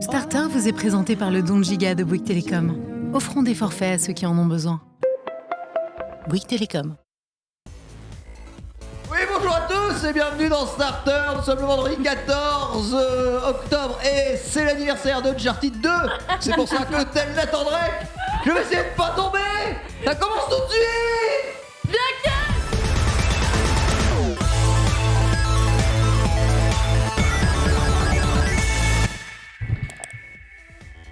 Starter vous est présenté par le don de giga de Bouygues Télécom. Offrons des forfaits à ceux qui en ont besoin. Bouygues Télécom. Oui, bonjour à tous et bienvenue dans Starter. Nous sommes le vendredi 14 octobre et c'est l'anniversaire de Uncharted 2. C'est pour ça que tel Nathan Drake, je vais essayer de pas tomber. Ça commence tout de suite. Bien calme.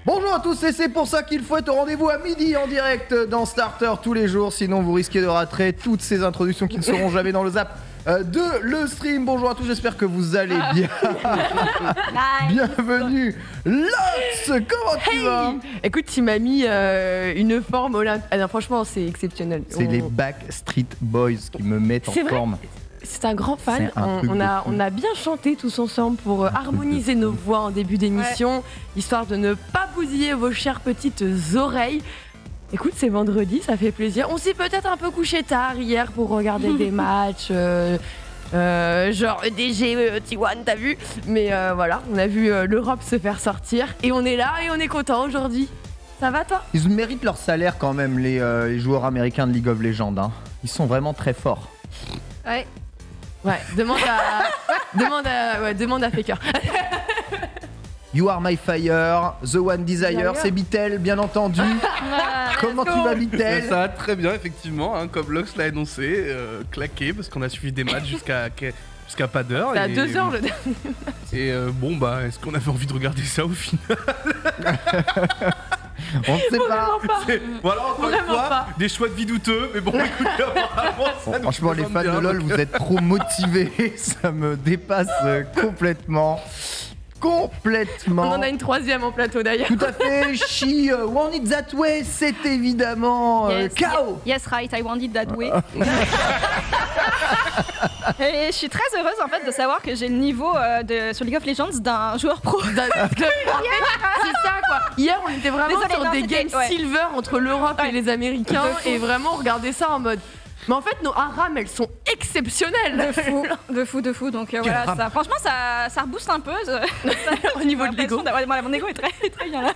Bonjour à tous et c'est pour ça qu'il faut être au rendez-vous à midi en direct dans Starter tous les jours. Sinon vous risquez de rater toutes ces introductions qui ne seront jamais dans le zap de le stream. Bonjour à tous, j'espère que vous allez bien. Bienvenue Lox, comment tu vas? Écoute, tu m'as mis une forme olympique. Ah non, franchement, c'est exceptionnel. C'est les Backstreet Boys qui me mettent en C'est vrai. forme. C'est un grand fan. C'est un truc On de fou. a bien chanté tous ensemble pour harmoniser nos voix en début d'émission, histoire de ne pas bousiller vos chères petites oreilles. Écoute, c'est vendredi, ça fait plaisir. On s'est peut-être un peu couché tard hier pour regarder des matchs, genre EDG, T1, t'as vu? Mais voilà, on a vu l'Europe se faire sortir et on est là et on est content aujourd'hui. Ça va toi? Ils méritent leur salaire quand même, les joueurs américains de League of Legends. Hein. Ils sont vraiment très forts. Ouais, demande à Faker. You Are My Fire, The One Desire, c'est Bitel, bien entendu. Comment tu vas, Bitel? Ça va très bien, effectivement, hein, comme Lox l'a annoncé, claqué, parce qu'on a suivi des matchs jusqu'à pas d'heure. T'as 2 heures le dernier. Et bon, bah, est-ce qu'on avait envie de regarder ça au final? On ne sait pas. Voilà, encore une Vraiment fois, pas. des choix de vie douteux, mais bon, écoutez, apparemment, ça nous Franchement, les représente fans de bien. LoL, vous êtes trop motivés. Ça me dépasse complètement. On en a une troisième en plateau d'ailleurs. Tout à fait, She Want It That Way, c'est évidemment KO. Yes, right, I want it that way. Et je suis très heureuse en fait de savoir que j'ai le niveau sur League of Legends d'un joueur pro. C'est ça quoi. Hier on était vraiment Désolée, sur non, des c'était- games ouais. silver entre l'Europe et les Américains De fou. et vraiment on regardait ça en mode. Mais en fait nos ARAM elles sont exceptionnelles. De fou. Donc voilà, rame. ça, franchement ça rebooste un peu. Au niveau de l'ego. Mon ego est très bien là.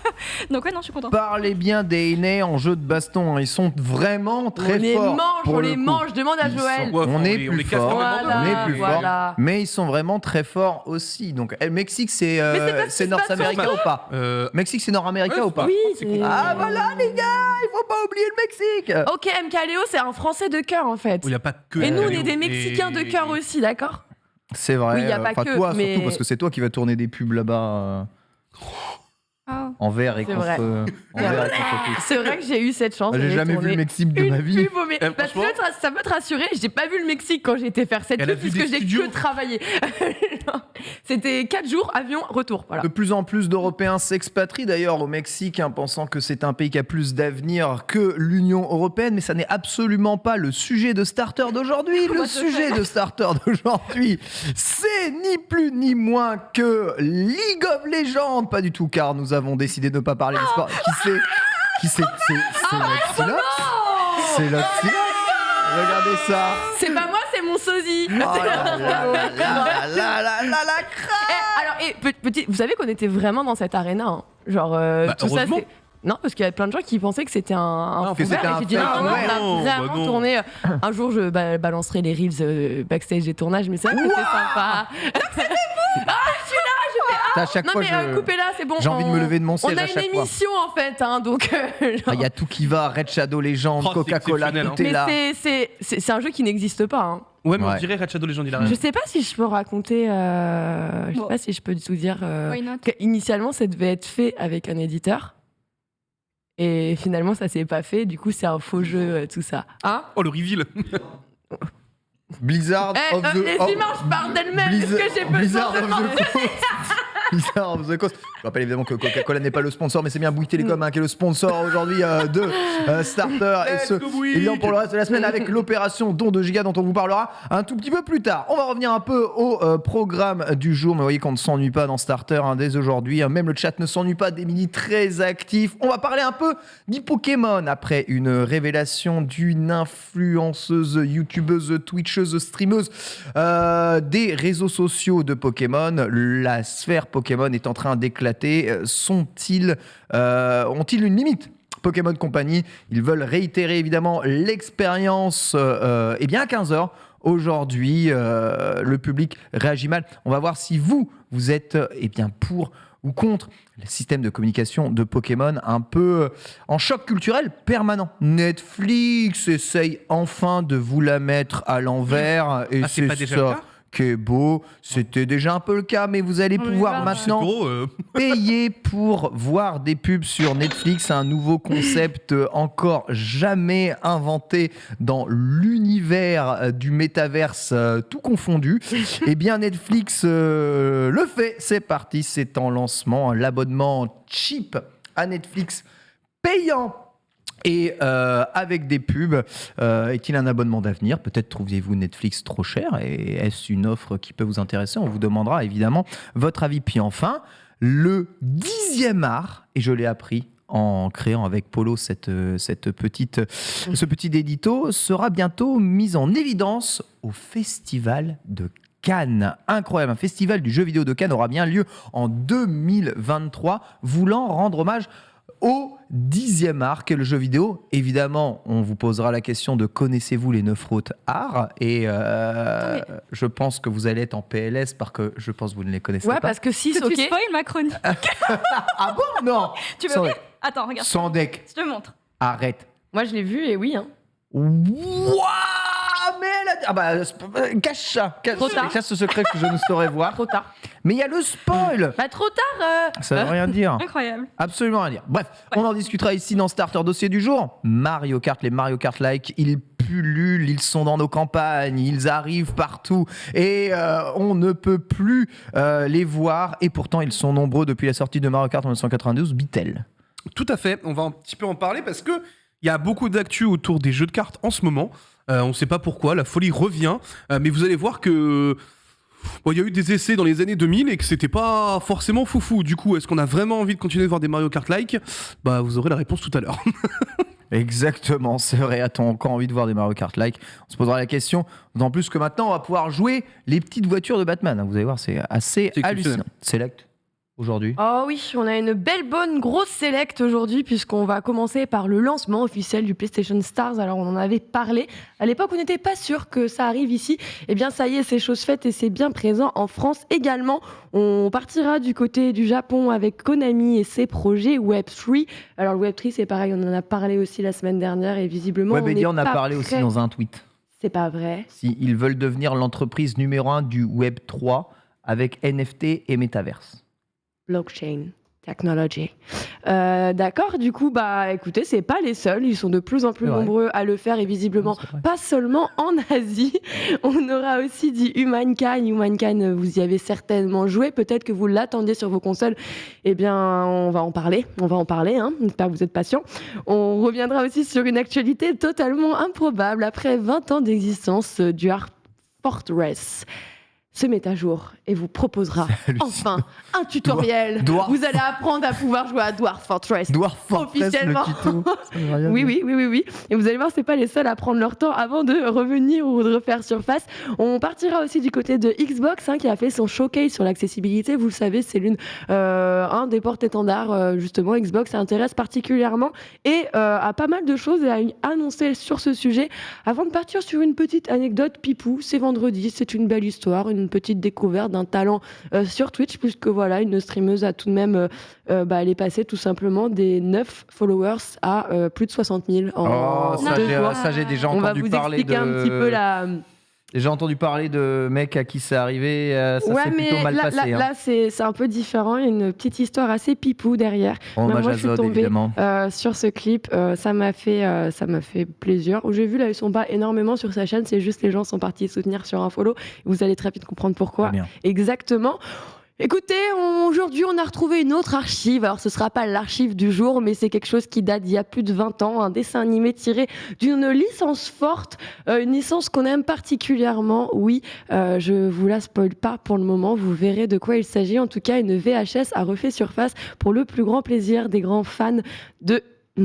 Donc ouais, non, je suis contente. Parlez bien des NA en jeu de baston. Ils sont vraiment très On les forts. pour on le les coup. mange, demande à Ils Joël. sont- Ouais, on enfin, est on plus les casse fort. quand même, Voilà, On est plus voilà. fort. Mais ils sont vraiment très forts aussi. Donc, le Mexique, c'est c'est parce c'est qu'ils se battent nord-américain sur ou pas? Mexique, c'est nord-américain Ouais, ou pas? Oui, Ah voilà les gars, il faut pas oublier le Mexique. Ok, MKLeo c'est un Français de cœur en fait. Où il n'y a pas que Et nous on Léo est des Mexicains de cœur aussi, d'accord? C'est vrai. Oui, y a pas enfin, que, toi mais- surtout parce que c'est toi qui vas tourner des pubs là-bas Oh. envers et C'est contre. vrai. Envers et contre tous. C'est vrai que j'ai eu cette chance. J'ai d'aller jamais vu tourner le Mexique de une ma vie. pub au Mexique. Eh, franchement- Ça peut te rassurer, j'ai pas vu le Mexique quand j'ai été faire cette Elle a pub vu puisque des j'ai studios. que travaillé. Non. C'était 4 jours, avion, retour. Voilà. De plus en plus d'Européens s'expatrient d'ailleurs au Mexique, hein, pensant que c'est un pays qui a plus d'avenir que l'Union européenne, mais ça n'est absolument pas le sujet de Starter d'aujourd'hui. Le sujet de Starter d'aujourd'hui, c'est ni plus ni moins que League of Legends. Pas du tout, car nous avons décidé de ne pas parler de sport. Qui c'est Loxilox. C'est Loxilox. Regardez ça. C'est pas moi, c'est mon sosie. Oh là là là la Petit, vous savez qu'on était vraiment dans cette arèna. Hein. Genre, tout ça, heureusement. c'est. Non, parce qu'il y a plein de gens qui pensaient que c'était un que fond vert, c'était et un j'ai dit fake non, vert. on a Bah vraiment non. tourné. Un jour, je balancerai les reels backstage des tournages, mais c'est vrai que c'était sympa. À chaque Non, fois, mais coupez-là, c'est bon. j'ai envie de me lever de mon siège On a à une chaque fois. émission en fait, hein, donc. Il y a tout qui va, Red Shadow Legends, Oh, c'est Coca-Cola, exceptionnel, tout est Mais là. c'est un jeu qui n'existe pas. Hein. Ouais, mais Ouais. on dirait Red Shadow Legends, il a Je raison. sais pas si je peux raconter. Je sais Bon. pas si je peux tout dire. Why not? Initialement, ça devait être fait avec un éditeur. Et finalement, ça s'est pas fait. Du coup, c'est un faux jeu, tout ça. Hein? Oh, le reveal. Blizzard of the... Les images parlent d'elles-mêmes. Est-ce que j'ai Blizzard besoin de of the Coast. Blizzard of the Coast. Je rappelle évidemment que Coca-Cola n'est pas le sponsor, mais c'est bien Bouygues Télécom qui est le sponsor aujourd'hui de Starter. Et Let's ce, go, Bouygues. évidemment pour le reste de la semaine avec l'opération Don de Giga dont on vous parlera un tout petit peu plus tard. On va revenir un peu au programme du jour. Mais vous voyez qu'on ne s'ennuie pas dans Starter dès aujourd'hui. Même le chat ne s'ennuie pas. Des mini très actifs. On va parler un peu du Pokémon après une révélation d'une influenceuse, youtubeuse, twitcheuse, streameuse des réseaux sociaux de Pokémon, la sphère Pokémon Pokémon est en train d'éclater. Ont-ils une limite ? Pokémon Company, ils veulent réitérer évidemment l'expérience à 15h. Aujourd'hui, le public réagit mal. On va voir si vous êtes pour ou contre le système de communication de Pokémon un peu en choc culturel permanent. Netflix essaye enfin de vous la mettre à l'envers et c'est pas déjà le cas ? Qui est beau, c'était déjà un peu le cas, mais vous allez pouvoir maintenant payer pour voir des pubs sur Netflix, un nouveau concept encore jamais inventé dans l'univers du métaverse tout confondu. Eh bien Netflix le fait, c'est parti, c'est en lancement, l'abonnement cheap à Netflix payant. Et avec des pubs, est-il un abonnement d'avenir ? Peut-être trouviez-vous Netflix trop cher et est-ce une offre qui peut vous intéresser ? On vous demandera évidemment votre avis. Puis enfin, le 10e art, et je l'ai appris en créant avec Polo ce petit édito, sera bientôt mis en évidence au Festival de Cannes. Incroyable, un festival du jeu vidéo de Cannes aura bien lieu en 2023, voulant rendre hommage au 10e art qu'est le jeu vidéo. Évidemment, on vous posera la question de connaissez-vous les 9 autres arts ? Et je pense que vous allez être en PLS parce que je pense que vous ne les connaissez pas. Ouais, parce que 6, ok. Tu spoil ma chronique. Ah bon ? Non. Tu veux rire ? Attends, regarde. Sans deck. Je te montre. Arrête. Moi, je l'ai vu et oui. Waouh, mais cache ça. Trop tard. Cache ce secret que je ne saurais voir. Trop tard. Mais il y a le spoil. Trop tard. Ça veut rien dire. Incroyable. Absolument rien dire. Bref, on en discutera ici dans Starter Dossier du jour. Mario Kart, les Mario Kart-like, ils pullulent, ils sont dans nos campagnes, ils arrivent partout et on ne peut plus les voir. Et pourtant, ils sont nombreux depuis la sortie de Mario Kart en 1992. Bitel. Tout à fait, on va un petit peu en parler parce que il y a beaucoup d'actu autour des jeux de cartes en ce moment. On ne sait pas pourquoi, la folie revient. Mais vous allez voir que il y a eu des essais dans les années 2000 et que c'était pas forcément foufou. Du coup, est-ce qu'on a vraiment envie de continuer de voir des Mario Kart-like ? Vous aurez la réponse tout à l'heure. Exactement, c'est vrai. A-t-on encore envie de voir des Mario Kart-like ? On se posera la question. D'autant plus que maintenant, on va pouvoir jouer les petites voitures de Batman. Vous allez voir, c'est assez hallucinant. Select. Aujourd'hui. Oh oui, on a une belle bonne grosse select aujourd'hui puisqu'on va commencer par le lancement officiel du PlayStation Stars. Alors on en avait parlé. À l'époque, on n'était pas sûr que ça arrive ici. Eh bien ça y est, c'est chose faite et c'est bien présent en France également. On partira du côté du Japon avec Konami et ses projets Web3. Alors le Web3, c'est pareil, on en a parlé aussi la semaine dernière et visiblement on a parlé aussi dans un tweet. C'est pas vrai. Si ils veulent devenir l'entreprise numéro 1 du Web3 avec NFT et Metaverse. Blockchain technology. D'accord, du coup, écoutez, c'est pas les seuls, ils sont de plus en plus nombreux à le faire et visiblement pas seulement en Asie. On aura aussi du Humankind. Humankind, vous y avez certainement joué, peut-être que vous l'attendiez sur vos consoles. Eh bien, on va en parler, hein. J'espère que vous êtes patients. On reviendra aussi sur une actualité totalement improbable. Après 20 ans d'existence, Dwarf Fortress se met à jour et vous proposera enfin un tutoriel. Vous allez apprendre à pouvoir jouer à Dwarf Fortress. Dwarf Fortress officiellement. Oui. Et vous allez voir, c'est pas les seuls à prendre leur temps avant de revenir ou de refaire surface. On partira aussi du côté de Xbox, qui a fait son showcase sur l'accessibilité. Vous le savez, c'est un des porte-étendards. Justement, Xbox s'intéresse particulièrement et a pas mal de choses à annoncer sur ce sujet. Avant de partir sur une petite anecdote pipou, c'est vendredi, c'est une belle histoire, une petite découverte d'un talent sur Twitch, puisque voilà, une streameuse a tout de même elle est passée tout simplement des 9 followers à plus de 60 000 en 2 jours. Ça, j'ai déjà On va entendu vous parler expliquer un petit peu la... J'ai entendu parler de mecs à qui c'est arrivé, ça s'est plutôt mal passé. Là, c'est un peu différent, il y a une petite histoire assez pipou derrière. Moi, je suis tombée sur ce clip, ça m'a fait plaisir. J'ai vu là, ils sont pas énormément sur sa chaîne, c'est juste les gens sont partis soutenir sur un follow. Vous allez très vite comprendre pourquoi. Exactement. Écoutez, aujourd'hui, on a retrouvé une autre archive. Alors, ce ne sera pas l'archive du jour, mais c'est quelque chose qui date d'il y a plus de 20 ans. Un dessin animé tiré d'une licence forte, une licence qu'on aime particulièrement. Oui, je vous la spoil pas pour le moment. Vous verrez de quoi il s'agit. En tout cas, une VHS a refait surface pour le plus grand plaisir des grands fans de Et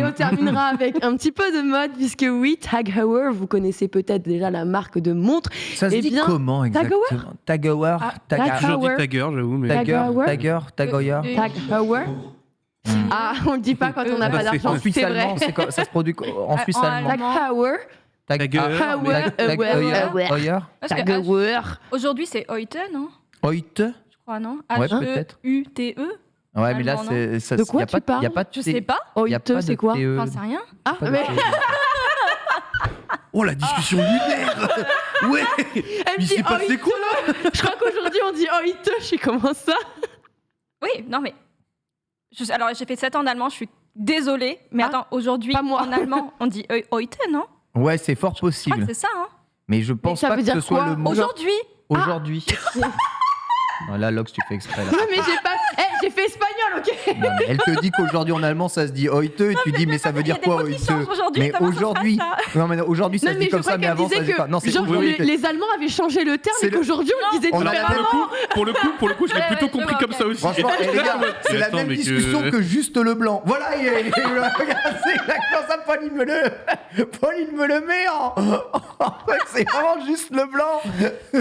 on terminera avec un petit peu de mode, puisque oui, Tag Heuer, vous connaissez peut-être déjà la marque de montre. Ça se Eh dit bien, comment exactement? Tag Heuer, Tag J'ai toujours dit Heuer. Tagger, j'avoue. Mais... Tag Heuer. Tag Heuer. Tag Heuer. Ah, on le dit pas quand on n'a pas c'est- d'argent, En Suisse c'est vrai. allemand, ça se produit en Suisse en allemand. Tag Heuer. Tag Heuer. Tag Heuer. Parce que, Tag Heuer. aujourd'hui, c'est Heute, non? Hoyt. Je crois, non? Ouais, peut-être. H-E-U-T-E? Ouais, mais là, Allemand, c'est ça. De quoi y a tu pas, parles y a pas de Je T- sais pas. y a Hoyte, pas c'est de quoi TE. J'en sais rien. Ah, Pas de mais TE. Oh, la discussion lunaire. Ouais. elle Mais dit c'est passé Hoyte. quoi là? Je crois qu'aujourd'hui on dit Hoyte. Je sais comment ça. Oui, non, mais. Alors, j'ai fait 7 ans d'allemand, je suis désolée. Mais Ah, attends, aujourd'hui, pas moi. en allemand, on dit Heute, non? Ouais, c'est fort Je crois possible. que c'est ça, hein? Mais je pense ça pas veut que ce dire soit quoi le mot. Aujourd'hui! Aujourd'hui. Voilà, Lox, tu fais exprès là. Non, mais j'ai pas. J'ai fait espagnol, ok. Non, mais elle te dit qu'aujourd'hui en allemand ça se dit heute et tu dis mais ça veut dire quoi Il y a des mots qui heute? changent aujourd'hui, Mais comment ça se aujourd'hui, passe, non mais aujourd'hui ça Non, se mais dit je comme ça, crois mais qu'elle avant ça se disait dit pas. Non, c'est genre, aujourd'hui. les Allemands avaient changé le terme C'est et qu'aujourd'hui on le disait On a différemment. Pour le coup, je l'ai Ouais, plutôt ouais, compris je vois, comme ça aussi. Franchement, les gars, c'est Mais la attends, même mais que- discussion que juste le blanc. Voilà, regarde, c'est exactement ça. Pauline me le met en fait, c'est vraiment juste le blanc.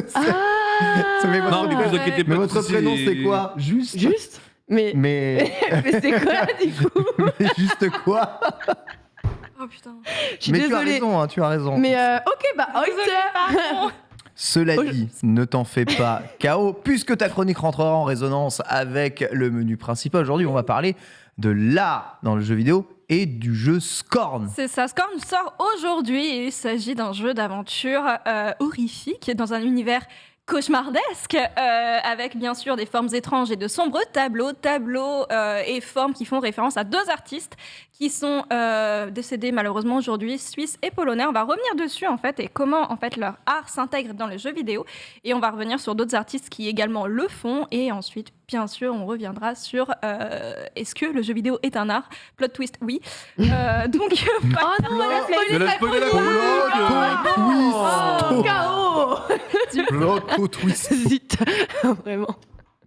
Ça fait votre- Non, mais vous inquiétez pas. Mais votre si prénom c'est quoi? Juste. Mais Mais c'est quoi du coup? mais juste quoi? Oh putain. Je suis Mais tu as désolée. raison, hein, tu as raison. Mais ok, bah Hoyte. Cela dit, ne t'en fais pas, KO, puisque ta chronique rentrera en résonance avec le menu principal. Aujourd'hui, on va parler de l'art dans le jeu vidéo et du jeu Scorn. C'est ça, Scorn sort aujourd'hui et il s'agit d'un jeu d'aventure horrifique dans un univers cauchemardesque avec bien sûr des formes étranges et de sombres tableaux et formes qui font référence à 2 artistes qui sont décédés malheureusement aujourd'hui, suisses et polonais. On va revenir dessus en fait et comment en fait leur art s'intègre dans les jeux vidéo et on va revenir sur d'autres artistes qui également le font et ensuite bien sûr on reviendra sur est-ce que le jeu vidéo est un art? Plot twist, oui. Donc Oh non, elle a spoilé Elle a sa spoilé la chronique. chronique. KO. L'auto twist. Zut. Vraiment.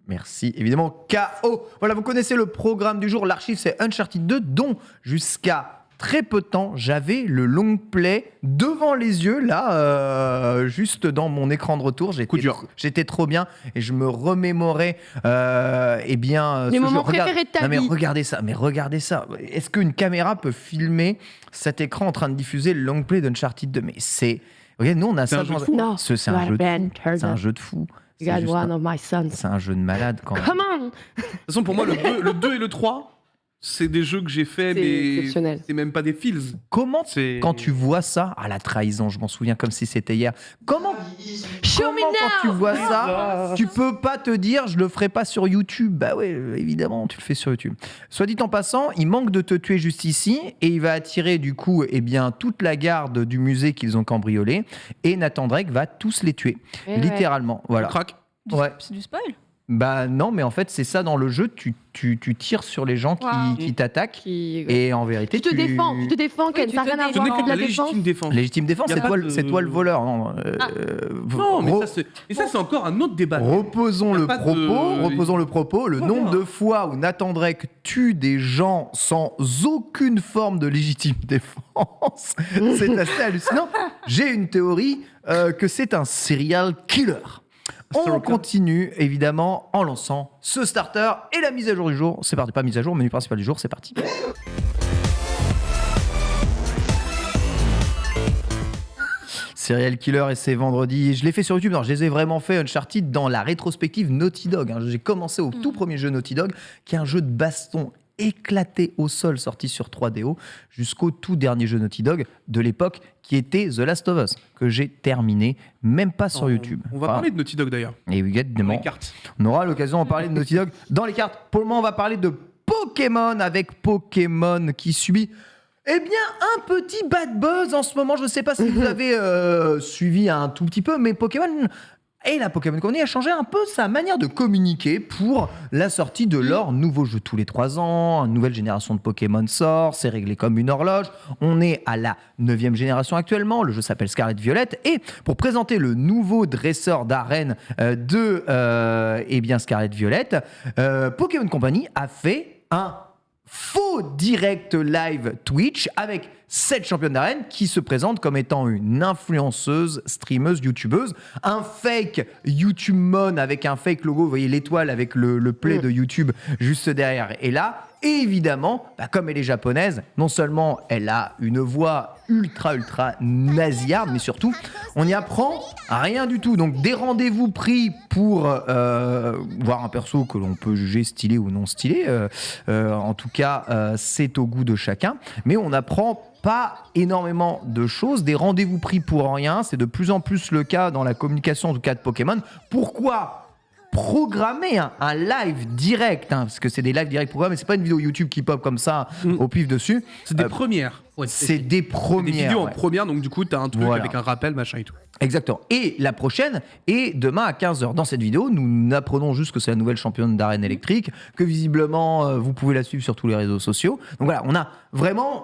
Merci, évidemment, KO. Voilà, vous connaissez le programme du jour. L'archive, c'est Uncharted 2, dont jusqu'à très peu de temps, j'avais le long play devant les yeux, là, juste dans mon écran de retour. Coup dur. J'étais trop bien et je me remémorais, eh bien, Les ce moments jeu. Regarde- préférés de ta Non, mais vie. regardez ça. Est-ce qu'une caméra peut filmer cet écran en train de diffuser le long play d'Uncharted 2? Mais c'est. Regarde, nous, on a C'est ça. un jeu de dans- fou. Non. C'est un jeu de fou. C'est un jeu de fou. C'est You got juste one un- of my sons. c'est un jeu de malade quand même. Come on. De toute façon, pour moi, le 2 et le 3, c'est des jeux que j'ai fait, C'est mais exceptionnel. c'est même pas des feels. Comment, C'est- quand tu vois ça, à la trahison, je m'en souviens comme si c'était hier. Comment, Show me quand tu now. vois ça, tu peux pas te dire je le ferai pas sur YouTube? Bah ouais, évidemment, tu le fais sur YouTube. Soit dit en passant, il manque de te tuer juste ici et il va attirer du coup, eh bien, toute la garde du musée qu'ils ont cambriolé et Nathan Drake va tous les tuer, Eh ouais. littéralement. Voilà. Crac. Ouais. c'est du spoil. Bah non, mais en fait c'est ça dans le jeu. Tu tires sur les gens Wow. qui t'attaquent Qui- et en vérité Tu te défends, Ken, tu ça n'a te rien à défends. voir avec de la Légitime défense. défense. Légitime défense, Y a c'est pas toi, de- c'est toi le voleur. Non, Non, mais re- ça, c'est encore un autre débat. Reposons Y a le pas de- propos. Reposons le propos. Le Voilà. nombre de fois où Nathan Drake tue des gens sans aucune forme de légitime défense, c'est assez hallucinant. J'ai une théorie que c'est un serial killer. On Serial killer. continue évidemment en lançant ce starter et la mise à jour du jour. C'est parti, pas mise à jour, menu principal du jour, c'est parti. Serial Killer et c'est vendredi. Je l'ai fait sur YouTube. Non, je les ai vraiment fait Uncharted dans la rétrospective Naughty Dog. hein. J'ai commencé au tout premier jeu Naughty Dog, qui est un jeu de baston éclaté au sol sorti sur 3DO, jusqu'au tout dernier jeu Naughty Dog de l'époque, qui était The Last of Us, que j'ai terminé, même pas sur YouTube. On va parler de Naughty Dog d'ailleurs. Et oui, Dans évidemment, les cartes. on aura l'occasion d'en parler de Naughty Dog dans les cartes. Pour le moment, on va parler de Pokémon, avec Pokémon qui subit eh bien un petit bad buzz en ce moment. Je ne sais pas si vous avez suivi un tout petit peu, mais Pokémon et la Pokémon Company a changé un peu sa manière de communiquer pour la sortie de leur nouveau jeu tous les 3 ans. Une nouvelle génération de Pokémon sort, c'est réglé comme une horloge. On est à la 9e génération actuellement, le jeu s'appelle Scarlet Violet. Et pour présenter le nouveau dresseur d'arène de eh bien Scarlet Violet, Pokémon Company a fait un faux direct live Twitch avec cette championne d'arène qui se présente comme étant une influenceuse, streameuse, youtubeuse, un fake YouTube Mon avec un fake logo, vous voyez l'étoile avec le play de YouTube juste derrière. Et là, évidemment, comme elle est japonaise, non seulement elle a une voix ultra nasillarde, mais surtout, on n'y apprend rien du tout. Donc des rendez-vous pris pour voir un perso que l'on peut juger stylé ou non stylé. En tout cas, c'est au goût de chacun. Mais on n'apprend pas énormément de choses, des rendez-vous pris pour rien. C'est de plus en plus le cas dans la communication, en tout cas de Pokémon. Pourquoi programmer un live direct, parce que c'est des lives directs programmés, c'est pas une vidéo YouTube qui pop comme ça au pif dessus. C'est des premières. Ouais, c'est des premières. Des vidéos en première, donc du coup, t'as un truc avec un rappel, machin et tout. Exactement. Et la prochaine est demain à 15h. Dans cette vidéo, nous apprenons juste que c'est la nouvelle championne d'arène électrique, que visiblement, vous pouvez la suivre sur tous les réseaux sociaux. Donc voilà,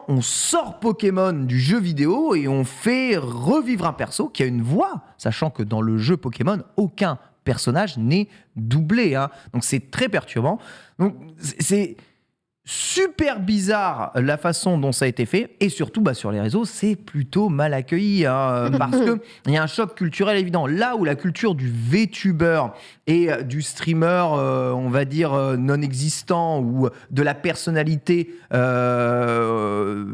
on sort Pokémon du jeu vidéo et on fait revivre un perso qui a une voix, sachant que dans le jeu Pokémon, aucun personnage n'est doublé. Donc c'est très perturbant. Donc c'est super bizarre la façon dont ça a été fait, et surtout sur les réseaux c'est plutôt mal accueilli parce que il y a un choc culturel évident. Là où la culture du VTuber et du streamer on va dire non existant, ou de la personnalité non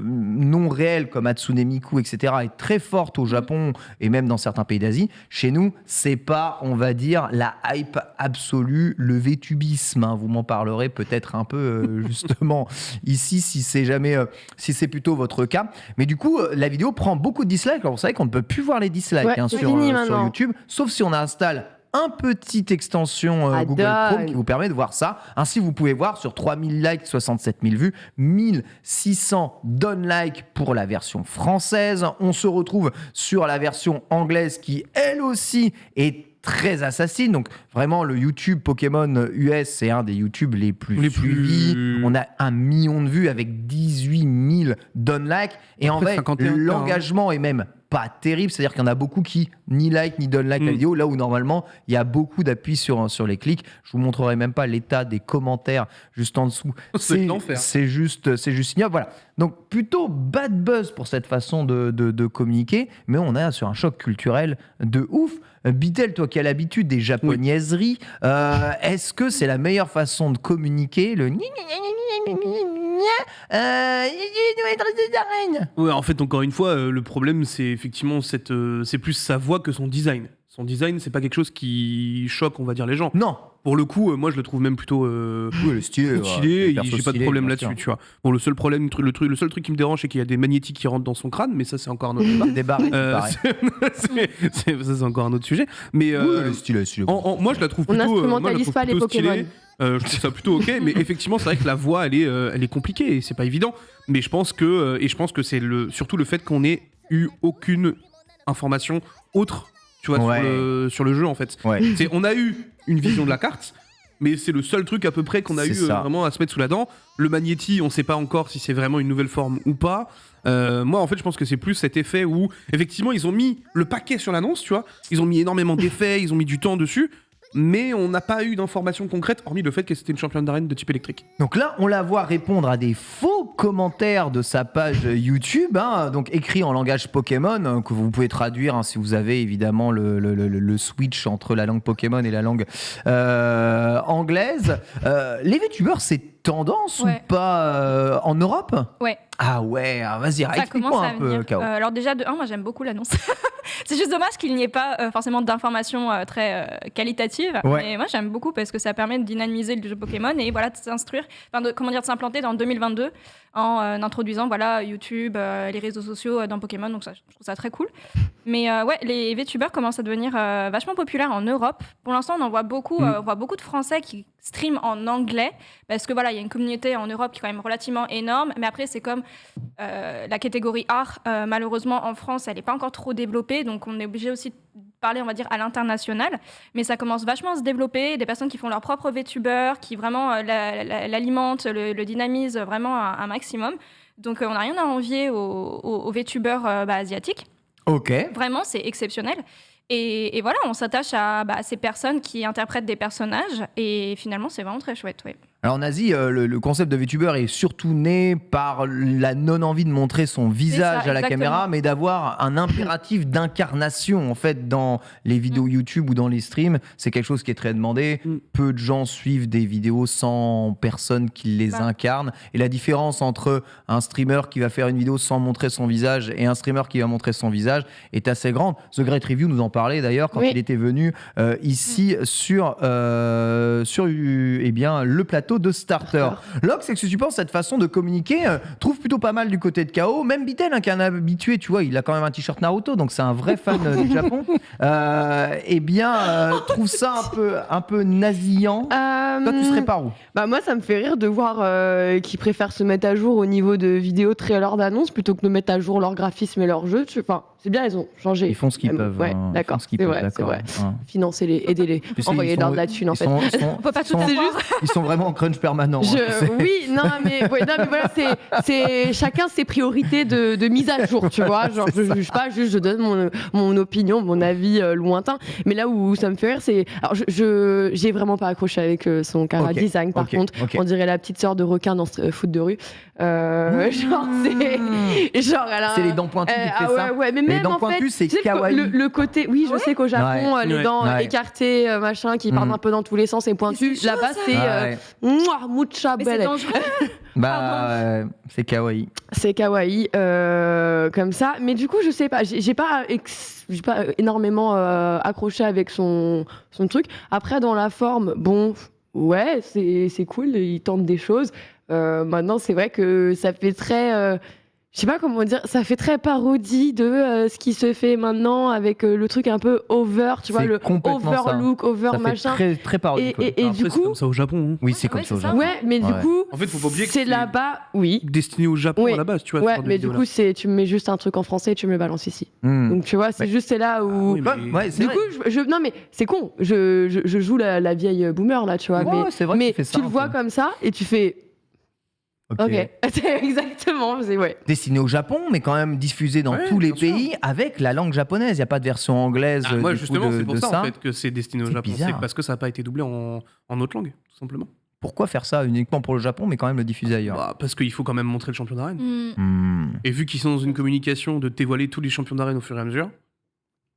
réelle comme Hatsune Miku etc. est très forte au Japon et même dans certains pays d'Asie, chez nous c'est pas, on va dire, la hype absolue, le VTubisme. Vous m'en parlerez peut-être un peu justement ici si c'est plutôt votre cas. Mais du coup la vidéo prend beaucoup de dislikes. Alors vous savez qu'on ne peut plus voir les dislikes sur YouTube, sauf si on installe un petit extension Google Chrome qui vous permet de voir ça. Ainsi vous pouvez voir sur 3000 likes, 67 000 vues, 1600 downlikes pour la version française. On se retrouve sur la version anglaise qui elle aussi est très assassine. Donc vraiment le YouTube Pokémon US c'est un des YouTube les plus suivis. On a 1 million de vues avec 18 000 downlikes. Et en vrai l'engagement est même pas terrible, c'est-à-dire qu'il y en a beaucoup qui ni like ni downlike la vidéo, là où normalement il y a beaucoup d'appui sur les clics. Je vous montrerai même pas l'état des commentaires juste en dessous. C'est juste ignoble. Voilà. Donc plutôt bad buzz pour cette façon de communiquer, mais on est sur un choc culturel de ouf. Bitel, toi qui as l'habitude des japonaiseries, est-ce que c'est la meilleure façon de communiquer le ouais, en fait, encore une fois, le problème, c'est effectivement c'est plus sa voix que son design. Son design, c'est pas quelque chose qui choque, on va dire, les gens. Non. Pour le coup, moi, je le trouve même plutôt stylé. J'ai pas de problème là-dessus, tu vois. Bon, le seul truc qui me dérange, c'est qu'il y a des magnétiques qui rentrent dans son crâne, mais ça, c'est encore un autre débat. Des barrettes, ça, c'est encore un autre sujet. Mais moi, je la trouve plutôt. On n'instrumentalise pas les Pokémon. Je trouve ça plutôt ok, mais effectivement, c'est vrai que la voix, elle est compliquée et c'est pas évident. Mais je pense que c'est surtout le fait qu'on ait eu aucune information autre, tu vois, sur le jeu en fait. Ouais. On a eu une vision de la carte, mais c'est le seul truc à peu près qu'on a eu vraiment à se mettre sous la dent. Le Magnéti, on sait pas encore si c'est vraiment une nouvelle forme ou pas. Moi, en fait, je pense que c'est plus cet effet où, effectivement, ils ont mis le paquet sur l'annonce, tu vois. Ils ont mis énormément d'effets, ils ont mis du temps dessus. Mais on n'a pas eu d'informations concrètes, hormis le fait que c'était une championne d'arène de type électrique. Donc là, on la voit répondre à des faux commentaires de sa page YouTube, donc écrit en langage Pokémon, que vous pouvez traduire si vous avez évidemment le switch entre la langue Pokémon et la langue anglaise. Les VTubers, c'est tendance ou pas en Europe ? Ouais. Ah ouais, vas-y, explique-moi un peu, Kao. Alors déjà, moi j'aime beaucoup l'annonce. C'est juste dommage qu'il n'y ait pas forcément d'informations très qualitatives. Ouais. Mais moi j'aime beaucoup parce que ça permet de dynamiser le jeu Pokémon et voilà, de s'instruire, de s'implanter dans 2022 en introduisant YouTube, les réseaux sociaux dans Pokémon. Donc ça, je trouve ça très cool. Mais les VTubers commencent à devenir vachement populaires en Europe. Pour l'instant, on en voit beaucoup. On voit beaucoup de Français qui streament en anglais parce que voilà, il y a une communauté en Europe qui est quand même relativement énorme. Mais après, c'est comme la catégorie art. Malheureusement, en France, elle n'est pas encore trop développée. Donc, on est obligé aussi de parler, on va dire, à l'international. Mais ça commence vachement à se développer. Des personnes qui font leur propre VTuber, qui vraiment l'alimentent, le dynamisent vraiment un maximum. Donc, on n'a rien à envier aux VTubers asiatiques. Ok. Vraiment, c'est exceptionnel. Et voilà, on s'attache à ces personnes qui interprètent des personnages. Et finalement, c'est vraiment très chouette, oui. Alors en Asie, le concept de VTuber est surtout né par la non-envie de montrer son visage à la exactement. caméra, mais d'avoir un impératif d'incarnation en fait dans les vidéos YouTube ou dans les streams. C'est quelque chose qui est très demandé. Peu de gens suivent des vidéos sans personne qui les incarne. Et la différence entre un streamer qui va faire une vidéo sans montrer son visage et un streamer qui va montrer son visage est assez grande. The Great Review nous en parlait d'ailleurs quand il était venu ici sur eh bien, le plateau de Starter. Lox, c'est que tu penses cette façon de communiquer trouve plutôt pas mal du côté de KO. Même Bitel, qui est un habitué, tu vois, il a quand même un t-shirt Naruto, donc c'est un vrai fan du Japon. Eh bien, trouve ça un peu nasillant. Toi, tu serais par où? Bah moi, ça me fait rire de voir qu'ils préfèrent se mettre à jour au niveau de vidéos trailers d'annonces plutôt que de mettre à jour leur graphisme et leur jeu. Enfin, c'est bien, ils ont changé. Ils font ce qu'ils peuvent. Ouais, hein. d'accord. Ils font ce qu'ils C'est peuvent, vrai, c'est d'accord. vrai. Hein. Financer-les, aidez-les, Tu sais, envoyez-leur de la thune en fait. On peut pas tout avoir. Ils sont vraiment en crunch permanent. hein, tu sais. Oui, non mais voilà, c'est chacun ses priorités de mise à jour, tu vois. Genre, je juge pas, juste je donne mon opinion, mon avis lointain. Mais là où ça me fait rire, c'est. Alors, j'ai vraiment pas accroché avec son cara design, par contre. On dirait la petite sœur de requin dans Foot de rue. Genre, elle a. C'est les dents pointues qui fait ça. Ouais, mais Les même dents en fait, pointues, c'est tu sais, kawaii. le côté, oui, je sais qu'au Japon, les dents Ouais. écartées, machin, qui partent un peu dans tous les sens et pointues. c'est chaud, Là-bas, ça. c'est mouah, mucha Mais c'est belle. dangereux. Bah, c'est kawaii. C'est kawaii comme ça, mais du coup je sais pas, j'ai pas énormément accroché avec son truc. Après dans la forme, bon ouais c'est cool, il tente des choses. Maintenant c'est vrai que ça fait très je sais pas comment dire, ça fait très parodie de ce qui se fait maintenant avec le truc un peu over, tu vois, C'est le complètement ça. overlook, over Ça fait machin. très, très parodique. Et Après, du c'est coup, comme ça au Japon. hein. Oui, c'est comme Ouais, ça au c'est ça. Japon. ouais, mais du Ouais. coup, En fait, faut pas oublier que c'est là-bas, oui. destiné au Japon Oui. à la base, tu vois. ce Ouais, genre de mais du vidéo-là. coup, tu me mets juste un truc en français et tu me le balances ici. Hmm. Donc tu vois, c'est Ouais. juste c'est là où. oui, mais- Ouais, c'est Du vrai. coup, non mais c'est con. Je joue la vieille boomer là, tu vois. Ouais, mais c'est vrai que mais tu fais ça tu le un vois peu. comme ça et tu fais. Ok. C'est exactement. C'est ouais. Destiné au Japon, mais quand même diffusé dans Ouais, tous les bien sûr. pays avec la langue japonaise. Il n'y a pas de version anglaise. Ah, moi, du coup, justement, de- c'est pour de ça, en fait que c'est destiné au C'est Japon. bizarre. C'est parce que ça n'a pas été doublé en autre langue, tout simplement. Pourquoi faire ça uniquement pour le Japon, mais quand même le diffuser ailleurs? Bah, parce qu'il faut quand même montrer le champion d'arène. Hmm. Hmm. Et vu qu'ils sont dans une communication de dévoiler tous les champions d'arène au fur et à mesure,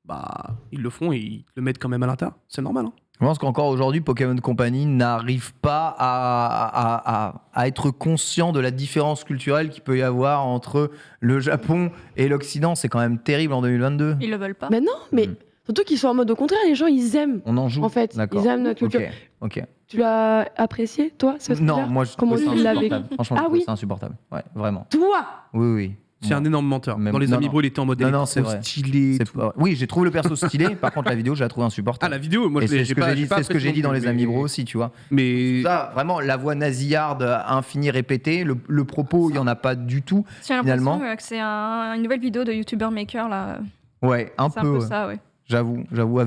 bah, ils le font et ils le mettent quand même à l'intérieur. C'est normal. Hein. Je pense qu'encore aujourd'hui, Pokémon Company n'arrive pas à être conscient de la différence culturelle qu'il peut y avoir entre le Japon et l'Occident. C'est quand même terrible en 2022. Ils le veulent pas. Mais non, mais Hmm. surtout qu'ils sont en mode au contraire, les gens ils aiment. On en joue. En fait, D'accord. ils aiment notre culture. Ok. Tu l'as apprécié toi ce Non, trailer moi je Comment trouve ça tu l'as vécu? insupportable. Franchement, Ah je trouve oui. ça insupportable. Ouais, vraiment. Toi. Oui. C'est Moi. un énorme menteur. Même- Dans les non, Amiibo, il était en mode Non, elle est non, c'est trop vrai. stylé. C'est tout. pas- Oui, j'ai trouvé le perso stylé. Par contre, la vidéo, je la trouve Ah, insupportable. la vidéo, moi, Et je l'ai c'est ce que pas- j'ai dit, j'ai pas c'est ce que j'ai apprécié dit dans non les plus, Amiibo aussi, tu vois. Mais Ça, vraiment, la voix nasillarde infinie répétée, le propos, il n'y en a pas du tout. J'ai l'impression Finalement. que c'est une nouvelle vidéo de YouTuber Maker là. Ouais, un C'est peu. un peu ça, ouais. J'avoue,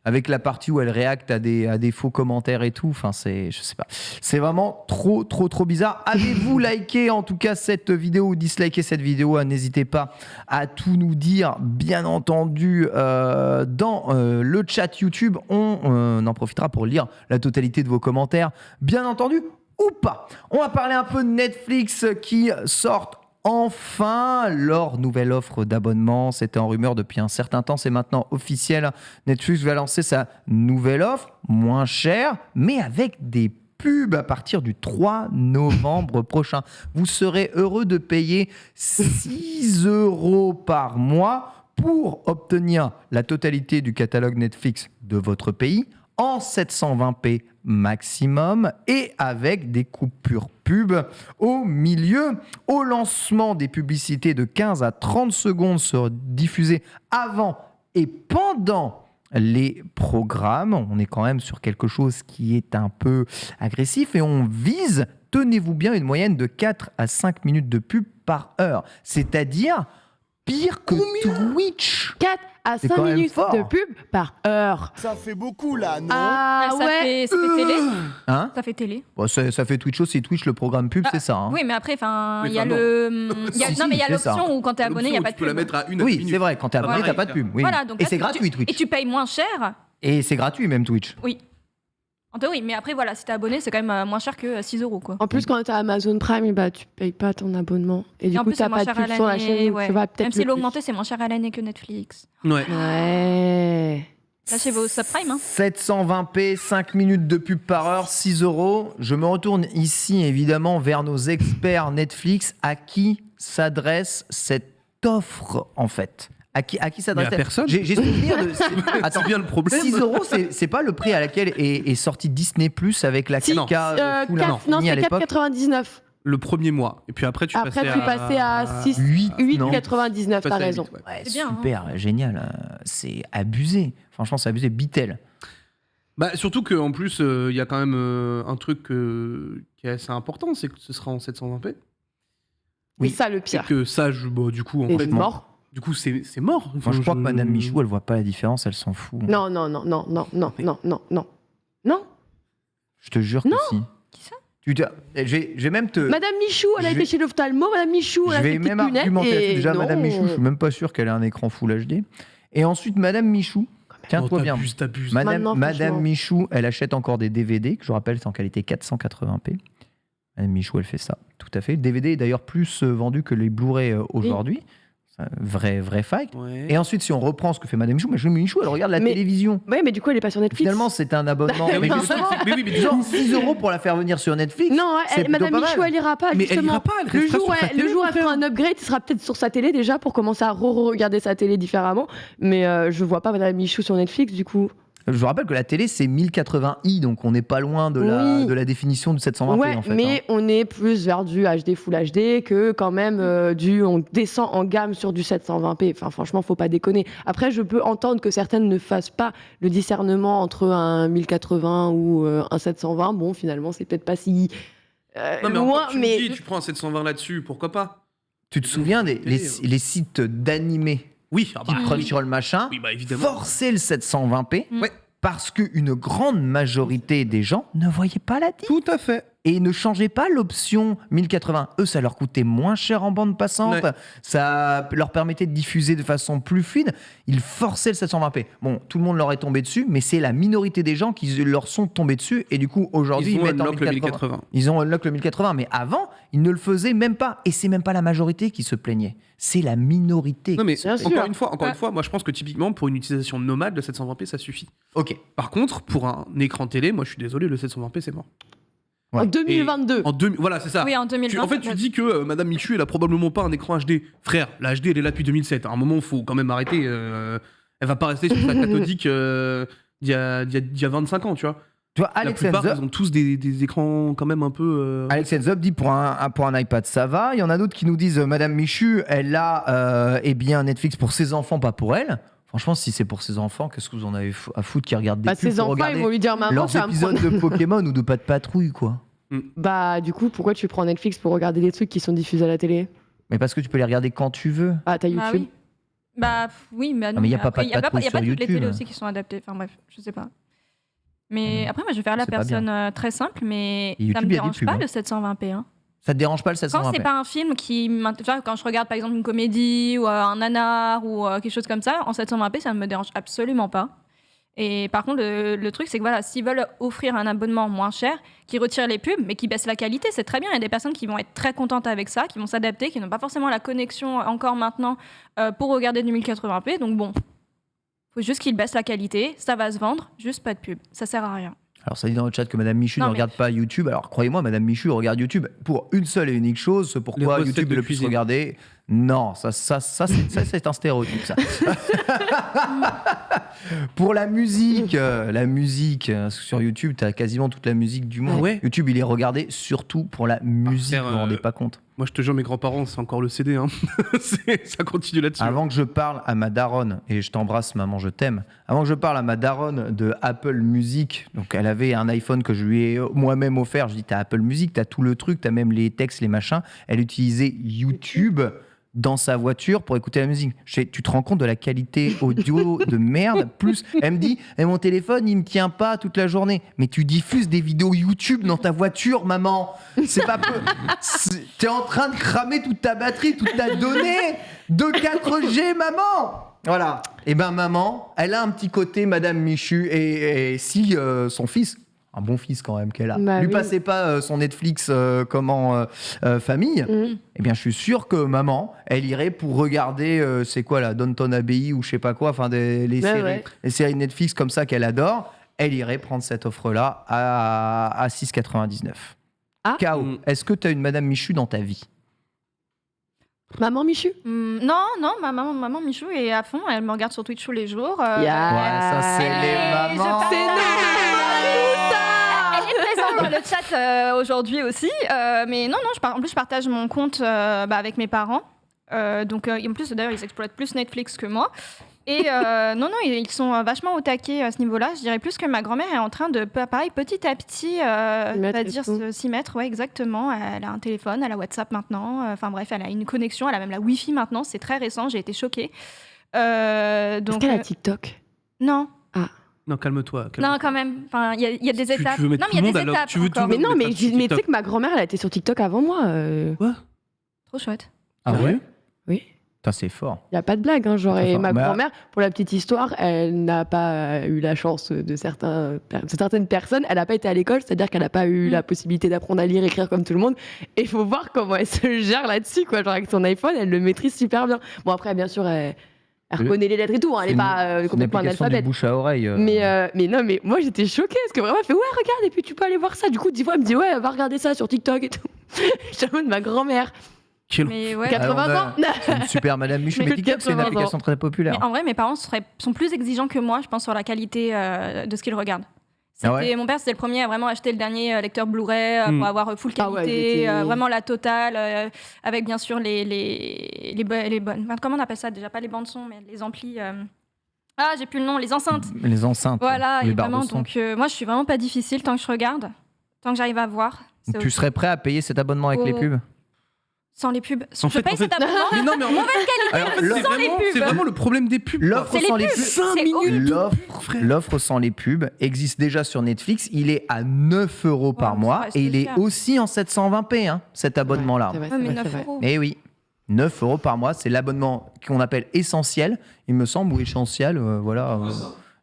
avec la partie où elle réacte à des faux commentaires et tout. Enfin, je sais pas. C'est vraiment trop bizarre. Avez-vous liké en tout cas cette vidéo ou disliké cette vidéo? N'hésitez pas à tout nous dire. Bien entendu, dans le chat YouTube, on en profitera pour lire la totalité de vos commentaires. Bien entendu ou pas. On va parler un peu de Netflix qui sortent enfin leur nouvelle offre d'abonnement. C'était en rumeur depuis un certain temps, c'est maintenant officiel. Netflix va lancer sa nouvelle offre, moins chère, mais avec des pubs à partir du 3 novembre prochain. Vous serez heureux de payer 6 € par mois pour obtenir la totalité du catalogue Netflix de votre pays en 720p maximum et avec des coupures pub au milieu. Au lancement, des publicités de 15 à 30 secondes seront diffusées avant et pendant les programmes. On est quand même sur quelque chose qui est un peu agressif et on vise, tenez-vous bien, une moyenne de 4 à 5 minutes de pub par heure. C'est-à-dire pire que Twitch. 4 à C'est 5 quand même minutes fort. de pub par heure. Ça fait beaucoup là, non? Ah ça ouais. fait télé. Hein? Ça fait télé. Bon, ça fait Twitch aussi. Twitch, le programme pub, c'est ça. Hein. Oui, mais après, enfin, Oui, il y a enfin, le. il y a- Si, non, mais il y a c'est ça. l'option où quand t'es abonné, il n'y a pas de Tu peux la pub. mettre à une à Oui, minutes. c'est vrai. Quand t'es abonné, Voilà. t'as pas de pub. Oui. Voilà, donc Et là, c'est gratuit, Twitch. Et tu payes moins cher. Et c'est gratuit, même Twitch. Oui. En théorie, mais après, voilà, si t'es abonné, c'est quand même moins cher que 6 €, quoi. En plus, quand t'as Amazon Prime, bah, tu payes pas ton abonnement. Et du Et en coup, plus, c'est t'as moins pas de cher à pub sur la l'année, chaîne. ouais. Tu vas peut-être Même s'il le est augmenté, c'est moins cher à l'année que Netflix. Ouais. Ouais. Lâchez vos subprimes, hein. 720p, 5 minutes de pub par heure, 6 €. Je me retourne ici évidemment vers nos experts Netflix. À qui s'adresse cette offre en fait? À qui s'adresse Mais à personne. J'ai souvenir de. C'est bien le problème. 6 €, c'est pas le prix à laquelle est sorti Disney Plus avec la 4K full Non, infinie à c'est l'époque. 4,99. Le premier mois. Et puis après, tu Après, passais tu passais à 6, 8, non 8,99, Tu t'as passais à raison. 8, ouais. Ouais, C'est bien, super, génial. C'est abusé. Franchement, c'est abusé. Bitel. Bah, surtout qu'en plus, il y a quand même un truc qui est assez important, c'est que ce sera en 720p. Oui, Oui. ça, le Et pire. que ça, du coup, en Et fait, mort. du coup, c'est mort. Moi, je crois que Madame Michou, elle voit pas la différence, elle s'en fout. Non. Non. Je te jure que si. Qui ça Je vais même te. Madame Michou, elle a Je été vais- chez l'ophtalmo. Madame Michou, elle Je a vais ses petites même lunettes. argumenter là-dessus. Et Déjà, non. Madame Michou, je suis même pas sûr qu'elle ait un écran Full HD. Et ensuite, Madame Michou, tiens-toi bien. T'abuses. Maintenant, Madame franchement. Michou, elle achète encore des DVD, que je rappelle, c'est en qualité 480p. Madame Michou, elle fait ça, tout à fait. Le DVD est d'ailleurs plus vendu que les Blu-ray aujourd'hui. C'est un vrai fact. Ouais. Et ensuite, si on reprend ce que fait Madame Michou, Madame Michou, elle regarde la Mais- télévision. Ouais, mais du coup, elle est pas sur Netflix. Finalement, c'est un abonnement. Mais oui, Mais mais justement, mais mais genre 6 € pour la faire venir sur Netflix. Non, c'est plutôt Madame pas Michou, mal. elle ira pas. Mais elle justement. ira pas, elle Le restera jour, sur sa le télé, jour où mon elle fera frère. un upgrade, il sera peut-être sur sa télé déjà pour commencer à regarder sa télé différemment. Mais je vois pas Madame Michou sur Netflix du coup. Je vous rappelle que la télé, c'est 1080i, donc on n'est pas loin de Oui. la définition du 720p Ouais, en fait. mais hein. on est plus vers du HD Full HD que quand même on descend en gamme sur du 720p. Enfin, franchement, faut pas déconner. Après, je peux entendre que certaines ne fassent pas le discernement entre un 1080 ou un 720. Bon, finalement, c'est peut-être pas si Non, mais loin, encore, tu me mais dis, tu prends un 720 là-dessus, pourquoi pas? Tu te souviens des les sites d'animés Oui, ah bah, type Crunchyroll machin, oui, bah évidemment. forcer le 720p Mm. Ouais. parce qu'une grande majorité des gens ne voyaient pas la diff Tout à fait. et ne changeaient pas l'option 1080. Eux, ça leur coûtait moins cher en bande passante, Ouais. ça leur permettait de diffuser de façon plus fluide. Ils forçaient le 720p. Bon, tout le monde leur est tombé dessus, mais c'est la minorité des gens qui leur sont tombés dessus et du coup, aujourd'hui, Ils ont mettent en unlock le 1080. 1080. Ils ont unlock le 1080, mais avant, ils ne le faisaient même pas. Et c'est même pas la majorité qui se plaignait. C'est la minorité. Non mais Bien encore sûr. une fois, moi je pense que typiquement pour une utilisation nomade, le 720p ça suffit. Ok. Par contre, pour un écran télé, moi je suis désolé, le 720p c'est mort. Ouais. en 2022. Voilà, c'est ça. Oui, en 2020. En fait, tu dis que Madame Michu, elle a probablement pas un écran HD. Frère, la HD, elle est là depuis 2007. À un moment, faut quand même arrêter. Elle va pas rester sur sa cathodique d'il y a 25 ans, tu vois. Tu vois, La Alex plupart, Enzo- ils ont tous des écrans quand même un peu... Alex Enzup dit pour un iPad ça va. Il y en a d'autres qui nous disent Madame Michu, elle a eh bien Netflix pour ses enfants, pas pour elle. Franchement, si c'est pour ses enfants, qu'est-ce que vous en avez à foutre qui regardent des Bah, pubs ses pour enfants, regarder ils vont lui dire maman, leurs tu vas me épisodes prendre. de Pokémon ou de Pas de Patrouille, quoi. Bah, du coup, pourquoi tu prends Netflix pour regarder des trucs qui sont diffusés à la télé? Mais parce que tu peux les regarder quand tu veux. Ah, t'as YouTube. Bah oui. Bah oui, mais mais y a pas après, de patrouille y a sur pas toutes les YouTube. télés aussi qui sont adaptées. Enfin bref, je sais pas. Mais après, moi, je vais faire la C'est pas personne très simple, mais Et ça YouTube, me y a des dérange pubs, pas hein. le 720p. Hein. Ça te dérange pas le Quand 720p? c'est pas un film qui m'intéresse, quand je regarde par exemple une comédie ou un nanar ou quelque chose comme ça, en 720p, ça ne me dérange absolument pas. Et par contre, le truc, c'est que voilà, s'ils veulent offrir un abonnement moins cher, qui retirent les pubs, mais qui baissent la qualité, c'est très bien. Il y a des personnes qui vont être très contentes avec ça, qui vont s'adapter, qui n'ont pas forcément la connexion encore maintenant pour regarder du 1080p. Donc bon, faut juste qu'ils baissent la qualité, ça va se vendre, juste pas de pub. Ça sert à rien. Alors ça dit dans le chat que Madame Michu Non, ne mais- regarde pas YouTube. Alors croyez-moi, Madame Michu regarde YouTube pour une seule et unique chose. C'est pourquoi Les recettes YouTube de est le plus cuisine. regardé. Non, ça c'est un stéréotype ça. Pour la musique sur YouTube, t'as quasiment toute la musique du monde. Ah ouais YouTube, il est regardé surtout pour la musique. frère, vous vous rendez pas compte. Moi je te jure, mes grands-parents, c'est encore le CD. Hein. Ça continue là-dessus. Avant que je parle à ma daronne, et je t'embrasse maman, je t'aime, avant que je parle à ma daronne de Apple Music, donc elle avait un iPhone que je lui ai moi-même offert, je dis t'as Apple Music, t'as tout le truc, t'as même les textes, les machins, elle utilisait YouTube dans sa voiture pour écouter la musique. Tu te rends compte de la qualité audio de merde. Plus, elle me dit, eh, mon téléphone, il me tient pas toute la journée. Mais tu diffuses des vidéos YouTube dans ta voiture, maman. C'est pas peu. T'es en train de cramer toute ta batterie, toute ta donnée de 4G, maman. Voilà. Et ben maman, elle a un petit côté Madame Michu. Et si son fils, un bon fils quand même qu'elle a. Bah Lui oui. passez pas son Netflix famille. Eh bien, je suis sûr que maman, elle irait pour regarder, c'est quoi là, Downton Abbey ou je sais pas quoi, enfin les séries Netflix comme ça qu'elle adore. Elle irait prendre cette offre-là à 6,99. Ah. Kao, est-ce que tu as une Madame Michu dans ta vie? Maman Michu. Non, ma maman Michou est à fond. Elle me regarde sur Twitch tous les jours. Yeah. Ouais, ça c'est les mamans. Elle est présente dans le chat aujourd'hui aussi. Mais non, en plus, je partage mon compte avec mes parents. Donc, en plus, d'ailleurs, ils exploitent plus Netflix que moi. Et non, ils sont vachement au taquet à ce niveau-là. Je dirais plus que ma grand-mère est en train de, pareil, petit à petit, s'y mettre. Ouais, exactement. Elle a un téléphone, elle a WhatsApp maintenant. Enfin bref, elle a une connexion. Elle a même la Wi-Fi maintenant. C'est très récent. J'ai été choquée. Est-ce qu'elle a TikTok? Non. Non, calme-toi. Non, quand même. Enfin, il y a des étapes. Tu veux mettre Non, tout mais il y le a monde des alors étapes tu veux tout encore. le Mais non, monde mais mettre sur tu sais TikTok. que ma grand-mère, elle a été sur TikTok avant moi. Trop chouette. Ah ouais? Oui. Putain, c'est fort. Il n'y a pas de blague, hein, genre, Très et fort. ma Bah- grand-mère, pour la petite histoire, elle n'a pas eu la chance de certaines personnes. Elle n'a pas été à l'école, c'est-à-dire qu'elle n'a pas eu la possibilité d'apprendre à lire, écrire comme tout le monde. Et il faut voir comment elle se gère là-dessus, quoi. Genre avec son iPhone, elle le maîtrise super bien. Bon après, bien sûr, elle reconnaît les lettres et tout. Hein, elle n'est pas C'est une complètement application du analphabète. bouche à oreille. Mais non, mais moi j'étais choquée parce que vraiment elle fait ouais regarde et puis tu peux aller voir ça. Du coup 10 fois elle me dit ouais va regarder ça sur TikTok et tout. Je suis en mode ma grand-mère. Mais ouais. 80 ans. C'est une super Madame Michu. Mais Mais TikTok, c'est une 80 ans. application très populaire. Mais en vrai, mes parents sont plus exigeants que moi, je pense, sur la qualité de ce qu'ils regardent. Ah ouais. Mon père, c'était le premier à vraiment acheter le dernier lecteur Blu-ray pour avoir full Ah ouais, qualité, il était- vraiment la totale, avec bien sûr les bonnes. Enfin, comment on appelle ça déjà? Pas les bandes son, mais les amplis. Ah, j'ai plus le nom, les enceintes. Les enceintes. Voilà, les et barres vraiment. de son. Donc, moi, je suis vraiment pas difficile tant que je regarde, tant que j'arrive à voir. c'est Tu ok. serais prêt à payer cet abonnement avec les Oh. pubs? Sans les pubs. En Je fait- paye en fait- cet abonnement. Mais non, mais en fait, Alors, c'est l'offre- vraiment, pubs. c'est vraiment le problème des pubs. quoi. L'offre C'est les sans les pubs. pubs. 5 C'est minutes horrible. de L'offre- pub, frère. L'offre sans les pubs existe déjà sur Netflix. Il est à 9 € par Ouais, mois ça reste et il est cher. aussi en 720p, hein, cet abonnement-là. C'est vrai, Ouais, c'est mais vrai, 9 c'est vrai. euros. Eh oui, 9 € par mois, c'est l'abonnement qu'on appelle essentiel, il me semble, ou essentiel, voilà.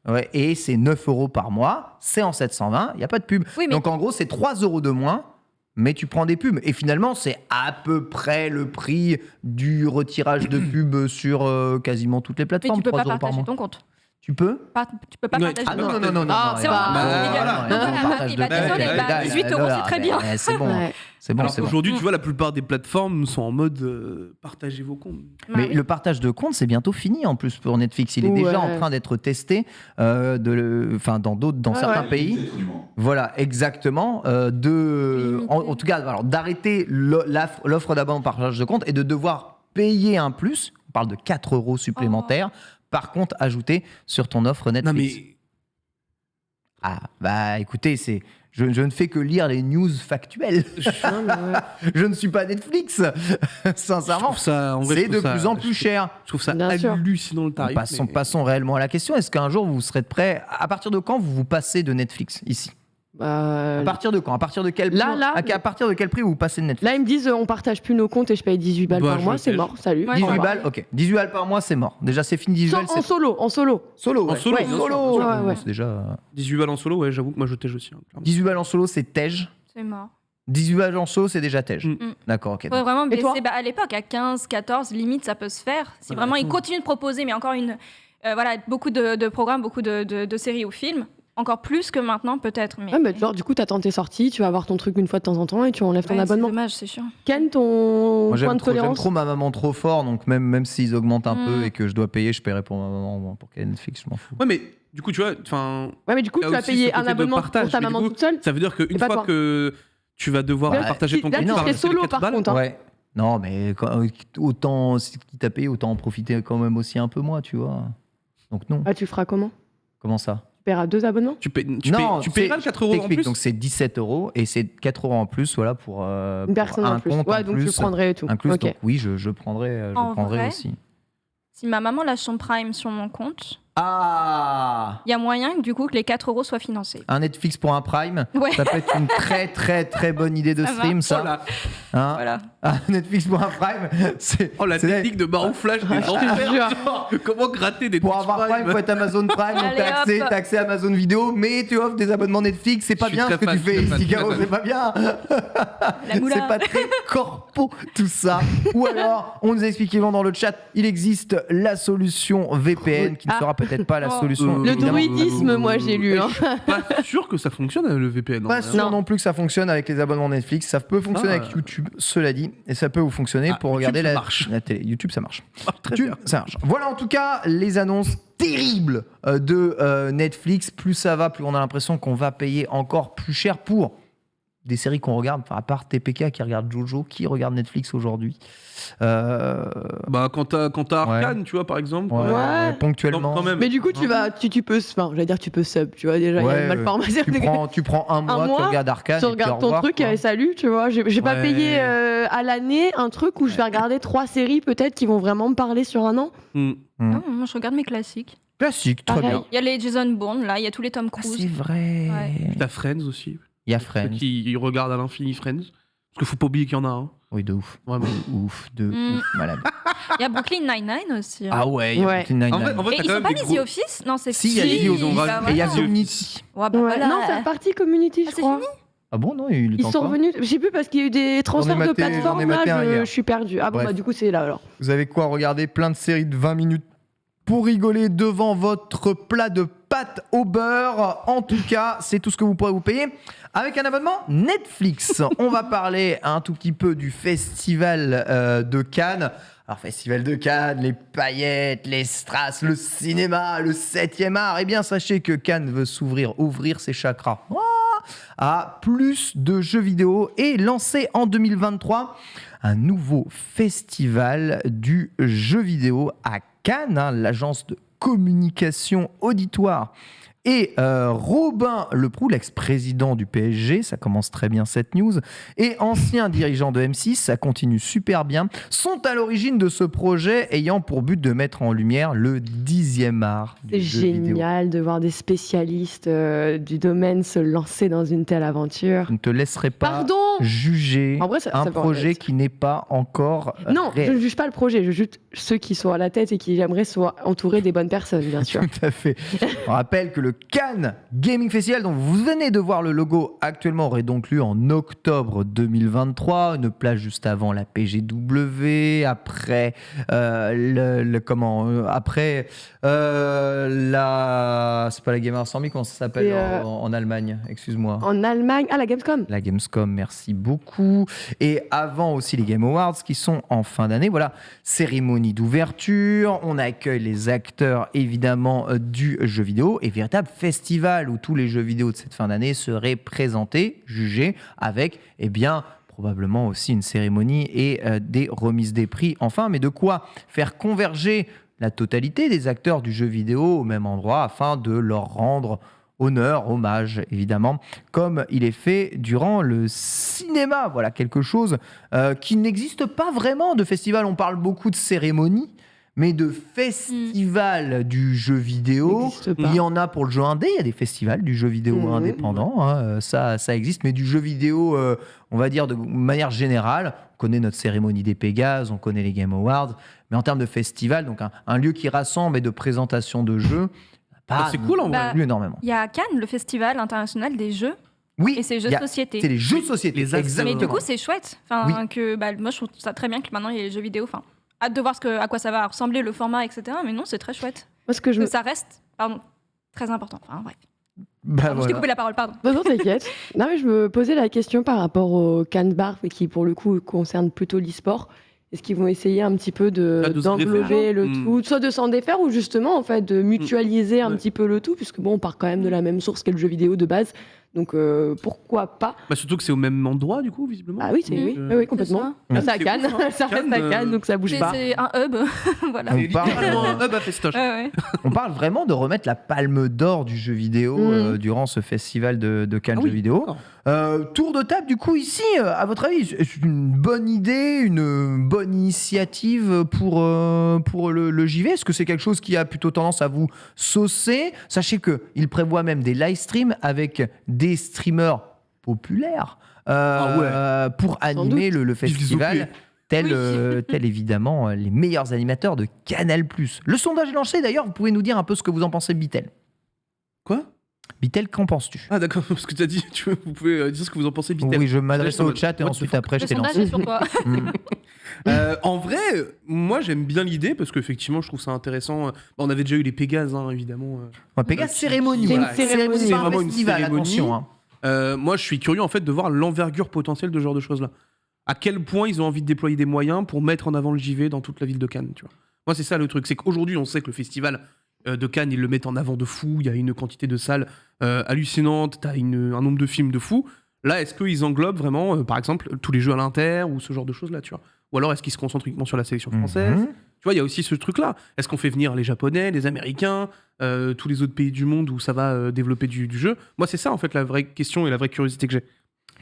Ouais, et c'est 9 € par mois, c'est en 720, il n'y a pas de pub. Oui, mais- Donc en gros, c'est 3 € de moins, mais tu prends des pubs. Et finalement, c'est à peu près le prix du retirage de pubs sur quasiment toutes les Mais plateformes, tu peux 3 pas €. par partager mois. ton compte. Tu peux? Tu peux pas Ouais, partager Ah ton non, compte. non, non, non, Ah, non. c'est non, bon. non, Bah, non, voilà. non, non, Ah, partage et de bah, pubs. désolé, bah, 18 €, c'est très bien. C'est bon, Ouais. c'est bon, Alors c'est bon. qu'aujourd'hui, tu vois, la plupart des plateformes sont en mode partagez vos comptes. Mais le partage de compte, c'est bientôt fini en plus pour Netflix. Il est déjà en train d'être testé dans certains pays. Voilà, exactement. En tout cas, alors, d'arrêter l'offre d'abonnement partage de compte et de devoir payer un plus. On parle de 4 € supplémentaires. Par contre, ajouté sur ton offre Non, Netflix. mais Ah, bah écoutez, je ne fais que lire les news factuelles. Non, mais ouais. Je ne suis pas Netflix. je Sincèrement, trouve ça, en vrai, je c'est de trouve ça- plus en plus cher. Je trouve ça Bien sûr. hallucinant le tarif. Passons réellement à la question. Est-ce qu'un jour vous serez prêt? À partir de quand vous passez de Netflix ici? À partir de quand? À partir de quel prix? Là. À partir de quel prix vous passez de Netflix? Là, ils me disent on partage plus nos comptes et je paye 18 balles Bah, par je mois, le c'est sais. mort, salut. Ouais, 18 ouais. balles, ok. 18 balles par mois, c'est mort. Déjà, c'est fini. 18 balles, En c'est solo, en solo. solo. En Ouais. solo, Ouais, bien sûr, solo. bien sûr. Ouais, ouais. C'est déjà 18 balles en solo, ouais, j'avoue que moi je tège aussi. Hein, clairement. 18 balles en solo, c'est Tej. C'est mort. 18 balles en solo, c'est déjà Tej. Mm. D'accord, ok. Faudrait vraiment Et toi baisser. Bah, à l'époque, à 15, 14, limite, ça peut se faire. Si Ouais, vraiment ils attends. continuent de proposer, mais encore voilà, beaucoup de programmes, beaucoup de séries ou films. Encore plus que maintenant, peut-être. Mais Ouais, mais genre, du coup, t'attends tes sorties, tu vas avoir ton truc une fois de temps en temps et tu enlèves ton Ouais, abonnement. c'est dommage, c'est sûr. Ken, ton Moi, point j'aime de trop, tolérance ma maman trop fort, donc même s'ils augmentent un Mm. peu et que je dois payer, je paierai pour ma maman. Moi, pour qu'elle ait Netflix, je m'en fous. Ouais, mais du coup, tu vois, enfin, Ouais, mais du coup, Il y a tu vas aussi payer ce un côté de abonnement partage, pour ta mais du maman coup, toute seule. ça veut dire qu'une Et pas fois toi. que tu vas devoir Ouais. partager ton Là, compte, tu vas serais rester solo, 4 par balles. contre. Hein. Ouais. Non, mais autant, si t'as payé, autant en profiter quand même aussi un peu moi, tu vois. Donc non. Ah, tu feras comment? Comment ça? Tu paieras 2 abonnements? Tu Non, paieras le 4 € en T'expliques, plus. donc c'est 17 € et c'est 4 € en plus, voilà, pour, Une personne pour en un plus. compte Ouais, en donc plus. tu prendrais et tout. Inclus, Ok. donc oui, je prendrai En vrai aussi. Si ma maman lâche son Prime sur mon compte, Ah il y a moyen du coup que les 4 € soient financés. Un Netflix pour un Prime, Ouais. ça peut être une très très très bonne idée de Ça stream, marche. ça. Oh là. Hein Voilà. Un Netflix pour un Prime, c'est. Oh, la c'est- technique de barouflage des enfers. jure. Comment gratter des Pour Twitch avoir Prime, faut être Amazon Prime, donc Allez, t'as hop. accès à Amazon Vidéo, mais tu offres des abonnements Netflix, c'est pas Je suis bien ce très que tu fan, fais très fan, ici, très Caro, fan. c'est pas bien. La moula. C'est pas très corpo tout ça. Ou alors, on nous a expliqué dans le chat, il existe la solution VPN qui ne sera peut-être pas la Oh. solution. Le évidemment. druidisme, moi j'ai lu. Hein. Pas sûr que ça fonctionne le VPN. Pas hein. sûr non plus que ça fonctionne avec les abonnements Netflix. Ça peut fonctionner avec YouTube, cela dit, et ça peut vous fonctionner Ah, pour YouTube, regarder ça marche. la télé. YouTube, ça marche. Ah, très YouTube, bien. ça marche. Voilà en tout cas les annonces terribles de Netflix. Plus ça va, plus on a l'impression qu'on va payer encore plus cher pour des séries qu'on regarde. Enfin, à part TPK qui regarde Jojo, qui regarde Netflix aujourd'hui Bah, quand t'as Arcane, tu vois, par exemple. Ouais. Ponctuellement. Quand même. Mais du coup, tu peux, enfin, j'allais dire, tu peux sub, tu vois, déjà, il y a Ouais, une malformation. Tu prends un mois, tu mois, regardes Arcane. Tu et puis regardes au ton revoir, truc quoi. et salut, tu vois. J'ai pas Ouais. payé à l'année un truc où je vais regarder 3 séries peut-être qui vont vraiment me parler sur un an. Non, moi je regarde mes classiques. Classique, très Pareil. bien. Il y a les Jason Bourne, là, il y a tous les Tom Ah, Cruise. c'est vrai. Ouais. T'as Friends aussi. Il y a Ceux Friends. qui regardent à l'infini Friends. Parce qu'il faut pas oublier qu'il y en a un. Oui, de ouf. Vraiment. De Mm. ouf, malade. Il y a Brooklyn Nine-Nine aussi. hein. Ah ouais, il y a Ouais. Brooklyn Nine-Nine. En vrai, Et t'as ils quand ont même pas des mis gros- The Office? Non, c'est Si, il y a Si, The ils ont Office. rajouté Et il y a The Office. Community. Ouais, bah Ouais. voilà. Non, c'est reparti Community, Ah, je c'est crois. fini. Ah bon, non, il est Ils sont encore. revenus, je sais plus parce qu'il y a eu des transferts de maté- j'en ai plateforme, maté un là, hier. je suis perdu. Ah bon, Bref. bah du coup, c'est là alors. Vous avez quoi regarder plein de séries de 20 minutes pour rigoler devant votre plat de pâtes au beurre. En tout cas, c'est tout ce que vous pourrez vous payer avec un abonnement Netflix. On va parler un tout petit peu du festival de Cannes. Alors, festival de Cannes, les paillettes, les strass, le cinéma, le 7e art. Eh bien, sachez que Cannes veut ouvrir ses chakras à plus de jeux vidéo et lancer en 2023 un nouveau festival du jeu vidéo à Cannes, hein, l'agence de communication auditoire. Et Robin Leproux, l'ex-président du PSG, ça commence très bien cette news, et ancien dirigeant de M6, ça continue super bien, sont à l'origine de ce projet ayant pour but de mettre en lumière le 10e art C'est du jeu vidéo. génial de voir des spécialistes du domaine se lancer dans une telle aventure. Je ne te laisserai pas Pardon juger En vrai, ça un peut projet être. qui n'est pas encore Non, je réel. ne juge pas le projet, je juge ceux qui sont à la tête et qui j'aimerais soient entourés des bonnes personnes, bien sûr. Tout à fait. On rappelle que le Cannes Gaming Festival, dont vous venez de voir le logo actuellement, aurait donc lieu en octobre 2023. Une place juste avant la PGW, après c'est pas la Game Arts comment ça s'appelle Et, en Allemagne, excuse-moi. En Allemagne, la Gamescom. La Gamescom, merci beaucoup. Et avant aussi les Game Awards qui sont en fin d'année. Voilà, cérémonie d'ouverture. On accueille les acteurs évidemment du jeu vidéo et véritable festival où tous les jeux vidéo de cette fin d'année seraient présentés, jugés avec, probablement aussi une cérémonie et des remises des prix. Enfin, mais de quoi faire converger la totalité des acteurs du jeu vidéo au même endroit afin de leur rendre honneur, hommage, évidemment, comme il est fait durant le cinéma. Voilà, quelque chose qui n'existe pas vraiment de festival. On parle beaucoup de cérémonies, mais de festival du jeu vidéo, N'existe pas. il y en a pour le jeu indé, il y a des festivals du jeu vidéo indépendant, hein, ça existe, mais du jeu vidéo, on va dire de manière générale, on connaît notre cérémonie des Pégases, on connaît les Game Awards, mais en termes de festival, donc un lieu qui rassemble et de présentation de jeux, c'est cool en vrai. Bah, plus énormément. Il y a à Cannes le festival international des jeux Oui, et c'est jeux il y a- de société. c'est les jeux de société, Les exactement. Mais du coup, c'est chouette. Enfin, Oui. moi, je trouve ça très bien que maintenant il y ait les jeux vidéo. Enfin, hâte de voir à quoi ça va ressembler, le format, etc. Mais non, c'est très chouette. Moi, ce que je Que me... ça reste, très important. Enfin, bref. Bah, Pardon, Je t'ai voilà. coupé la parole, pardon. Non, t'inquiète. Non, mais je me posais la question par rapport au Cannes Bar, qui pour le coup concerne plutôt l'e-sport. Est-ce qu'ils vont essayer un petit peu Ah, de se d'englober défaire. le tout, soit de s'en défaire ou justement en fait de mutualiser un Ouais. petit peu le tout, puisque bon, on part quand même de la même source qu'est le jeu vidéo de base. Donc pourquoi pas. Bah, surtout que c'est au même endroit, du coup, visiblement. Ah oui, oui, complètement. ça. Ah, c'est à C'est Cannes, ouf, hein. ça reste à Cannes, Cannes, donc ça bouge pas. C'est un hub. Voilà. On C'est parle, littéralement un hub à festoche. Ouais. on parle vraiment de remettre la palme d'or du jeu vidéo durant ce festival de Cannes Jeux vidéo. Tour de table, du coup, ici, à votre avis, c'est une bonne idée, une bonne initiative pour le JV? Est-ce que c'est quelque chose qui a plutôt tendance à vous saucer? Sachez qu'il prévoit même des live streams avec des streamers populaires pour animer le festival. Tel évidemment les meilleurs animateurs de Canal+. Le sondage est lancé, d'ailleurs, vous pouvez nous dire un peu ce que vous en pensez, Bitel. Quoi? Bitel, qu'en penses-tu? Ah d'accord, parce que tu as dit, vous pouvez dire ce que vous en pensez, Bitel. Oui, je m'adresse au mode, chat et what the ensuite fuck. après je Le t'ai sondage lancé. est sur quoi? En vrai, moi j'aime bien l'idée parce qu'effectivement je trouve ça intéressant. On avait déjà eu les Pégases, hein, évidemment. Pégase cérémonie. C'est une voilà. cérémonie. C'est C'est un vraiment une festival, cérémonie. attention, hein. Moi je suis curieux en fait de voir l'envergure potentielle de ce genre de choses-là. À quel point ils ont envie de déployer des moyens pour mettre en avant le JV dans toute la ville de Cannes, tu vois. Moi c'est ça le truc, c'est qu'aujourd'hui on sait que le festival de Cannes ils le mettent en avant de fou, il y a une quantité de salles hallucinante, t'as un nombre de films de fou. Là est-ce qu'ils englobent vraiment par exemple tous les jeux à l'inter ou ce genre de choses-là, tu vois. Ou alors est-ce qu'ils se concentrent uniquement sur la sélection française? Tu vois, il y a aussi ce truc-là. Est-ce qu'on fait venir les Japonais, les Américains, tous les autres pays du monde où ça va développer du jeu? Moi, c'est ça, en fait, la vraie question et la vraie curiosité que j'ai.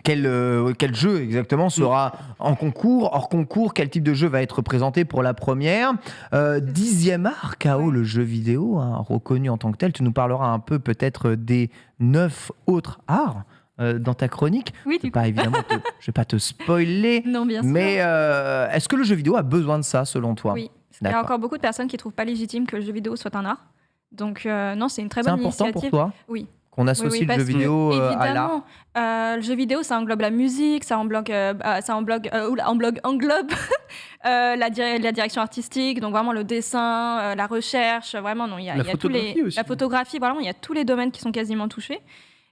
Quel jeu exactement sera en concours? Hors concours, quel type de jeu va être présenté pour la première? 10e art, KO, le jeu vidéo, hein, reconnu en tant que tel. Tu nous parleras un peu peut-être des 9 autres arts dans ta chronique. Oui, Je vais pas te spoiler. Non, bien sûr. Mais est-ce que le jeu vidéo a besoin de ça, selon toi? Oui. Il y a D'accord. encore beaucoup de personnes qui trouvent pas légitime que le jeu vidéo soit un art. Donc non, c'est une très C'est bonne important initiative. pour toi? Oui. Qu'on associe le parce jeu que, vidéo à l'art? évidemment, le jeu vidéo, ça englobe la musique, ça englobe la direction artistique, donc vraiment le dessin, la recherche, vraiment, non, il y a tous les... aussi. La photographie, vraiment, il y a tous les domaines qui sont quasiment touchés.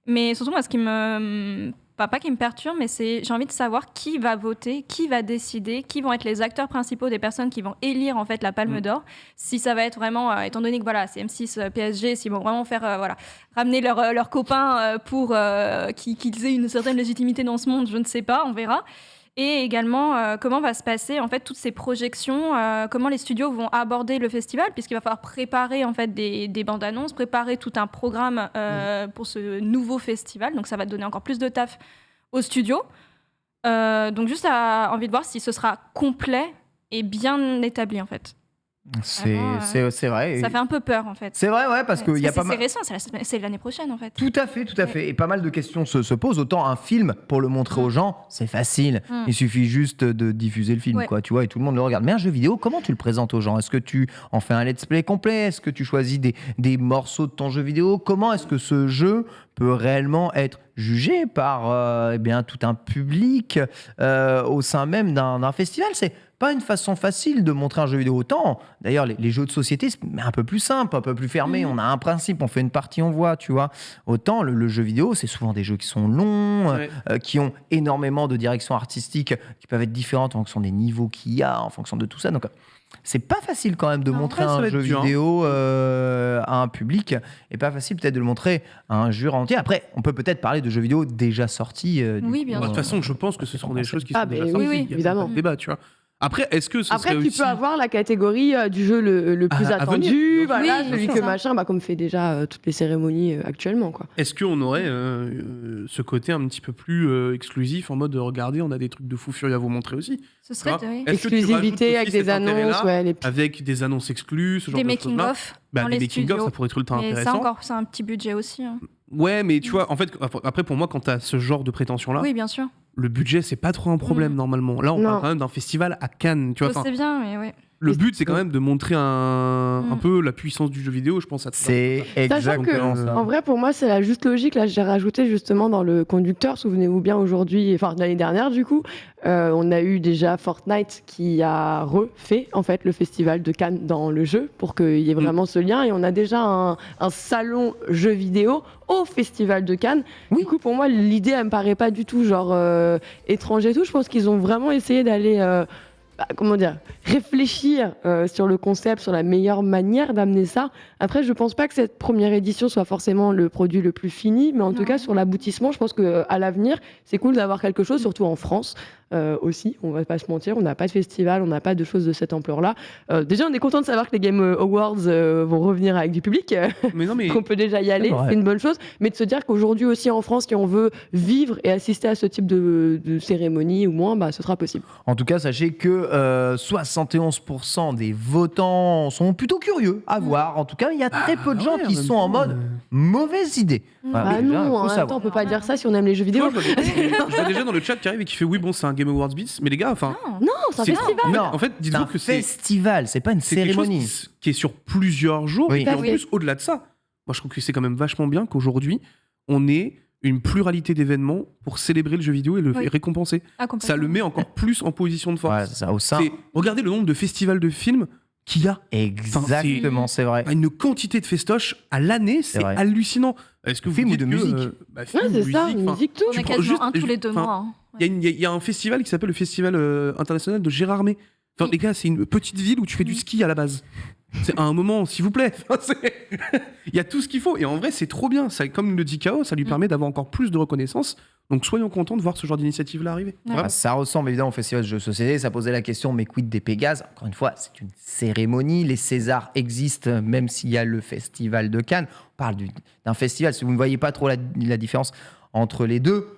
Mais surtout, moi, ce qui me... Pas qui me perturbe, mais j'ai envie de savoir qui va voter, qui va décider, qui vont être les acteurs principaux des personnes qui vont élire en fait la Palme d'Or. Si ça va être vraiment, étant donné que voilà, c'est M6, PSG, s'ils vont vraiment faire ramener leurs copains pour qu'ils aient une certaine légitimité dans ce monde, je ne sais pas, on verra. Et également, comment va se passer en fait toutes ces projections, comment les studios vont aborder le festival, puisqu'il va falloir préparer en fait des bandes annonces, préparer tout un programme pour ce nouveau festival. Donc ça va donner encore plus de taf aux studios. Donc juste envie de voir si ce sera complet et bien établi en fait. C'est vrai. Ça fait un peu peur en fait. C'est vrai, ouais, parce qu'il y a pas mal. C'est récent, c'est l'année prochaine en fait. Tout à fait. Et pas mal de questions se posent. Autant un film, pour le montrer aux gens, c'est facile. Il suffit juste de diffuser le film, quoi, tu vois, et tout le monde le regarde. Mais un jeu vidéo, comment tu le présentes aux gens? Est-ce que tu en fais un let's play complet? Est-ce que tu choisis des morceaux de ton jeu vidéo? Comment est-ce que ce jeu peut réellement être jugé par tout un public au sein même d'un festival? C'est pas une façon facile de montrer un jeu vidéo. Autant, d'ailleurs, les jeux de société, c'est un peu plus simple, un peu plus fermé. On a un principe, on fait une partie, on voit, tu vois. Autant, le jeu vidéo, c'est souvent des jeux qui sont longs, qui ont énormément de directions artistiques qui peuvent être différentes en fonction des niveaux qu'il y a, en fonction de tout ça. Donc, c'est pas facile quand même de montrer un jeu vidéo à un public, et pas facile peut-être de le montrer à un jury entier. Après, on peut peut-être parler de jeux vidéo déjà sortis. Oui, bien sûr. De toute façon, je pense que ce seront des choses qui sont déjà oui, sorties. oui, Il y a évidemment. pas de débat, tu vois. Après, est-ce que ce serait Après, tu aussi... peux avoir la catégorie du jeu le plus à attendu, venir. voilà, Oui, celui c'est que ça. machin, comme fait déjà toutes les cérémonies actuellement, quoi. Est-ce qu'on aurait ce côté un petit peu plus exclusif en mode regardez, on a des trucs de fou furieux à vous montrer aussi? Ce serait Oui. Est-ce que tu Exclusivité rajoutes avec aussi des cet annonces, intérêt-là avec des annonces exclues, ce genre des de choses-là? making-of dans Des les making-of, studios. ça pourrait être ultra Mais ça intéressant. encore, c'est un petit budget aussi. Hein. Ouais, mais tu vois, en fait, après, pour moi, quand t'as ce genre de prétention-là, Oui, bien sûr. le budget, c'est pas trop un problème normalement. Là, on Non. parle quand même d'un festival à Cannes, tu vois. Je Enfin, sais bien, mais ouais. le but, c'est quand même de montrer un peu la puissance du jeu vidéo, je pense. C'est Sachant que, exactement ça. en vrai, pour moi, c'est la juste logique. Là, j'ai rajouté justement dans le conducteur, souvenez-vous bien, aujourd'hui, enfin l'année dernière, du coup, on a eu déjà Fortnite qui a refait en fait le festival de Cannes dans le jeu pour qu'il y ait vraiment ce lien. Et on a déjà un salon jeu vidéo au festival de Cannes. Du coup, pour moi, l'idée, elle me paraît pas du tout genre étrange et tout. Je pense qu'ils ont vraiment essayé d'aller comment dire, réfléchir sur le concept, sur la meilleure manière d'amener ça. Après, je pense pas que cette première édition soit forcément le produit le plus fini, mais en tout cas, sur l'aboutissement, je pense qu'à l'avenir, c'est cool d'avoir quelque chose, surtout en France aussi. On va pas se mentir, on n'a pas de festival, on n'a pas de choses de cette ampleur-là. Déjà, on est content de savoir que les Game Awards vont revenir avec du public, Mais non, mais qu'on peut déjà y aller, vrai. c'est une bonne chose. Mais de se dire qu'aujourd'hui aussi en France, si on veut vivre et assister à ce type de cérémonie ou moins, bah, ce sera possible. En tout cas, sachez que 71% des votants sont plutôt curieux à voir. En tout cas, il y a très peu de gens ouais, qui en même sont en temps, mode mauvaise idée. Voilà, Ah déjà, non, faut en même savoir. temps, on peut pas dire ça si on aime les jeux tu vidéo. vois, je vois déjà dans le chat qui arrive et qui fait oui, bon, c'est un Game Awards Beats, mais les gars, enfin. Non, c'est un c'est- festival. Non, En fait, c'est dites-vous un que c'est festival, c'est pas une c'est quelque chose cérémonie. qui est sur plusieurs jours. Oui. Et en Tout à plus, au-delà de ça, moi, je trouve que c'est quand même vachement bien qu'aujourd'hui, on ait une pluralité d'événements pour célébrer le jeu vidéo et le Oui. récompenser. Ah, complètement. Ça le met encore plus en position de force. Ouais, c'est ça, au sein. Regardez le nombre de festivals de films qu'il y a. Exactement, c'est vrai. Une quantité de festoches à l'année, c'est vrai. hallucinant. Est-ce que vous Film ou dites de que, musique film, Ouais, c'est musique, ça, enfin, musique, tout. On tu a prends quasiment juste- un tous les 2 enfin, mois. hein. il y a un festival qui s'appelle le Festival international de Gérardmer. Enfin, les gars, c'est une petite ville où tu fais du ski à la base. C'est à un moment, s'il vous plaît. Enfin, il y a tout ce qu'il faut. Et en vrai, c'est trop bien. Ça, comme le dit K.O., ça lui permet d'avoir encore plus de reconnaissance. Donc soyons contents de voir ce genre d'initiative-là arriver. Ouais. Vraiment. Ah, ça ressemble évidemment au festival de jeux de société. Ça posait la question, mais quid des Pégases? Encore une fois, c'est une cérémonie. Les Césars existent, même s'il y a le festival de Cannes. On parle d'un festival. Si vous ne voyez pas trop la différence entre les deux,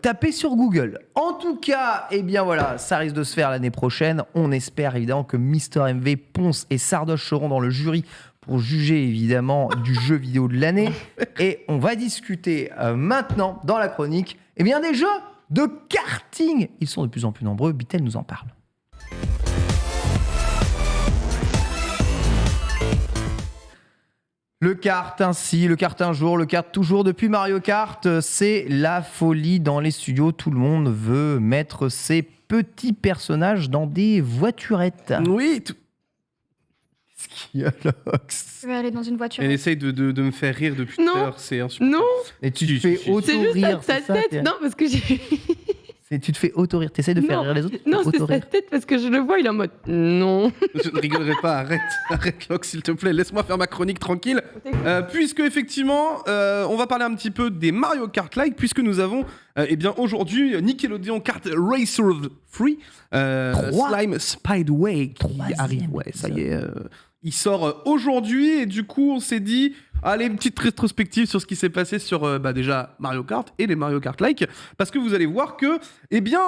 tapez sur Google. En tout cas, eh bien voilà, ça risque de se faire l'année prochaine. On espère évidemment que Mister MV, Ponce et Sardoche seront dans le jury pour juger évidemment du jeu vidéo de l'année. Et on va discuter maintenant dans la chronique eh bien, des jeux de karting. Ils sont de plus en plus nombreux. Bitel nous en parle. Le kart ainsi, le kart un jour, le kart toujours. Depuis Mario Kart, c'est la folie dans les studios. Tout le monde veut mettre ses petits personnages dans des voiturettes. Oui, Qu'est-ce qu'il y a, Lox? Je vais aller dans une voiture. elle essaye de me faire rire depuis tout Non. à l'heure. C'est insupportable. Non, Et tu te Si, fais si, si. c'est juste auto-rire, sa c'est ça, tête. Non, parce que j'ai. Tu te fais auto-rire. T'essaies de faire Non. rire les autres. Non, c'est sa auto-rire. tête parce que je le vois, il est en mode non. Je ne rigolerai pas, arrête Locke s'il te plaît, laisse-moi faire ma chronique tranquille. Puisque effectivement, on va parler un petit peu des Mario Kart Like, puisque nous avons eh bien aujourd'hui Nickelodeon Kart Racer 3, Slime Speedway qui Troisième arrive. Ouais, ça y est, il sort aujourd'hui et du coup on s'est dit, allez, une petite rétrospective sur ce qui s'est passé sur déjà Mario Kart et les Mario Kart Like, parce que vous allez voir que, eh bien,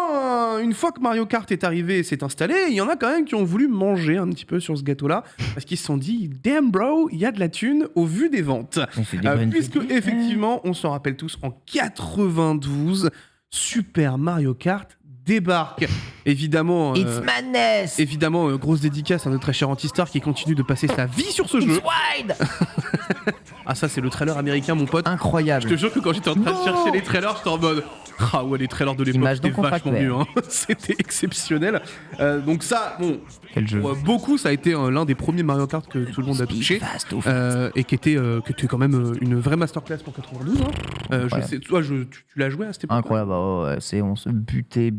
une fois que Mario Kart est arrivé et s'est installé, il y en a quand même qui ont voulu manger un petit peu sur ce gâteau-là, parce qu'ils se sont dit, damn bro, il y a de la thune au vu des ventes. On fait des bonnes Puisque idées. effectivement, on s'en rappelle tous, en 92, Super Mario Kart débarque. Évidemment, It's madness. évidemment, grosse dédicace à notre très cher Antistar qui continue de passer sa vie sur ce jeu. It's wide. Ah ça c'est le trailer américain mon pote. Incroyable. Je te jure que quand j'étais en train de Non. chercher les trailers, j'étais en mode ah ouais, les trailers de l'époque Image c'était non vachement contractuelle. mieux hein. C'était exceptionnel. Donc ça bon, Quel jeu. pour beaucoup ça a été l'un des premiers Mario Kart que tout le monde a touché. Fast, au Et qui était quand même une vraie masterclass pour 92 hein. Je Incroyable. sais, toi tu l'as joué à cette époque. Incroyable, ouais, on se butait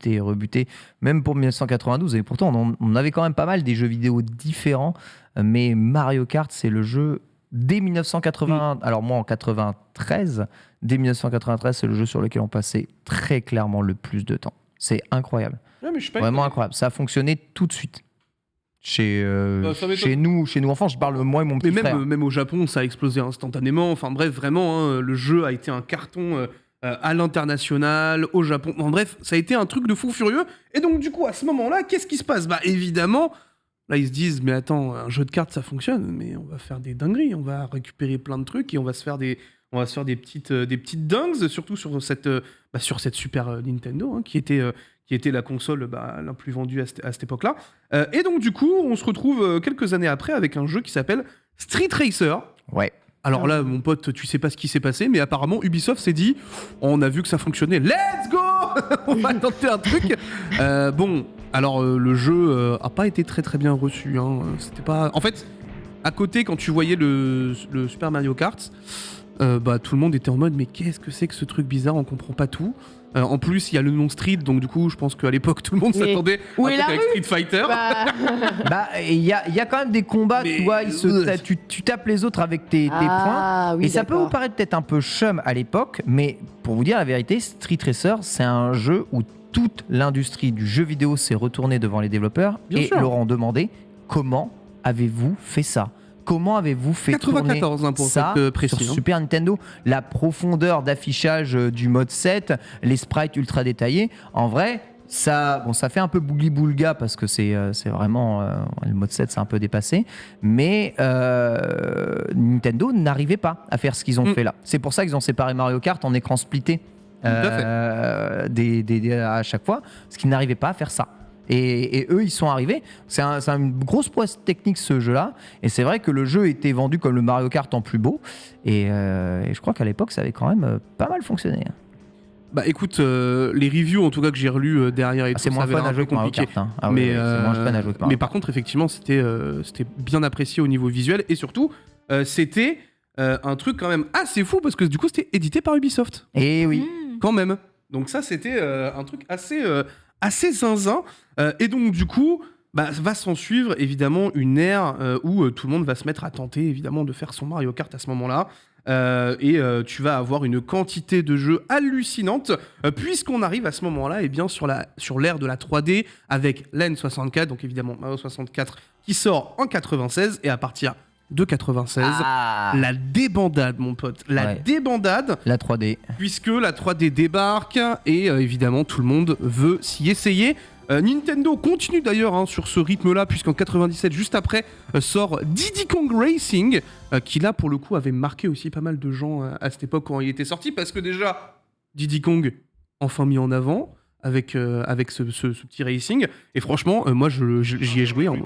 et rebutait, même pour 1992, et pourtant on avait quand même pas mal des jeux vidéo différents, mais Mario Kart c'est le jeu dès 1980, alors moi en 93, dès 1993 c'est le jeu sur lequel on passait très clairement le plus de temps. C'est incroyable, Ouais, mais je suis pas vraiment étonné. incroyable, ça a fonctionné tout de suite. Chez Ça m'étonne. nous enfants, je parle moi et mon Mais petit frère. même au Japon, ça a explosé instantanément. Enfin bref, vraiment, hein, le jeu a été un carton à l'international, au Japon. En bref, ça a été un truc de fou furieux. Et donc du coup, à ce moment-là, qu'est-ce qui se passe? Bah évidemment, là ils se disent, mais attends, un jeu de cartes, ça fonctionne, mais on va faire des dingueries, on va récupérer plein de trucs et on va se faire des petites dingues, surtout sur cette Super Nintendo, hein, qui était la console la plus vendue à cette époque-là. Et donc, du coup, on se retrouve quelques années après avec un jeu qui s'appelle Street Racer. Ouais. Alors là, mon pote, tu sais pas ce qui s'est passé, mais apparemment, Ubisoft s'est dit, on a vu que ça fonctionnait, let's go. On va tenter un truc. Bon, alors le jeu a pas été très très bien reçu. Hein. C'était pas... En fait, à côté, quand tu voyais le Super Mario Kart, tout le monde était en mode mais qu'est-ce que c'est que ce truc bizarre, on comprend pas tout. En plus, il y a le nom Street, donc du coup, je pense qu'à l'époque, tout le monde Mais s'attendait où à un est truc la avec rue Street Fighter. Il y a quand même des combats, Mais- tu vois, tu tapes les autres avec tes points. Ah, oui, Et ça peut vous d'accord. paraître peut-être un peu chum à l'époque, mais pour vous dire la vérité, Street Racer, c'est un jeu où toute l'industrie du jeu vidéo s'est retournée devant les développeurs Bien et sûr. leur ont demandé comment avez-vous fait ça ? Comment avez-vous fait 94 tourner pour ça être précis. sur Super Nintendo? La profondeur d'affichage du mode 7, les sprites ultra détaillés, en vrai, ça fait un peu bougli-boulga parce que c'est vraiment le mode 7 c'est un peu dépassé, mais Nintendo n'arrivait pas à faire ce qu'ils ont fait là. C'est pour ça qu'ils ont séparé Mario Kart en écran splitté à chaque fois, parce qu'ils n'arrivaient pas à faire ça. Et eux, ils sont arrivés. C'est une grosse prouesse technique ce jeu-là. Et c'est vrai que le jeu était vendu comme le Mario Kart en plus beau. Et je crois qu'à l'époque, ça avait quand même pas mal fonctionné. Bah écoute, les reviews en tout cas que j'ai relus derrière et tout, C'est moins ça avait fun l'air à un jouer peu que Mario compliqué. Kart. Hein. Mais, C'est moins fun à jouer que Mario mais par contre, effectivement, c'était bien apprécié au niveau visuel et surtout, c'était un truc quand même assez fou parce que du coup, c'était édité par Ubisoft. Et oui. Quand même. Donc ça, c'était un truc assez zinzin. Et donc, du coup, va s'en suivre évidemment une ère où tout le monde va se mettre à tenter évidemment de faire son Mario Kart à ce moment-là. Et tu vas avoir une quantité de jeux hallucinante puisqu'on arrive à ce moment-là sur l'ère de la 3D avec l'N64, donc évidemment Mario 64 qui sort en 96 et à partir de 96, la débandade mon pote, débandade, La 3D. puisque la 3D débarque et évidemment tout le monde veut s'y essayer. Nintendo continue d'ailleurs sur ce rythme-là, puisqu'en 97, juste après, sort Diddy Kong Racing, qui là pour le coup avait marqué aussi pas mal de gens à cette époque quand il était sorti, parce que déjà, Diddy Kong, enfin mis en avant, avec ce petit racing, et franchement, moi j'y ai joué, moi,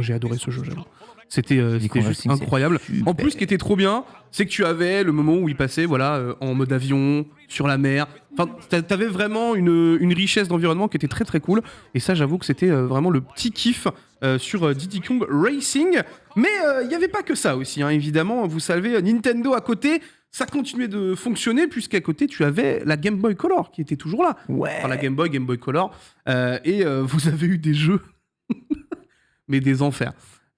j'ai adoré ce jeu, j'avoue. C'était Kong juste Racing, incroyable. c'est super. En plus, ce qui était trop bien, c'est que tu avais le moment où il passait en mode avion, sur la mer. Enfin, t'avais vraiment une richesse d'environnement qui était très très cool. Et ça, j'avoue que c'était vraiment le petit kiff sur Diddy Kong Racing. Mais il n'y avait pas que ça aussi, hein, évidemment. Vous savez, Nintendo à côté, ça continuait de fonctionner puisqu'à côté, tu avais la Game Boy Color qui était toujours là. Ouais. Enfin, la Game Boy Color. Et vous avez eu des jeux, mais des enfers.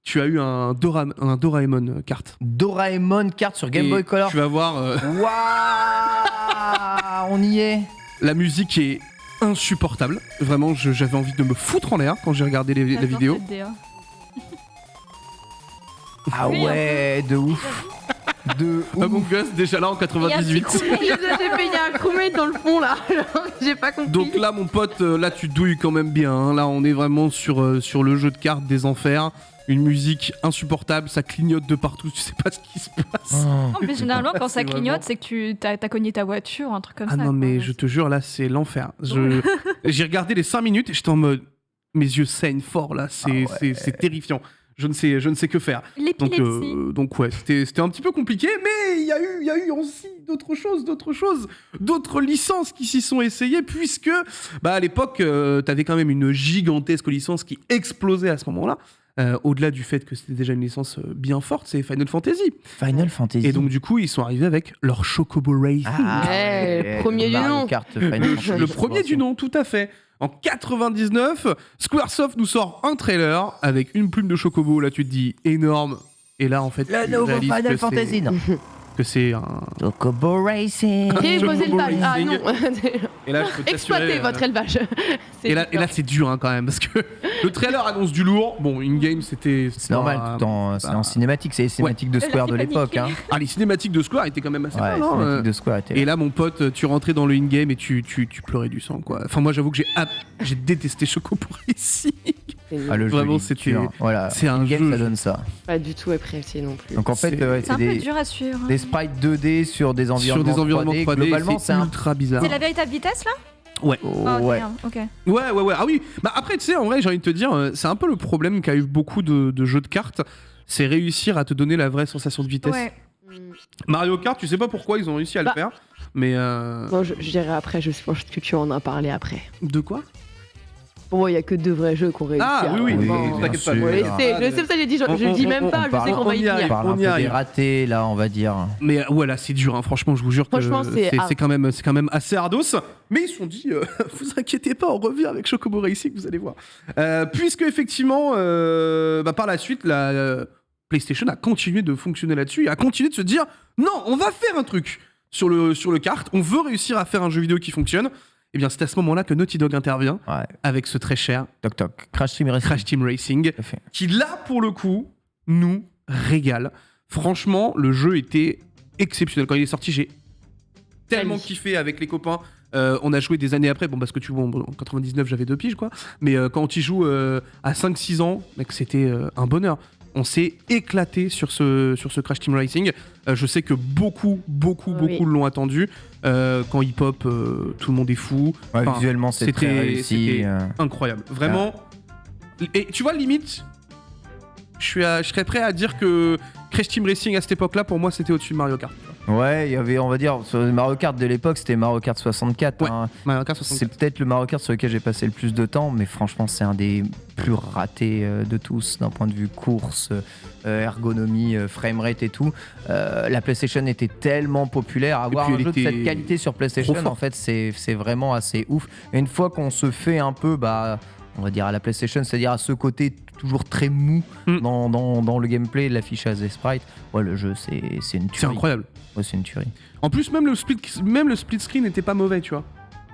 Tu as eu un Doraemon carte. Doraemon carte sur Game Et Boy Color. Tu vas voir, Waouh, on y est. la musique est insupportable. Vraiment, j'avais envie de me foutre en l'air quand j'ai regardé la vidéo. Ah ouais, de ouf. De Ah, ouf. mon gosse, déjà là en 98. J'ai fait un crewmate dans le fond là. J'ai pas compris. Donc là, mon pote, là tu douilles quand même bien. Hein. Là, on est vraiment sur le jeu de cartes des enfers. Une musique insupportable, ça clignote de partout, tu sais pas ce qui se passe. Oh. Mais généralement, quand ça C'est clignote, vraiment- c'est que tu t'as cogné ta voiture, un truc comme Ah ça. non, mais quoi. je te jure, là, c'est l'enfer. J'ai regardé les 5 minutes et j'étais en mode. Mes yeux saignent fort, là, c'est terrifiant. Je ne sais que faire. L'épilepsie. Donc ouais, c'était un petit peu compliqué, mais il y a eu aussi d'autres choses, d'autres licences qui s'y sont essayées, puisque à l'époque, t'avais quand même une gigantesque licence qui explosait à ce moment-là. Au-delà du fait que c'était déjà une licence bien forte, c'est Final Fantasy. Final Fantasy. Et donc du coup, ils sont arrivés avec leur Chocobo Racing. Ouais, premier du Mario nom. Kart, Final Fantasy, Le premier du nom, tout à fait. En 99, Squaresoft nous sort un trailer avec une plume de Chocobo. Là, tu te dis énorme. Et là, en fait, Le tu nouveau réalises Final Fantasy, non. que c'est un. Chocobo Racing. J'ai posé le bail. Ah Racing. non. Et là, je peux t'assurer, Exploitez votre élevage. Et là, c'est dur hein, quand même parce que le trailer annonce du lourd. Bon, in-game, c'était. C'est normal, c'est en cinématique, c'est les cinématiques de La Square de cinématique. l'époque. Hein. Ah, les cinématiques de Square étaient quand même assez Ouais, les bien, hein, cinématiques de Square étaient. Et là, mon pote, tu rentrais dans le in-game et tu pleurais du sang, quoi. Enfin, moi, j'avoue que j'ai détesté Chocobo Racing. Ah, le jeu, Vraiment, il est c'était- dur. Voilà. c'est un In-game, jeu, ça je- donne ça. Pas du tout apprécié non plus. Donc en fait, C'est- ouais, C'est c'est un peu des, dur à suivre. des sprites 2D sur des Sur environnements, des environnements 3D, Globalement, c'est c'est un. ultra bizarre. C'est la véritable vitesse là Ouais. Oh, Ouais. merde, ok. Ouais. Ah oui. Après, tu sais, en vrai, j'ai envie de te dire, c'est un peu le problème qu'a eu beaucoup de jeux de cartes, c'est réussir à te donner la vraie sensation de vitesse. Ouais. Mario Kart, tu sais pas pourquoi ils ont réussi à le Bah. faire, mais Bon, je dirai après, je pense que tu en as parlé après. de quoi Bon, il y a que 2 vrais jeux qu'on réussit. Ah oui, Oui, t'inquiète pas. bien sûr. Je le sais, c'est pour ça que j'ai dit, je le dis même pas, je sais qu'on va y on y arrive. venir. On parle un On y peu arrive. des ratés, là, on va dire. Mais ouais, là, c'est dur, hein. Franchement, je vous jure que Franchement, c'est hard. c'est quand même assez hardos. Mais ils se sont dit, vous inquiétez pas, on revient avec Chocobo Racing, vous allez voir. Puisque, effectivement, par la suite, la PlayStation a continué de fonctionner là-dessus et a continué de se dire, non, on va faire un truc sur le kart, on veut réussir à faire un jeu vidéo qui fonctionne. Et bien, c'est à ce moment-là que Naughty Dog intervient Ouais. avec ce très cher Toc toc. Crash Team Racing. Crash Team Racing, Tout à fait. qui là, pour le coup, nous régale. Franchement, le jeu était exceptionnel. Quand il est sorti, j'ai tellement kiffé avec les copains. On a joué des années après, bon, parce que en 99, j'avais 2 piges, quoi. Mais quand tu joues à 5-6 ans, mec, c'était un bonheur. On s'est éclaté sur ce Crash Team Racing. Je sais que beaucoup l'ont attendu. Quand Hip Hop, tout le monde est fou. Ouais, Enfin, visuellement, c'est très réussi. c'était incroyable. Vraiment. Et tu vois, limite, je serais prêt à dire que Crash Team Racing à cette époque-là, pour moi, c'était au-dessus de Mario Kart. Ouais, il y avait, on va dire, sur le Mario Kart de l'époque, c'était Mario Kart 64. Ouais. Hein. Mario Kart 64. C'est peut-être le Mario Kart sur lequel j'ai passé le plus de temps, mais franchement, c'est un des plus ratés de tous, d'un point de vue course, ergonomie, framerate et tout. La PlayStation était tellement populaire. Avoir puis, un elle jeu de était cette qualité sur PlayStation, trop forte. en fait, c'est vraiment assez ouf. Et une fois qu'on se fait un peu, on va dire à la PlayStation, c'est-à-dire à ce côté toujours très mou dans le gameplay, l'affichage des sprites, ouais, le jeu, c'est une tuerie. C'est incroyable. Ouais, c'est une tuerie. En plus, même le split screen n'était pas mauvais, tu vois.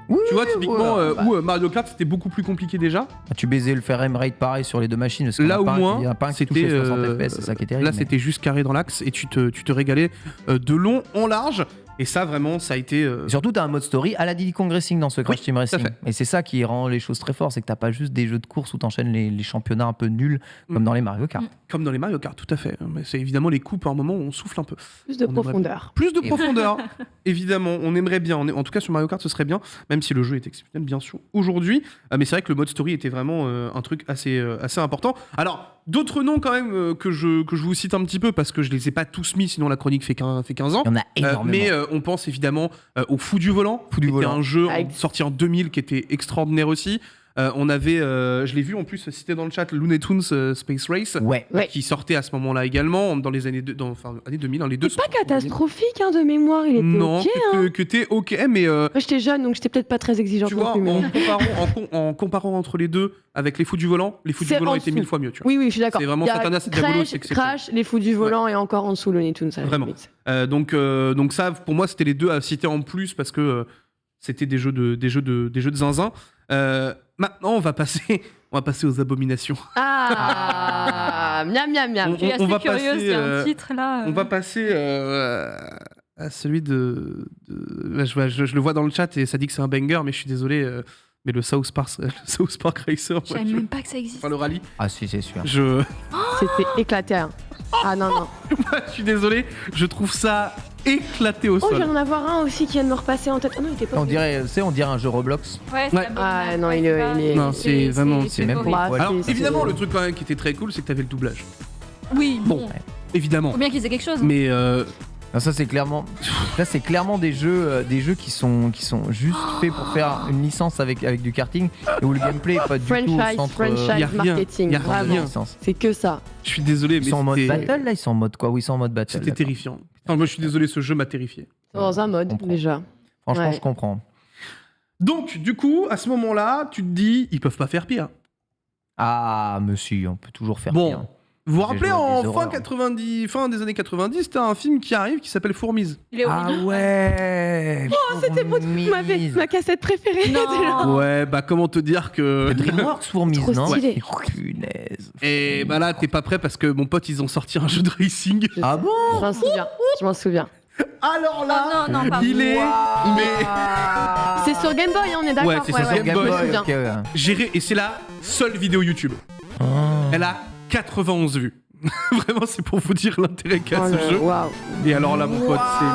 Oui, Tu vois, typiquement, ouais, où Mario Kart, c'était beaucoup plus compliqué déjà. Tu baisais le framerate pareil sur les 2 machines. Parce qu'il Là, y en a au pas un moins, qui- il y en a pas un qui c'était, touchait 60 FPS, c'est ça qui est terrible. Là, mais- c'était juste carré dans l'axe et tu te régalais de long en large. Et ça, vraiment, ça a été. Et surtout, t'as un mode story à la Diddy Kong Racing dans ce Crash Team à Racing. fait. Et c'est ça qui rend les choses très fortes, c'est que t'as pas juste des jeux de course où t'enchaînes les championnats un peu nuls comme dans les Mario Kart. Comme dans les Mario Kart, tout à fait. Mais c'est évidemment les coupes, à un moment, on souffle un peu. Plus de On aimerait- profondeur. Plus de profondeur, évidemment, on aimerait bien. En tout cas, sur Mario Kart, ce serait bien, même si le jeu est exceptionnel, bien sûr, aujourd'hui. Mais c'est vrai que le mode story était vraiment un truc assez important. Alors, d'autres noms, quand même, que je vous cite un petit peu, parce que je les ai pas tous mis, sinon la chronique fait 15 ans. Il y en a énormément. Mais on pense évidemment au Fou du Volant, Fou du qui était Volant. un jeu Avec- sorti en 2000 qui était extraordinaire aussi. On avait, je l'ai vu en plus cité dans le chat, Looney Tunes Space Race, Ouais. Ouais. qui sortait à ce moment-là également, dans les années, années 2000, hein, les deux C'est pas sont sortis en 2000. catastrophique de mémoire, il était Non, ok. Hein. que t'es ok, mais Moi j'étais jeune donc j'étais peut-être pas très exigeante tu non vois, plus. Mais... en comparant entre les deux, avec les Fous du Volant, les Fous du C'est Volant en étaient dessous. 1000 fois mieux, tu vois. Oui, je suis d'accord. C'est vraiment Il y a Satana, c'est Diabolo, c'est exceptionnel. Crash, les fous du volant et encore en dessous Looney Tunes. à la Vraiment. limite. Donc ça, pour moi, c'était les deux à citer en plus parce que c'était des jeux de zinzin. Maintenant, on va passer aux abominations. Ah, miam miam miam. On- Je suis assez va curieuse, passer, il y a un titre là. On va passer à celui là, je le vois dans le chat et ça dit que c'est un banger, mais je suis désolé. Mais le South Park Racer, Je savais même pas que ça existait. enfin le rallye, Ah si, c'est sûr. C'était éclaté. Hein. Ah non, non. je suis désolé, je trouve ça éclaté au Oh, je sol. viens d'en avoir un aussi qui vient de me repasser en tête. Ah non, il était pas. On dirait, on dirait un jeu Roblox. Ouais, c'est Ouais. abominable. Ah, non, Ouais, il est- ça. il est- Non, c'est vraiment- c'est même horrible. pas- Bah, Alors c'est- évidemment, c'est- le truc quand même qui était très cool, c'est que t'avais le doublage. Oui, Bon, bon. évidemment. Faut bien qu'ils aient quelque chose. Mais Non, ça c'est clairement des jeux qui sont juste faits pour faire une licence avec du karting et où le gameplay est pas du tout au Franchise, centre. y a franchise rien, marketing. y a Vraiment. rien. licence. C'est que ça. je suis désolé, Ils mais sont en mode c'était battle là, ils sont en mode quoi? Oui, ils sont en mode battle. c'était d'accord. terrifiant. Enfin, moi, je suis désolé, ce jeu m'a terrifié. Dans un mode comprends. déjà. Franchement, Ouais. je comprends. Donc, du coup, à ce moment-là, tu te dis, ils peuvent pas faire pire. Ah, monsieur, on peut toujours faire Bon, pire. vous vous J'ai rappelez, joué à en des fin des années 90, t'as un film qui arrive qui s'appelle Fourmise. Il est horrible. ouais. Oh, C'était ma cassette préférée. Non. Ouais, bah comment te dire que... DreamWorks fourmis, Trop non? stylé. Punaise. Et bah là, t'es pas prêt parce que mon pote, ils ont sorti un jeu de racing. Ah bon? Je m'en souviens. Je m'en souviens. Alors là, Oh, non, pardon. il est... Mais... C'est sur Game Boy, hein, on est d'accord. Ouais, c'est sur Game je me Boy, souviens. ok, ouais. Géré, et c'est la seule vidéo YouTube. Oh. Elle a 91 vues. Vraiment, c'est pour vous dire l'intérêt qu'a Oh ce là, jeu. waouh. Et alors là, mon pote, c'est...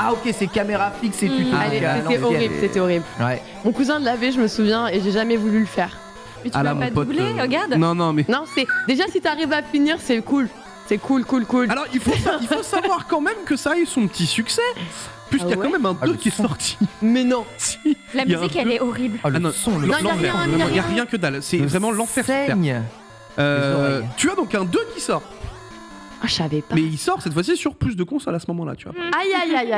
Ah ok, c'est caméra fixe et tuto. Allez, Ah, c'était non, horrible, c'était horrible. Ouais. Mon cousin l'avait, je me souviens, et j'ai jamais voulu le faire. Mais tu Ah là, peux mon pas pote, doubler, regarde. Non, mais... Non, c'est déjà si t'arrives à finir, c'est cool. C'est cool. Alors, il faut savoir quand même que ça a eu son petit succès, puisqu'il y a Ah ouais quand même un 2 le qui est son. sorti. Mais non. Si. La Il y a musique, un elle peu- est horrible. Ah, le non, son, non, le y a l'enfer, rien, vraiment, il n'y a rien. rien que dalle. C'est le vraiment l'enfer sur Terre. saigne. Les oreilles. Tu as donc un 2 qui sort, Ah, je savais pas. mais il sort cette fois-ci sur plus de consoles à ce moment-là, tu vois. Aïe.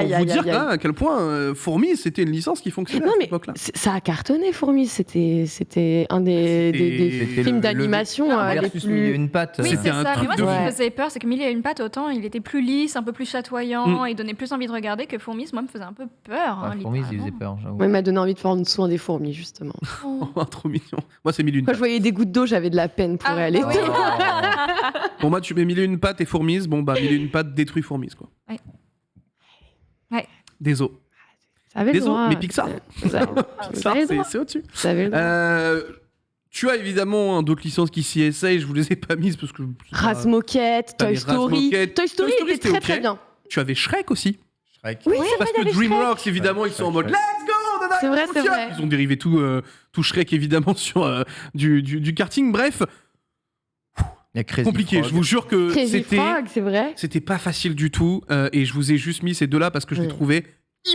Pour vous dire quand même à quel point Fourmis c'était une licence qui fonctionnait Non à cette mais époque-là. ça a cartonné Fourmis, c'était un des C'était films le- d'animation les Versus Mille et plus. une pattes. Oui, C'était c'est un ça. truc Mais moi, de ce qui fou. me faisait peur, c'est que Mille et une pattes, autant il était plus lisse, un peu plus chatoyant, il donnait plus envie de regarder que Fourmis, moi, me faisait un peu peur. hein, Fourmis, il faisait littéralement. peur, j'avoue. Moi, il m'a donné envie de faire en dessous des fourmis justement. Oh. Oh, trop mignon. Moi c'est 1001 Quand je pattes. voyais des gouttes d'eau, j'avais de la peine pour Ah, aller. oui. Bon bah tu mets 1001 pattes et Fourmis, bon bah 1001 pattes détruit Fourmis quoi. Ouais. Désolé. Ça avait le Désolé, droit. mais Pixar. Ça Pixar, avait le droit. c'est au-dessus. Ça avait le droit. Tu as évidemment d'autres licences qui s'y essayent, je vous les ai pas mises parce que Razmoquette, t'as Toy les Story. Razmoquette. Toy Story Toy Story, était c'était très ok. bien. tu avais Shrek aussi. Shrek. Oui, Oui, c'est Parce vrai, il y que avait Shrek. DreamWorks évidemment ils sont en mode Shrek. let's go Nana, C'est vrai, c'est tiens. vrai. Ils ont dérivé tout Shrek évidemment sur du karting. Bref, Il y a Crazy compliqué. Frog. Je vous jure que Crazy Frog, c'est vrai. c'était pas facile du tout et je vous ai juste mis ces deux-là parce que je les Ouais. trouvais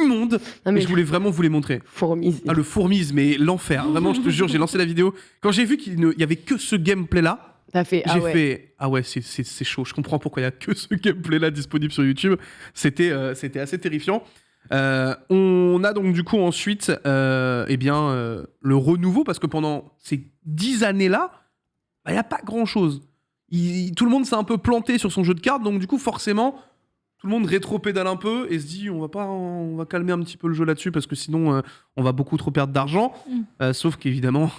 immondes Non, et mais je voulais vraiment vous les montrer. Fourmis. Ah, le Fourmise, mais l'enfer. Vraiment, je te jure, j'ai lancé la vidéo. Quand j'ai vu qu'il y avait que ce gameplay-là, T'as fait. j'ai fait ah ouais, c'est chaud. Je comprends pourquoi il y a que ce gameplay-là disponible sur YouTube. C'était assez terrifiant. On a donc du coup ensuite le renouveau parce que pendant ces 10 années-là, il n'y a pas grand-chose. Tout le monde s'est un peu planté sur son jeu de cartes, donc du coup forcément tout le monde rétro-pédale un peu et se dit on va calmer un petit peu le jeu là-dessus parce que sinon on va beaucoup trop perdre d'argent. Sauf qu'évidemment,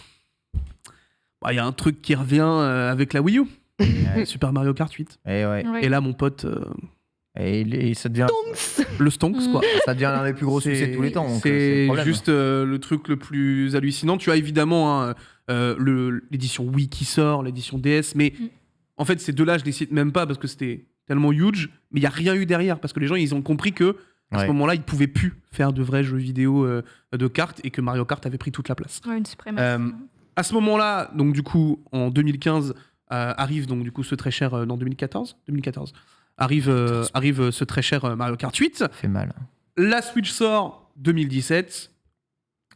il y a un truc qui revient avec la Wii U, Super Mario Kart 8. Et ouais. Oui. Et là, mon pote, Et ça devient, le Stonks, quoi. ça devient l'un des plus gros succès de tous les temps. donc, C'est le problème. juste le truc le plus hallucinant. Tu as évidemment hein, l'édition Wii qui sort, l'édition DS, mais en fait, ces deux-là, je les cite même pas parce que c'était tellement huge, mais il n'y a rien eu derrière parce que les gens, ils ont compris que à ce Ouais. moment-là, ils pouvaient plus faire de vrais jeux vidéo de cartes et que Mario Kart avait pris toute la place. Ouais, une suprématie. À ce moment-là, donc du coup, en 2015, arrive donc du coup ce très cher, non 2014, arrive ce très cher Mario Kart 8. Ça fait mal. La Switch sort 2017,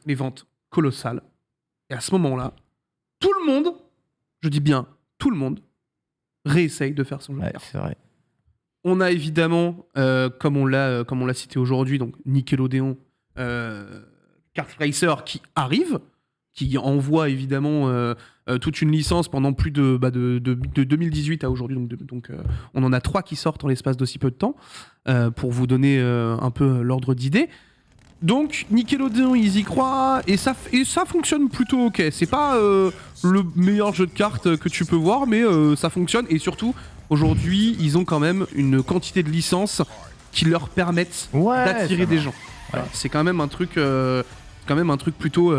les ventes colossales. Et à ce moment-là, tout le monde, je dis bien tout le monde, réessaye de faire son jeu de Ouais, cartes. c'est vrai. On a évidemment, comme on l'a cité aujourd'hui, donc Nickelodeon, Kart Racer qui arrive, qui envoie évidemment toute une licence pendant plus de 2018 à aujourd'hui. Donc, on en a 3 qui sortent en l'espace d'aussi peu de temps, pour vous donner un peu l'ordre d'idée. Donc Nickelodeon, ils y croient et ça fonctionne plutôt ok. C'est pas le meilleur jeu de cartes que tu peux voir, mais ça fonctionne et surtout aujourd'hui ils ont quand même une quantité de licences qui leur permettent Ouais, d'attirer ça des marche. gens. Voilà, c'est quand même un truc plutôt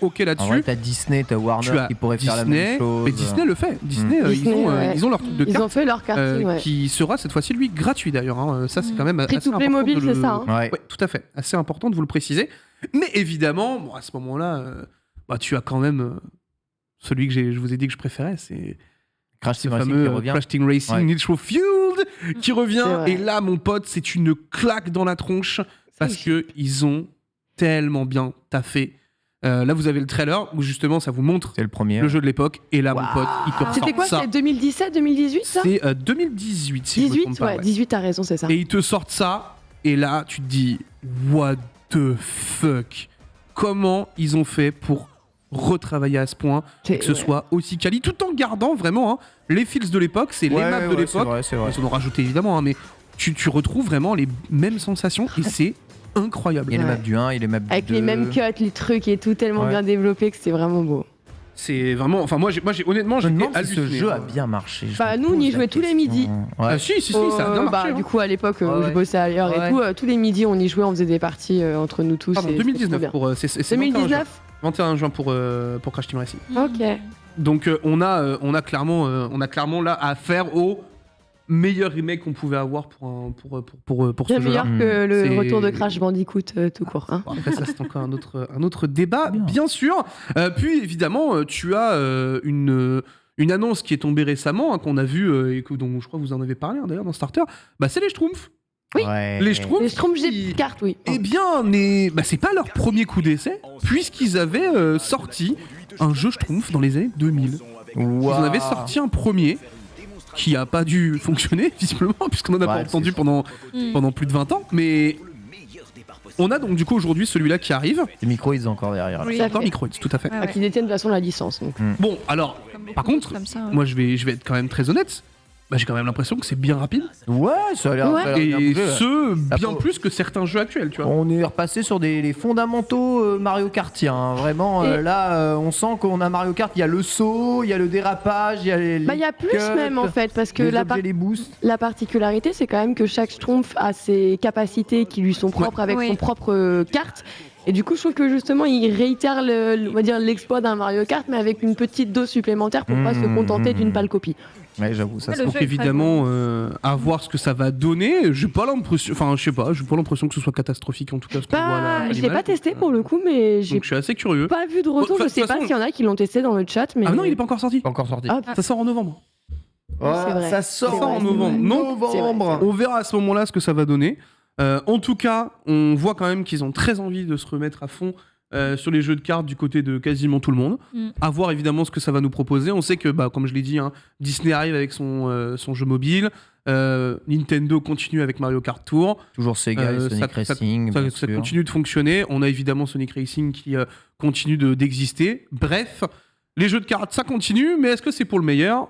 ok En là-dessus. vrai, t'as Disney, t'as Warner Tu as qui pourraient faire la Disney, même chose. mais Disney le fait. Disney, Disney, ouais. ils ont leur truc de Ils cartes ont fait leur karting, ouais. qui sera cette fois-ci lui gratuit d'ailleurs. hein. Ça c'est quand même Free assez to play important mobile, de le- c'est ça, hein. Ouais. Ouais, tout à fait. Assez important de vous le préciser. Mais évidemment, bon, à ce moment-là, tu as quand même celui que je vous ai dit que je préférais, c'est Crash ce Team Racing fameux qui revient. Crash Team Racing Ouais. Nitro Fueled qui revient. C'est vrai. Et là, mon pote, c'est une claque dans la tronche parce que ils ont tellement bien taffé. Là, vous avez le trailer où justement ça vous montre C'est le premier. le jeu de l'époque. Et là, mon pote, il te C'était ressort quoi ça. C'était 2017, 2018 ça C'est 2018, si je me 18, trompe pas. ouais, ouais. 18, t'as raison, c'est ça. Et ils te sortent ça, et là, tu te dis, what the fuck? Comment ils ont fait pour retravailler à ce point, et que ce Ouais. soit aussi quali, tout en gardant vraiment hein, les feels de l'époque, c'est les maps de l'époque. C'est vrai. Ils en ont rajouté évidemment, hein, mais tu retrouves vraiment les mêmes sensations, et c'est incroyable. Il y a les Ouais. maps du 1, il y a les maps du 2. Avec les mêmes cuts, les trucs et tout, tellement Ouais. bien développé que c'est vraiment beau. C'est vraiment. Enfin, moi, honnêtement, Je me j'étais demande si ce halluciné. jeu a bien marché. Je Bah, me nous, on y pose la jouait tous les question. midis. Ouais. Ah, si, ça a bien marché. hein. Du coup, à l'époque où Ouais. je bossais ailleurs Ouais. et tout, tous les midis, on y jouait, on faisait des parties entre nous tous. Pardon, et c'était trop 2019 bien. pour. C'est 21 juin pour Crash Team Racing. Ok. Donc on a clairement là affaire au meilleur remake qu'on pouvait avoir pour ce Bien jeu-là. meilleur que le C'est- retour de Crash Bandicoot tout court. Hein. Bon, après ça c'est encore un autre débat Bien. bien sûr. Puis évidemment tu as une Une annonce qui est tombée récemment, hein, qu'on a vue, et dont je crois que vous en avez parlé d'ailleurs dans Starter, c'est les Schtroumpfs. Oui. Ouais. Les Schtroumpfs. Les Schtroumpfs G-Cart, oui. Eh bien, c'est pas leur premier coup d'essai, puisqu'ils avaient sorti un jeu Schtroumpf dans les années 2000. Ils en avaient sorti un premier qui a pas dû fonctionner, visiblement, puisqu'on en a pas entendu pendant plus de 20 ans. Mais on a donc du coup aujourd'hui celui-là qui arrive. Les micros, ils sont encore derrière. Là. Oui. Encore Microids, tout à fait. Ouais, ouais. Qui détiennent de toute façon la licence. Donc. Bon, alors, par contre, Comme ça, ouais. moi je vais être quand même très honnête. J'ai quand même l'impression que c'est bien rapide. Ouais, ça a l'air. Ouais. ça a l'air bien Et bougé, ouais. bien faut- plus que certains jeux actuels, tu vois. On est repassé sur les fondamentaux Mario Kartiens. Hein. Vraiment, Et- là, on sent qu'on a Mario Kart. Il y a le saut, il y a le dérapage, il y a les. Il y a plus cuts, même en fait, parce que les la, objets, les boosts. la particularité, c'est quand même que chaque Schtroumpf a ses capacités qui lui sont propres avec Oui. son propre carte. Et du coup, je trouve que justement, il réitère on va dire l'exploit d'un Mario Kart, mais avec une petite dose supplémentaire pour pas se contenter d'une pâle copie. Ouais, j'avoue, ça Ouais, se le Donc jeu est très évidemment, à voir ce que ça va donner. J'ai pas l'impression que ce soit catastrophique en tout cas. Ce qu'on voit à Je l'ai pas l'image. testé pour le coup, mais j'ai Donc je suis assez curieux. pas vu de retour. Bon, Je sais de toute pas façon- s'il y en a qui l'ont testé dans le chat, mais Ah non, il est pas encore sorti. pas encore sorti. Ah, Ça sort en novembre. Ouais, c'est vrai. ça sort C'est vrai, en c'est novembre. vrai. Novembre. On verra à ce moment-là ce que ça va donner. En tout cas, on voit quand même qu'ils ont très envie de se remettre à fond sur les jeux de cartes du côté de quasiment tout le monde. À voir évidemment ce que ça va nous proposer. On sait que, comme je l'ai dit, hein, Disney arrive avec son jeu mobile. Nintendo continue avec Mario Kart Tour. Toujours Sega et Sonic Racing. bien Ça sûr. continue de fonctionner. On a évidemment Sonic Racing qui continue d'exister. Bref, les jeux de cartes, ça continue. Mais est-ce que c'est pour le meilleur ?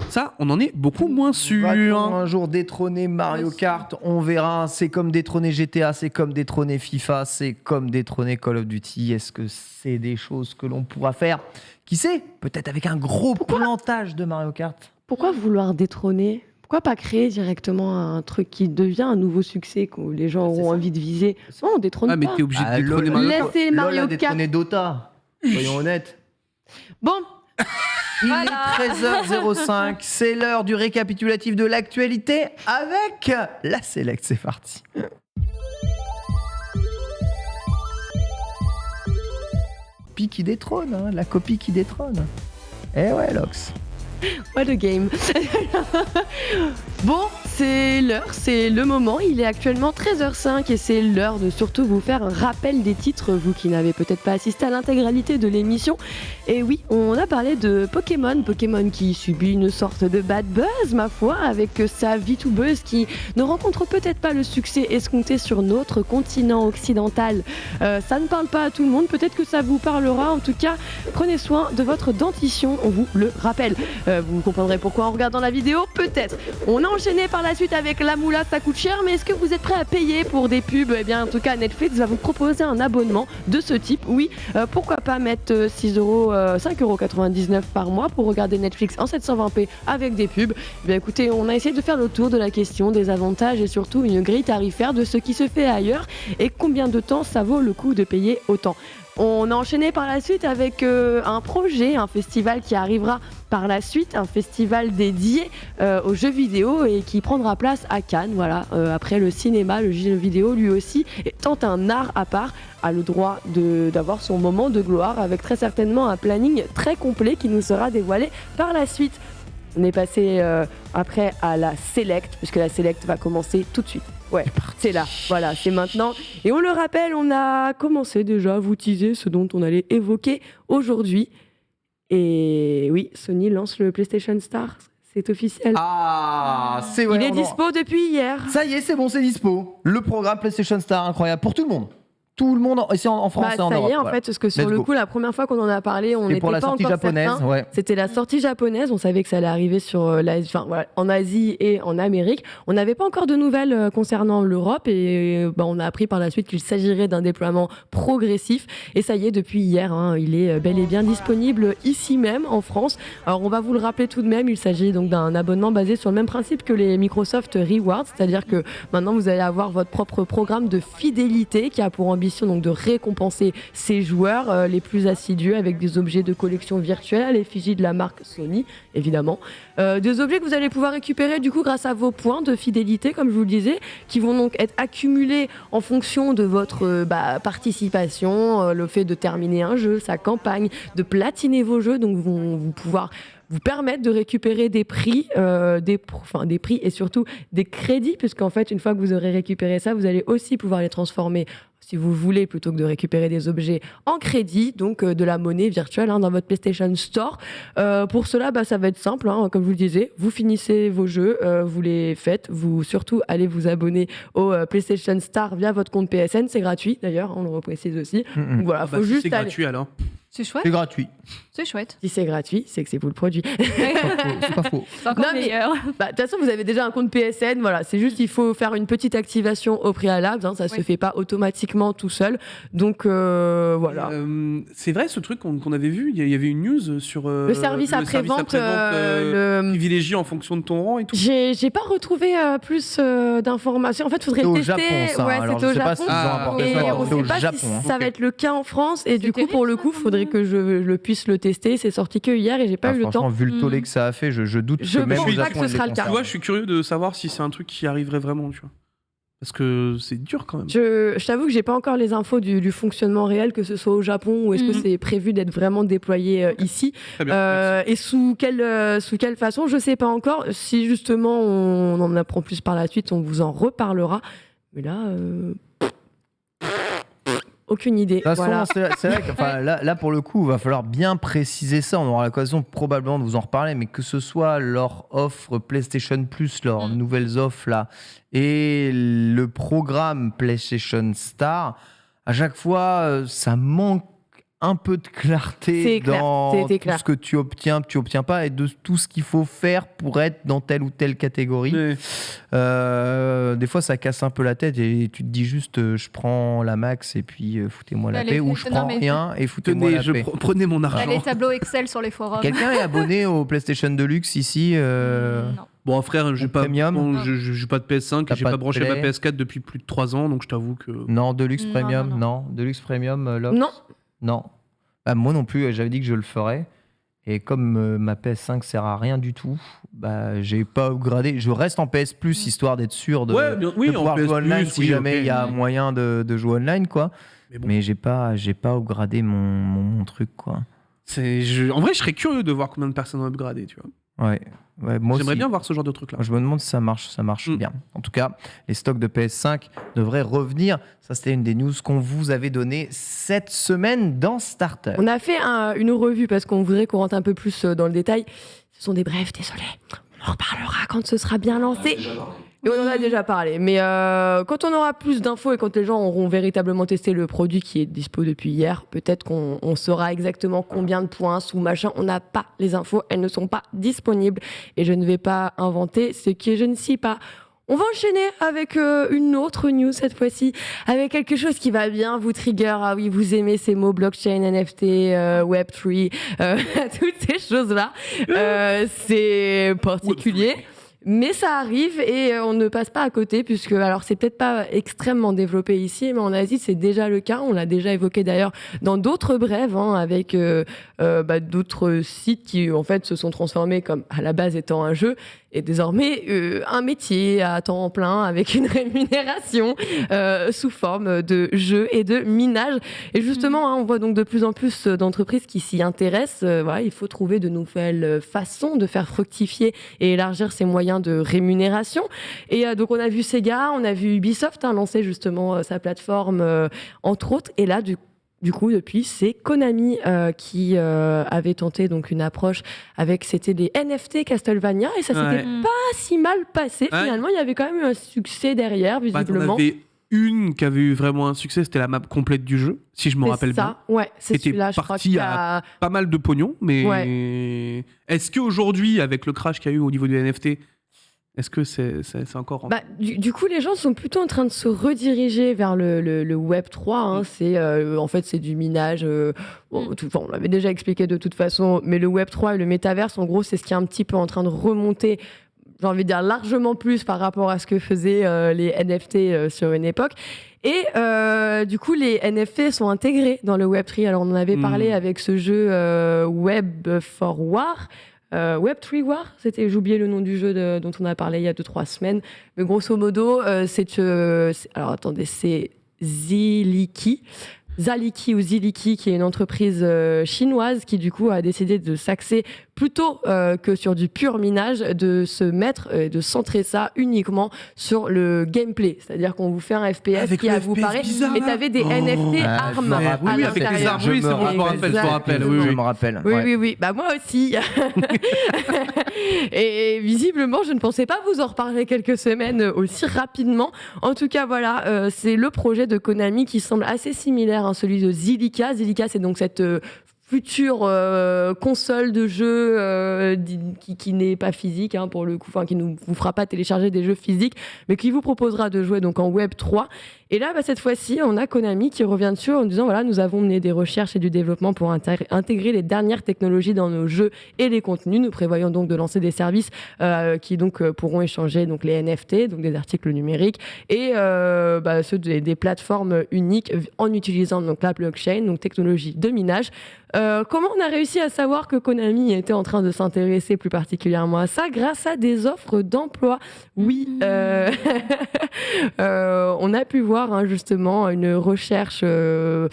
Ça, on en est beaucoup moins sûr. Va-t-on un jour détrôner Mario Kart, on verra. C'est comme détrôner GTA, c'est comme détrôner FIFA, c'est comme détrôner Call of Duty. Est-ce que c'est des choses que l'on pourra faire ? Qui sait ? Peut-être avec un gros plantage de Mario Kart. pourquoi vouloir détrôner ? Pourquoi pas créer directement un truc qui devient un nouveau succès que les gens C'est auront ça. envie de viser ? Non, on détrône Ah, mais pas. t'es obligé de Ah, détrôner LOL, Mario Laisse- Kart. c'est LOL Mario a détrôné Dota. Soyons honnêtes. Bon, Il Voilà. est 13h05, c'est l'heure du récapitulatif de l'actualité avec la Select, c'est parti. Copie qui détrône, hein, la copie qui détrône. Eh ouais, Lox. what a game. Bon, c'est l'heure, c'est le moment. Il est actuellement 13h05 et c'est l'heure de surtout vous faire un rappel des titres, vous qui n'avez peut-être pas assisté à l'intégralité de l'émission. Et oui, on a parlé de Pokémon qui subit une sorte de bad buzz, ma foi, avec sa VTubeuse qui ne rencontre peut-être pas le succès escompté sur notre continent occidental. Ça ne parle pas à tout le monde, peut-être que ça vous parlera. En tout cas, prenez soin de votre dentition, on vous le rappelle. Vous comprendrez pourquoi en regardant la vidéo, peut-être. On a enchaîné par la suite avec La Moula, ça coûte cher, mais est-ce que vous êtes prêts à payer pour des pubs ? Eh bien, en tout cas, Netflix va vous proposer un abonnement de ce type. Oui, pourquoi pas mettre 5,99€ par mois pour regarder Netflix en 720p avec des pubs ? Eh bien, écoutez, on a essayé de faire le tour de la question, des avantages et surtout une grille tarifaire de ce qui se fait ailleurs et combien de temps ça vaut le coup de payer autant. On a enchaîné par la suite avec un projet, un festival qui arrivera par la suite, un festival dédié aux jeux vidéo et qui prendra place à Cannes. Voilà, après le cinéma, le jeu vidéo lui aussi étant un art à part, a le droit d'avoir son moment de gloire avec très certainement un planning très complet qui nous sera dévoilé par la suite. On est passé après à la Select, puisque la Select va commencer tout de suite. Ouais, c'est là, voilà, c'est maintenant. Et on le rappelle, on a commencé déjà à vous teaser ce dont on allait évoquer aujourd'hui. Et oui, Sony lance le PlayStation Stars, c'est officiel. Ah, c'est vrai. Il est on en- dispo depuis hier. Ça y est, c'est bon, c'est dispo. Le programme PlayStation Star, incroyable. Pour tout le monde. Tout le monde, ici en France Bah, et en ça Europe. y est, en voilà. fait, parce que sur Let's le go. coup, la première fois qu'on en a parlé, on Et n'était pour pas la sortie encore japonaise, certain. ouais. C'était la sortie japonaise, on savait que ça allait arriver sur en Asie et en Amérique. On n'avait pas encore de nouvelles concernant l'Europe et on a appris par la suite qu'il s'agirait d'un déploiement progressif. Et ça y est, depuis hier, hein, il est bel et bien disponible ici même en France. Alors on va vous le rappeler tout de même, il s'agit donc d'un abonnement basé sur le même principe que les Microsoft Rewards, c'est-à-dire que maintenant vous allez avoir votre propre programme de fidélité qui a pour ambition donc de récompenser ces joueurs les plus assidus avec des objets de collection virtuelle à l'effigie de la marque Sony, évidemment. Des objets que vous allez pouvoir récupérer du coup grâce à vos points de fidélité, comme je vous le disais, qui vont donc être accumulés en fonction de votre participation, le fait de terminer un jeu, sa campagne, de platiner vos jeux, donc vont vous pouvoir vous permettre de récupérer des prix, des prix et surtout des crédits, puisqu'en fait, une fois que vous aurez récupéré ça, vous allez aussi pouvoir les transformer, si vous voulez, plutôt que de récupérer des objets en crédit, donc de la monnaie virtuelle dans votre PlayStation Store. Pour cela, ça va être simple, comme je vous le disais, vous finissez vos jeux, vous les faites, vous surtout allez vous abonner au PlayStation Star via votre compte PSN, c'est gratuit d'ailleurs, on le reprécise aussi. Donc voilà, faut juste c'est gratuit alors. C'est chouette. C'est gratuit. C'est chouette. Si c'est gratuit, c'est que c'est vous le produit. C'est pas faux. C'est encore Non, mais- meilleur. De toute façon, vous avez déjà un compte PSN, voilà, c'est juste il faut faire une petite activation au préalable, ça se fait pas automatiquement tout seul. Donc voilà. C'est vrai ce truc qu'on avait vu, il y avait une news sur Le service après-vente, privilégié en fonction de ton rang et tout. J'ai pas retrouvé plus d'informations. En fait, faudrait C'est le au tester. Japon, ça. Ouais, Alors, c'était au je sais pas Japon. s'ils ont apporté Et ça, on c'est au sait pas Japon, si hein. ça va être le cas en France. Et C'est du coup, pour le coup, faudrait que je le puisse le tester. C'est sorti que hier et j'ai pas eu le Franchement, temps. vu le tollé que ça a fait, je doute Je que même pense au pas Japon, que ce ils sera les le cas. Tu conservent. vois, je suis curieux de savoir si c'est un truc qui arriverait vraiment, tu vois. Parce que c'est dur quand même. Je t'avoue que j'ai pas encore les infos du fonctionnement réel, que ce soit au Japon ou est-ce que c'est prévu d'être vraiment déployé ici. Très bien. Merci. Et sous quelle façon, je sais pas encore. Si justement on en apprend plus par la suite, on vous en reparlera. Mais là, aucune idée. De toute façon, Voilà. c'est vrai que là, pour le coup, il va falloir bien préciser ça. On aura l'occasion probablement de vous en reparler, mais que ce soit leur offre PlayStation Plus, leurs nouvelles offres là, et le programme PlayStation Star, à chaque fois, ça manque un peu de clarté C'est clair, dans c'était tout clair. ce que tu obtiens pas, et de tout ce qu'il faut faire pour être dans telle ou telle catégorie. Mais- Des fois, ça casse un peu la tête et tu te dis juste, je prends la max et puis foutez-moi la Allez, paix, ou je non, prends mais- rien et foutez-moi Tenez, la paix. prenez mon T'as argent. les tableaux Excel sur les forums. Quelqu'un est abonné au PlayStation Deluxe ici Non. Bon, frère, j'ai Au pas, premium. bon, j'ai pas de PS5 T'as et j'ai pas pas de branché Play. ma PS4 depuis plus de 3 ans, donc je t'avoue que. Non, Deluxe Non, Premium, non, non. Deluxe Premium, Lox Non. Non. Bah, moi non plus, j'avais dit que je le ferais. Et comme ma PS5 sert à rien du tout, j'ai pas upgradé. Je reste en PS Plus histoire d'être sûr de, Ouais, oui, de en pouvoir PS jouer online Plus, si oui, jamais ok. il y a moyen de jouer online, quoi. Mais bon, Mais j'ai pas upgradé mon truc, quoi. en vrai, je serais curieux de voir combien de personnes ont upgradé, tu vois. Ouais, moi J'aimerais aussi. bien voir ce genre de truc-là. Je me demande si ça marche bien. En tout cas, les stocks de PS5 devraient revenir. Ça, c'était une des news qu'on vous avait données cette semaine dans Starter. On a fait une revue parce qu'on voudrait qu'on rentre un peu plus dans le détail. Ce sont des brefs, désolé. On en reparlera quand ce sera bien lancé. Et on en a déjà parlé. Mais quand on aura plus d'infos et quand les gens auront véritablement testé le produit qui est dispo depuis hier, peut-être qu'on saura exactement combien de points sous machin. On n'a pas les infos, elles ne sont pas disponibles. Et je ne vais pas inventer ce que je ne sais pas. On va enchaîner avec une autre news cette fois-ci, avec quelque chose qui va bien vous trigger. Ah oui, vous aimez ces mots blockchain, NFT, Web3, toutes ces choses-là. C'est particulier. Mais ça arrive et on ne passe pas à côté puisque, alors c'est peut-être pas extrêmement développé ici, mais en Asie c'est déjà le cas. On l'a déjà évoqué d'ailleurs dans d'autres brèves avec d'autres sites qui en fait se sont transformés comme à la base étant un jeu et désormais un métier à temps plein avec une rémunération sous forme de jeu et de minage. Et justement, on voit donc de plus en plus d'entreprises qui s'y intéressent. Il faut trouver de nouvelles façons de faire fructifier et élargir ces moyens de rémunération. Et donc on a vu Sega, on a vu Ubisoft lancer justement sa plateforme entre autres. Et là du coup, depuis, c'est Konami qui avait tenté donc une approche avec, c'était des NFT Castlevania et ça s'était Ouais. pas si mal passé. Ouais. Finalement, il y avait quand même eu un succès derrière, T'en visiblement. avais une qui avait eu vraiment un succès, c'était la map complète du jeu, si je me rappelle bien. Ouais, c'est Était celui-là, je crois parti qu'il y a... Pas mal de pognon, mais est-ce qu'aujourd'hui, avec le crash qu'il y a eu au niveau du NFT, est-ce que c'est encore... Du coup, les gens sont plutôt en train de se rediriger vers le Web 3. C'est en fait c'est du minage. On l'avait déjà expliqué de toute façon, mais le Web 3 et le métaverse, en gros, c'est ce qui est un petit peu en train de remonter. J'ai envie de dire largement plus par rapport à ce que faisaient les NFT sur une époque. Et du coup, les NFT sont intégrés dans le Web3. Alors, on en avait parlé avec ce jeu Web for War. Web3 War, j'ai oublié le nom du jeu dont on a parlé il y a 2-3 semaines. Mais grosso modo, alors attendez, c'est Ziliki ou Ziliki, qui est une entreprise chinoise qui du coup a décidé de s'axer plutôt que sur du pur minage, de se mettre et de centrer ça uniquement sur le gameplay. C'est-à-dire qu'on vous fait un FPS Avec qui le vous FPS paraît, bizarre, et là. t'avais des NFT armes Oui, à oui, avec les l'intérieur. armes, oui, c'est bon, je me rappelle, Je me rappelle. Oui, ouais. oui. Bah, moi aussi. Et visiblement, je ne pensais pas vous en reparler quelques semaines aussi rapidement. En tout cas, voilà, c'est le projet de Konami qui semble assez similaire à celui de Zilliqa. Zilliqa, c'est donc cette future console de jeu qui n'est pas physique pour le coup, enfin qui ne vous fera pas télécharger des jeux physiques, mais qui vous proposera de jouer donc en Web 3. Et là, cette fois-ci, on a Konami qui revient dessus en disant voilà, nous avons mené des recherches et du développement pour intégrer les dernières technologies dans nos jeux et les contenus. Nous prévoyons donc de lancer des services qui donc pourront échanger donc les NFT, donc des articles numériques, et ceux des plateformes uniques en utilisant donc la blockchain, donc technologie de minage. Comment on a réussi à savoir que Konami était en train de s'intéresser plus particulièrement à ça? Grâce à des offres d'emploi. Oui, on a pu voir justement une recherche de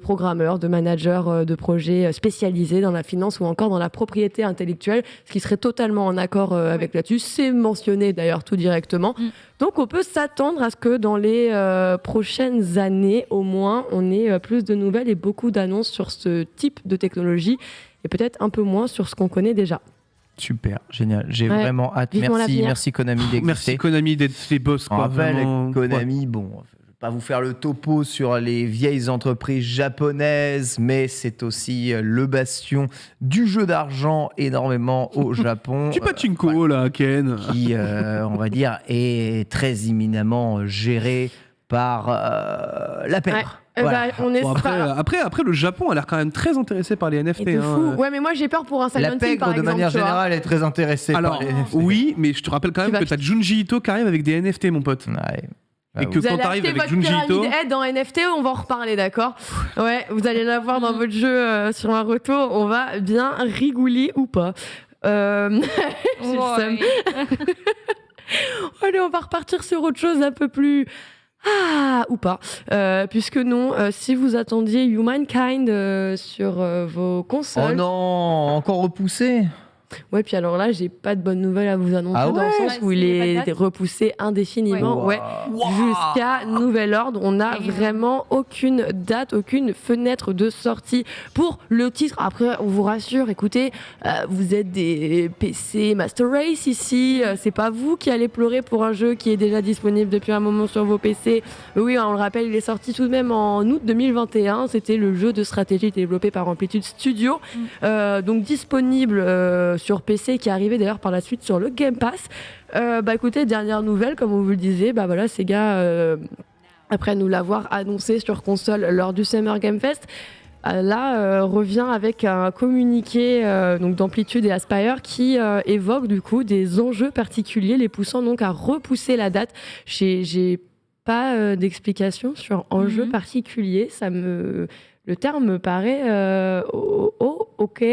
programmeurs, de managers de projets spécialisés dans la finance ou encore dans la propriété intellectuelle, ce qui serait totalement en accord avec là-dessus. C'est mentionné d'ailleurs tout directement. Donc on peut s'attendre à ce que dans les prochaines années, au moins, on ait plus de nouvelles et beaucoup d'annonces sur ce type de technologie et peut-être un peu moins sur ce qu'on connaît déjà. Super, génial. J'ai vraiment hâte. Vivement l'avenir. Merci Konami d'exister. Merci Konami d'être les boss. On Quoi, rappelle, vraiment. Konami, bon, je vais pas vous faire le topo sur les vieilles entreprises japonaises, mais c'est aussi le bastion du jeu d'argent énormément au Japon. Du pachinko, là, Ken. Qui, on va dire, est très imminemment géré par la paire. Voilà. On est Bon, après, le Japon a l'air quand même très intéressé par les NFT. Et de fou. hein. Ouais, mais moi j'ai peur pour un Silent La Hill pègre, par de exemple. manière tu vois. générale, est très intéressée Alors, par les NFT. oui, mais je te rappelle quand même Tu que vas- t'as Junji Ito qui arrive avec des NFT, mon pote. Ouais. Et que Vous quand allez t'arrives acheter avec votre Junji Ito. pyramide Head en NFT, on va en reparler, d'accord? Ouais, vous allez l'avoir dans votre jeu sur un retour, on va bien rigoler ou pas. J'ai le seum. Allez, on va repartir sur autre chose un peu plus... ou pas. Puisque non, si vous attendiez Humankind sur vos consoles... Oh non, encore repoussé. Ouais, puis alors là, j'ai pas de bonnes nouvelles à vous annoncer Ah dans le ouais sens où Ouais, il c'est pas de est date. repoussé indéfiniment. Ouais. Jusqu'à nouvel ordre, on n'a Et vraiment aucune date, aucune fenêtre de sortie pour le titre. Après, on vous rassure, écoutez, vous êtes des PC Master Race ici, c'est pas vous qui allez pleurer pour un jeu qui est déjà disponible depuis un moment sur vos PC. Oui, on le rappelle, il est sorti tout de même en août 2021. C'était le jeu de stratégie développé par Amplitude Studio, donc disponible sur PC, qui est arrivé d'ailleurs par la suite sur le Game Pass. Écoutez, dernière nouvelle, comme on vous le disait, voilà, Sega, après nous l'avoir annoncé sur console lors du Summer Game Fest, revient avec un communiqué donc d'Amplitude et Aspire qui évoque du coup des enjeux particuliers, les poussant donc à repousser la date. J'ai pas d'explication sur enjeux particuliers. Le terme me paraît ok.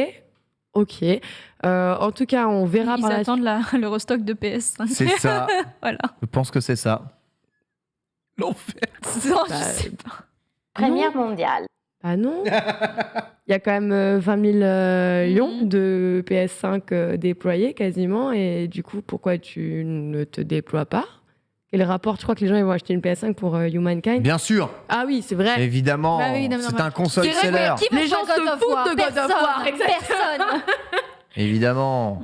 En tout cas, on verra Ils par la attendent le restock de PS5. C'est ça. Voilà. Je pense que c'est ça. L'enfer. Non, Bah, je sais pas. Première mondiale. Ah non. Il y a quand même 20 000 lions de PS5 déployés quasiment. Et du coup, pourquoi tu ne te déploies pas? Quel rapport? Tu crois que les gens ils vont acheter une PS5 pour Humankind? Bien sûr, Ah oui, c'est vrai. évidemment. Bah oui, non, c'est mais- un console C'est vrai, seller. Qui veut Les gens jouer à se God of foutent War de God of War, Personne. Évidemment.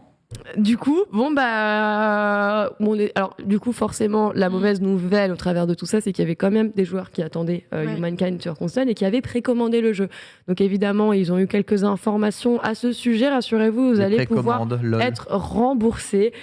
Du coup, alors du coup forcément la mauvaise nouvelle au travers de tout ça, c'est qu'il y avait quand même des joueurs qui attendaient Humankind sur console et qui avaient précommandé le jeu. Donc évidemment, ils ont eu quelques informations à ce sujet. Rassurez-vous, vous Les allez pouvoir précommandes, lol. être remboursé,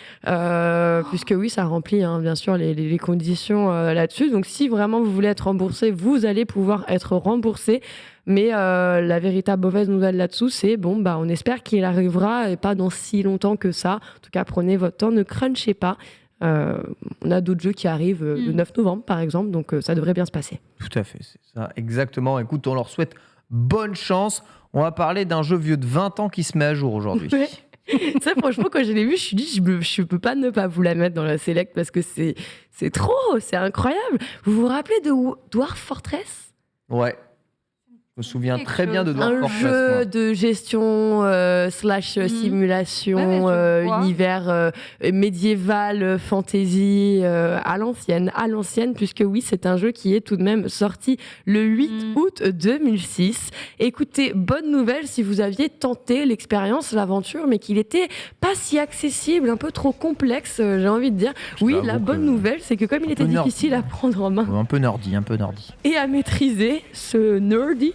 puisque oui, ça remplit bien sûr les conditions là-dessus. Donc si vraiment vous voulez être remboursé, vous allez pouvoir être remboursé. Mais la véritable mauvaise nouvelle là-dessous, c'est on espère qu'il arrivera et pas dans si longtemps que ça. En tout cas, prenez votre temps, ne crunchez pas. On a d'autres jeux qui arrivent le 9 novembre, par exemple, donc ça devrait bien se passer. Tout à fait, c'est ça, exactement. Écoute, on leur souhaite bonne chance. On va parler d'un jeu vieux de 20 ans qui se met à jour aujourd'hui. Ouais. Ça, franchement, quand je l'ai vu, je me suis dit, je peux pas ne pas vous la mettre dans la select parce que c'est trop, c'est incroyable. Vous vous rappelez de Dwarf Fortress? Ouais. Je me souviens Quelque très bien de chose. Dwarf Un Fortress. jeu moi. de gestion slash simulation, Ouais, je vois. univers médiéval, fantasy, à l'ancienne, puisque oui, c'est un jeu qui est tout de même sorti le 8 août 2006. Écoutez, bonne nouvelle si vous aviez tenté l'expérience, l'aventure, mais qu'il était pas si accessible, un peu trop complexe, j'ai envie de dire. Oui, t'avoue la bonne que nouvelle, c'est que comme il était peu nerd. difficile à prendre en main, Un peu nerdy, un peu nerdy. et à maîtriser ce nerdy,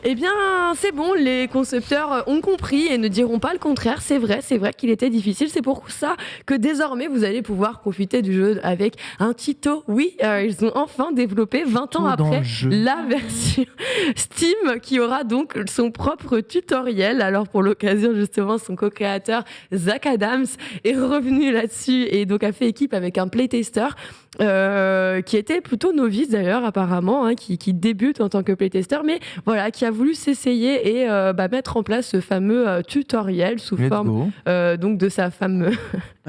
eh bien c'est bon, les concepteurs ont compris et ne diront pas le contraire. C'est vrai qu'il était difficile. C'est pour ça que désormais vous allez pouvoir profiter du jeu avec un tuto. Oui, ils ont enfin développé 20 ans Tout dans après le jeu. la version Steam qui aura donc son propre tutoriel. Alors pour l'occasion justement, son co-créateur Zach Adams est revenu là-dessus et donc a fait équipe avec un playtester qui était plutôt novice d'ailleurs apparemment, hein, qui débute en tant que playtester, mais voilà, qui a voulu s'essayer et mettre en place ce fameux tutoriel sous Let's forme go. donc de sa femme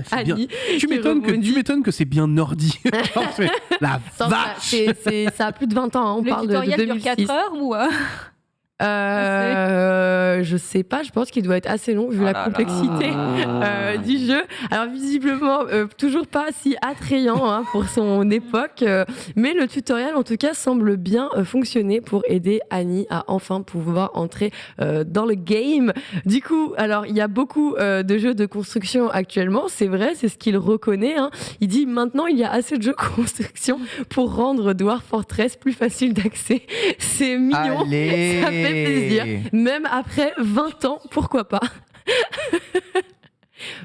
C'est bien. Annie. Tu qui rebondit. m'étonnes que c'est bien Nordi. La Ça, vache. ça a plus de 20 ans, hein, on Le parle de tutoriel dure 2006. 4 heures ou Je sais pas, je pense qu'il doit être assez long vu la complexité du jeu. Alors visiblement, toujours pas si attrayant hein, pour son époque, mais le tutoriel en tout cas semble bien fonctionner pour aider Annie à enfin pouvoir entrer dans le game. Du coup, alors il y a beaucoup de jeux de construction actuellement, c'est vrai, c'est ce qu'il reconnaît. Hein. Il dit maintenant il y a assez de jeux de construction pour rendre Dwarf Fortress plus facile d'accès. C'est mignon. Allez. Ça fait plaisir. Même après 20 ans, pourquoi pas.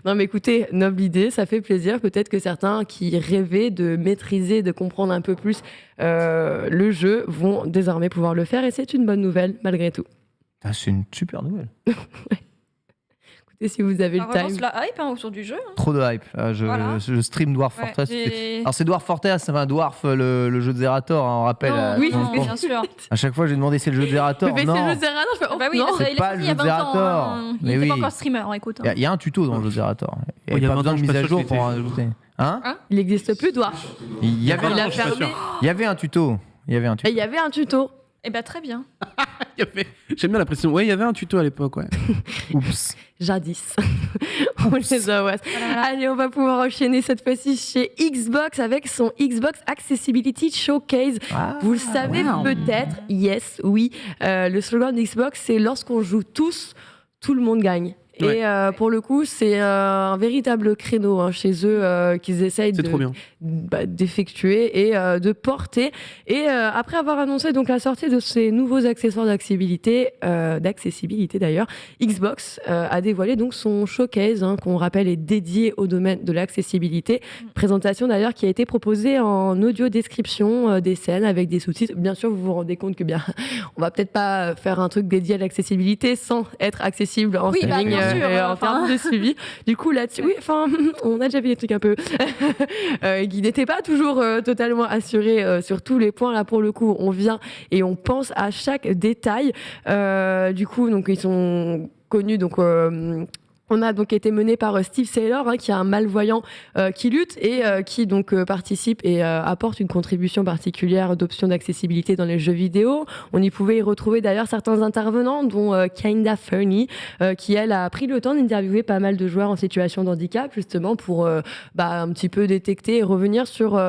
Non mais écoutez, noble idée, ça fait plaisir. Peut-être que certains qui rêvaient de maîtriser, de comprendre un peu plus le jeu vont désormais pouvoir le faire et c'est une bonne nouvelle malgré tout. Ah, c'est une super nouvelle. Écoutez, si vous avez Ça le relance time. la hype hein, autour du jeu. hein. Trop de hype. Voilà. Je stream Dwarf Ouais, Fortress. j'ai- Alors c'est Dwarf Fortress, c'est un Dwarf, le jeu de Zerator, hein, on rappelle. Non, oui, non, c'est bien sûr. À chaque fois, j'ai demandé c'est le jeu de Zerator. Mais c'est Non, le Zerator, je fais oh Bah oui, non. parce c'est qu'il pas a le sorti il y a jeu de 20 ans. Zerator. hein. Il Mais était pas oui. encore streamer, hein, écoute. il y a un tuto dans le jeu de Zerator. Il Ouais, n'y il y a a pas besoin 20 de ans, mise je à suis pas jour sûr pour que en ajouter. Hein Il n'existe plus, Dwarf. Il y avait Il a je suis pas fermé. sûr. Il y avait un tuto. Il y avait un Et tuto. il y avait un tuto. Eh ben très bien. J'aime bien la précision. Ouais, il y avait un tuto à l'époque, ouais. Oups. Jadis. On les a, ouais. Allez, on va pouvoir enchaîner cette fois-ci chez Xbox avec son Xbox Accessibility Showcase. Ah, Vous le savez peut-être, yes, oui. Le slogan d'Xbox, c'est lorsqu'on joue tous, tout le monde gagne. Ouais. Et pour le coup, c'est un véritable créneau hein, chez eux qu'ils essayent C'est trop bien. d'effectuer et de porter. Et après avoir annoncé donc la sortie de ces nouveaux accessoires d'accessibilité d'ailleurs, Xbox a dévoilé donc son showcase hein, qu'on rappelle est dédié au domaine de l'accessibilité. Présentation d'ailleurs qui a été proposée en audio description des scènes avec des sous-titres. Bien sûr, vous vous rendez compte que bien, on va peut-être pas faire un truc dédié à l'accessibilité sans être accessible en Oui, bah, streaming bien sûr, en termes de suivi. Du coup, là-dessus, oui, enfin, on a déjà vu des trucs un peu qui n'étaient pas toujours totalement assurés sur tous les points. Là, pour le coup, on vient et on pense à chaque détail. Du coup, donc, ils sont connus, donc... on a donc été mené par Steve Saylor, hein, qui est un malvoyant qui lutte et qui donc participe et apporte une contribution particulière d'options d'accessibilité dans les jeux vidéo. On y pouvait y retrouver d'ailleurs certains intervenants, dont Kinda Fernie, qui elle a pris le temps d'interviewer pas mal de joueurs en situation de handicap, justement pour un petit peu détecter et revenir sur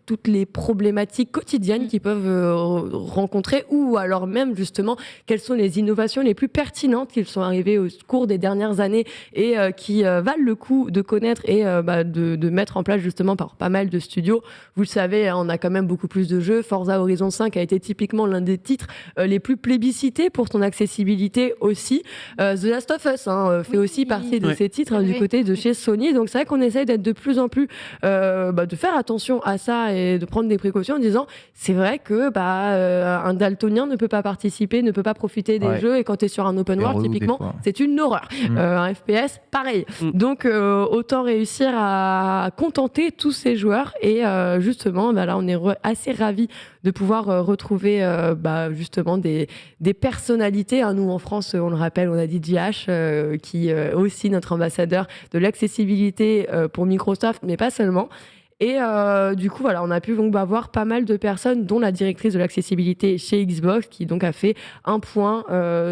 toutes les problématiques quotidiennes qu'ils peuvent rencontrer, ou alors même justement quelles sont les innovations les plus pertinentes qui sont arrivées au cours des dernières années et qui valent le coup de connaître et de mettre en place justement par pas mal de studios. Vous le savez, on a quand même beaucoup plus de jeux. Forza Horizon 5 a été typiquement l'un des titres les plus plébiscités pour son accessibilité aussi. The Last of Us fait aussi partie de ces titres du côté de chez Sony. Donc c'est vrai qu'on essaye d'être de plus en plus de faire attention à ça et de prendre des précautions en disant c'est vrai que un daltonien ne peut pas participer, ne peut pas profiter des jeux, et quand tu es sur un open world typiquement c'est une horreur. Un FPS pareil. Donc autant réussir à contenter tous ces joueurs et justement là on est assez ravis de pouvoir retrouver justement des personnalités. Nous en France on le rappelle, on a dit JH qui est aussi notre ambassadeur de l'accessibilité pour Microsoft, mais pas seulement. Et du coup, voilà, on a pu donc voir pas mal de personnes, dont la directrice de l'accessibilité chez Xbox, qui donc a fait un point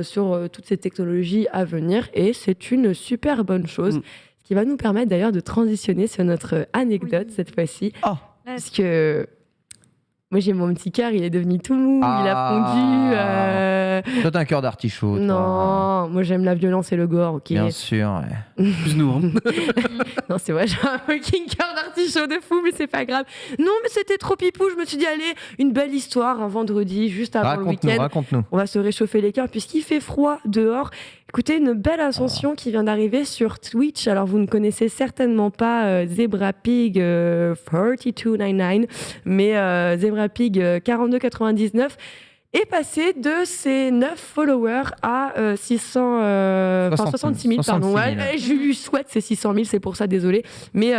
sur toutes ces technologies à venir. Et c'est une super bonne chose, ce qui va nous permettre d'ailleurs de transitionner sur notre anecdote cette fois-ci. Oh. Parce que moi, j'ai mon petit cœur, il est devenu tout mou, il a fondu. Toi, t'as un cœur d'artichaut. Non, moi j'aime la violence et le gore, ok. Bien sûr. Ouais. Plus nous. Hein. Non, c'est vrai, j'ai un fucking cœur d'artichaut de fou, mais c'est pas grave. Non, mais c'était trop pipou, je me suis dit, allez, une belle histoire un vendredi, juste avant le week-end. Raconte-nous. On va se réchauffer les cœurs puisqu'il fait froid dehors. Écoutez, une belle ascension qui vient d'arriver sur Twitch. Alors, vous ne connaissez certainement pas Zebra Pig 4299, mais Zebra Pig 4299 est passé de ses 9 followers à 66 000. Pardon. 66 000. Ouais, je lui souhaite ces 600 000, c'est pour ça, désolé. Mais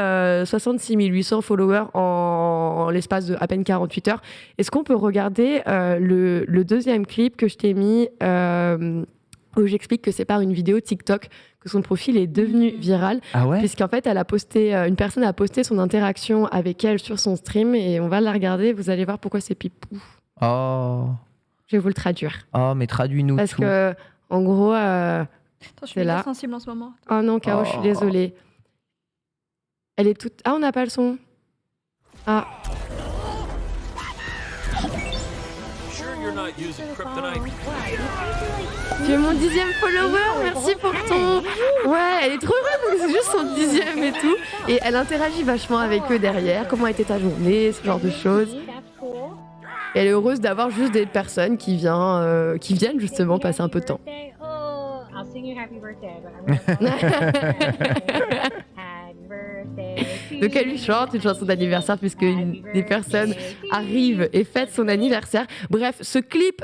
66 800 followers en l'espace de à peine 48 heures. Est-ce qu'on peut regarder le deuxième clip que je t'ai mis où j'explique que c'est par une vidéo TikTok que son profil est devenu viral. Ah ouais? Puisqu'en fait, elle a posté, une personne a posté son interaction avec elle sur son stream et on va la regarder. Vous allez voir pourquoi c'est pipou. Oh. Je vais vous le traduire. Oh, mais traduis-nous Parce tout. que, en gros, Attends, je suis c'est méga là. sensible en ce moment. Oh non, Caro, je suis désolée. Elle est toute... Ah, on n'a pas le son. Ah. Tu es mon 10e follower, merci pour ton... Ouais, elle est trop heureuse parce que c'est juste son 10e et tout. Et elle interagit vachement avec eux derrière. Comment a été ta journée, ce genre de choses. Et elle est heureuse d'avoir juste des personnes qui viennent justement passer un peu de temps. Donc elle lui chante une chanson d'anniversaire puisque des personnes arrivent et fêtent son anniversaire. Bref, ce clip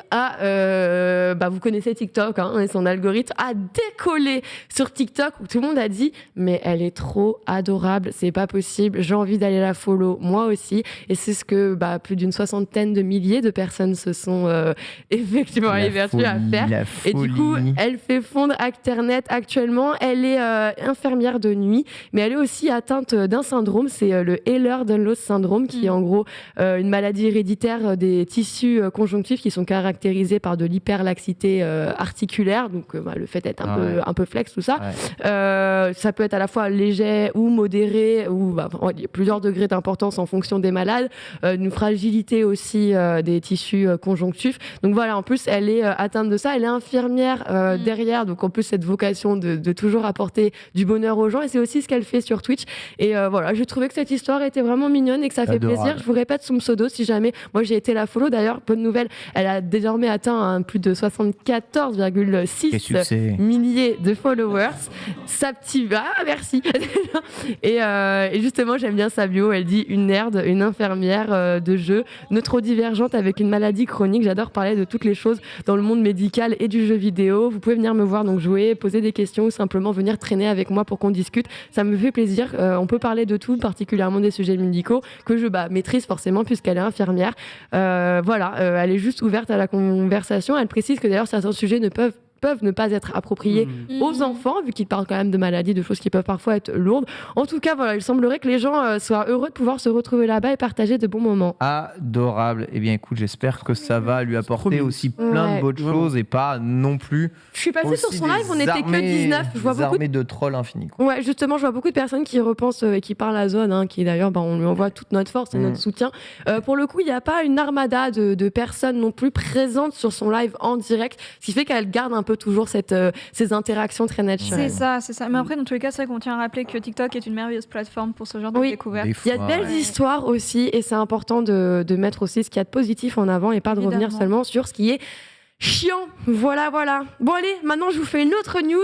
vous connaissez TikTok et son algorithme a décollé sur TikTok où tout le monde a dit mais elle est trop adorable, c'est pas possible, j'ai envie d'aller la follow moi aussi. Et c'est ce que plus d'une 60aine de milliers de personnes se sont effectivement évertuées à faire. Et du coup, elle fait fondre Internet actuellement. Elle est infirmière de nuit, mais elle est aussi atteinte d'un syndrome, c'est le Ehlers-Danlos syndrome, qui est en gros une maladie héréditaire des tissus conjonctifs qui sont caractérisés par de l'hyperlaxité articulaire, donc le fait d'être un peu flex, tout ça. Ouais. Ça peut être à la fois léger ou modéré, ou il y a plusieurs degrés d'importance en fonction des malades, une fragilité aussi des tissus conjonctifs. Donc voilà, en plus, elle est atteinte de ça, elle est infirmière derrière, donc en plus cette vocation de toujours apporter du bonheur aux gens, et c'est aussi ce qu'elle fait sur Twitch. Et voilà, je trouvais que cette histoire était vraiment mignonne et que ça fait plaisir. Je vous répète son pseudo si jamais. Moi, j'ai été la follow. D'ailleurs, bonne nouvelle, elle a désormais atteint plus de 74,6 milliers de followers. Sa petite... Ah, merci. Et justement, j'aime bien sa bio. Elle dit une nerd, une infirmière de jeu, neurodivergente avec une maladie chronique. J'adore parler de toutes les choses dans le monde médical et du jeu vidéo. Vous pouvez venir me voir donc jouer, poser des questions ou simplement venir traîner avec moi pour qu'on discute. Ça me fait plaisir. On peut parler de tout, particulièrement des sujets médicaux que je maîtrise forcément puisqu'elle est infirmière. Elle est juste ouverte à la conversation. Elle précise que d'ailleurs certains sujets peuvent ne pas être appropriés aux enfants, vu qu'ils parlent quand même de maladies, de choses qui peuvent parfois être lourdes. En tout cas, voilà, il semblerait que les gens soient heureux de pouvoir se retrouver là-bas et partager de bons moments. Adorable. Eh bien, écoute, j'espère que ça va lui apporter aussi plein de bonnes choses et pas non plus. Je suis passée sur son live, on n'était que 19. Je vois beaucoup de trolls infinis. Quoi. Ouais, justement, je vois beaucoup de personnes qui repensent et qui parlent à Zone, qui d'ailleurs, on lui envoie toute notre force et notre soutien. Pour le coup, il n'y a pas une armada de personnes non plus présentes sur son live en direct, ce qui fait qu'elle garde un peu toujours ces interactions très naturelles. C'est ça. Mais après, dans tous les cas, c'est vrai qu'on tient à rappeler que TikTok est une merveilleuse plateforme pour ce genre de découverte. Il y a de belles histoires aussi, et c'est important de mettre aussi ce qu'il y a de positif en avant et pas de revenir seulement sur ce qui est chiant. Voilà. Bon, allez, maintenant, je vous fais une autre news.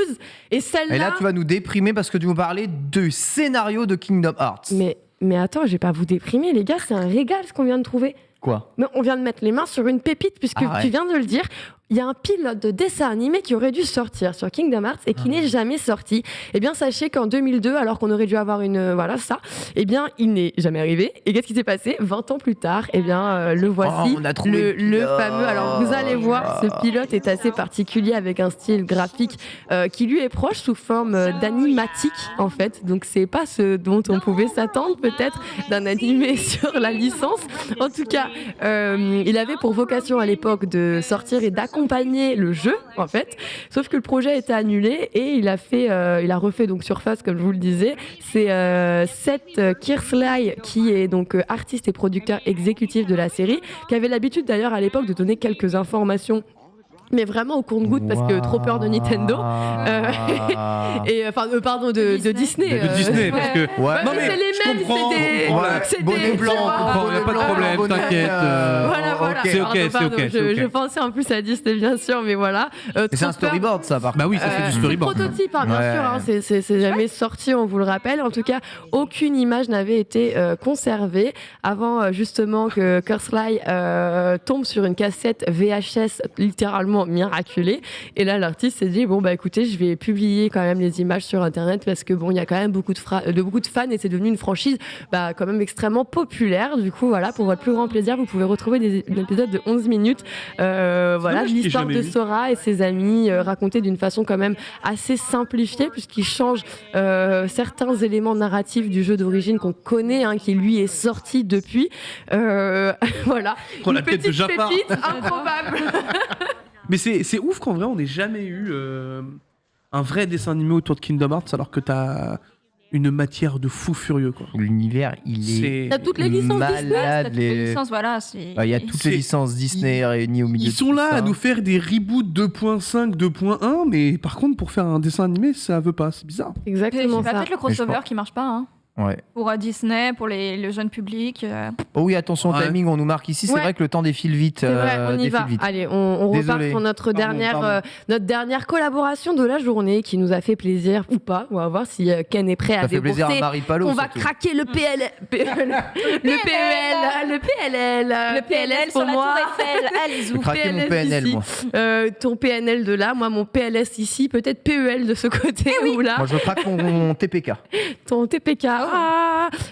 Et celle-là... Et là, tu vas nous déprimer parce que tu nous parlais du scénario de Kingdom Hearts. Mais attends, je vais pas vous déprimer, les gars, c'est un régal ce qu'on vient de trouver. Quoi ? Mais on vient de mettre les mains sur une pépite, puisque tu viens de le dire. il y a un pilote de dessin animé qui aurait dû sortir sur Kingdom Hearts et qui n'est jamais sorti. Eh bien, sachez qu'en 2002, alors qu'on aurait dû avoir eh bien, il n'est jamais arrivé. Et qu'est-ce qui s'est passé 20 ans plus tard, eh bien, le voici, on a trouvé le fameux. Alors, vous allez voir, ce pilote est assez particulier avec un style graphique qui lui est proche sous forme d'animatique, en fait. Donc, c'est pas ce dont on pouvait s'attendre, peut-être, d'un animé sur la licence. En tout cas, il avait pour vocation à l'époque de sortir et d'accompagner le jeu, en fait. Sauf que le projet a été annulé et il a refait donc surface, comme je vous le disais. C'est Seth Kearsley, qui est donc artiste et producteur exécutif de la série, qui avait l'habitude d'ailleurs à l'époque de donner quelques informations, mais vraiment au compte-gouttes parce que trop peur de Nintendo pardon de Disney. De Disney, parce que Ouais. mais c'est les mêmes, c'est des bonnet blanc, il n'y a pas de problème, t'inquiète. Voilà. C'est ok, Pardon, c'est ok. Je pensais en plus à Disney, bien sûr, mais voilà. Mais c'est trop un storyboard, ça, par contre. Bah oui, ça fait du storyboard. Prototype, bien Ouais. sûr, hein, c'est jamais sorti, on vous le rappelle. En tout cas, aucune image n'avait été conservée avant justement que Kearsley tombe sur une cassette VHS littéralement miraculée. Et là, l'artiste s'est dit bon bah écoutez, je vais publier quand même les images sur Internet parce que bon, il y a quand même beaucoup de fans et c'est devenu une franchise quand même extrêmement populaire. Du coup, voilà, pour votre plus grand plaisir, vous pouvez retrouver un épisode de 11 minutes. Voilà, je l'ai l'histoire jamais de vu. Sora et ses amis racontée d'une façon quand même assez simplifiée puisqu'il change certains éléments narratifs du jeu d'origine qu'on connaît, hein, qui lui est sorti depuis. Voilà. Oh, la Une tête de petite Jafar. pépite improbable. Mais c'est ouf qu'en vrai, on n'ait jamais eu un vrai dessin animé autour de Kingdom Hearts alors que t'as une matière de fou furieux, quoi. L'univers, il est C'est- T'as toutes les licences Disney. malade. Toutes les licences, voilà. C'est... Il y a toutes les C'est- licences Disney réunies au milieu Ils de sont tout là ça. à nous faire des reboots 2.5, 2.1, mais par contre, pour faire un dessin animé, ça veut pas. C'est bizarre. Exactement C'est ça. peut-être le crossover qui marche pas, hein. Ouais. Pour Disney, pour le jeune public. Oh oui, attention au Ouais. timing, on nous marque ici. C'est Ouais. vrai que le temps défile vite. C'est vrai, on y défile va. vite. Allez, on repart Désolé. sur notre Pardon. dernière collaboration de la journée qui nous a fait plaisir ou pas. On va voir si Ken est prêt à Ça fait plaisir à débourser. Marie Palot. On va surtout. craquer le PLL, le PLL Le PNL pour sur la moi. Tour Eiffel, allez-y. Je vais craquer mon PNL, ici. moi. Ton PNL de là, moi mon PLS ici, peut-être PEL de ce côté ou là. Moi, je craque mon TPK. Ton TPK.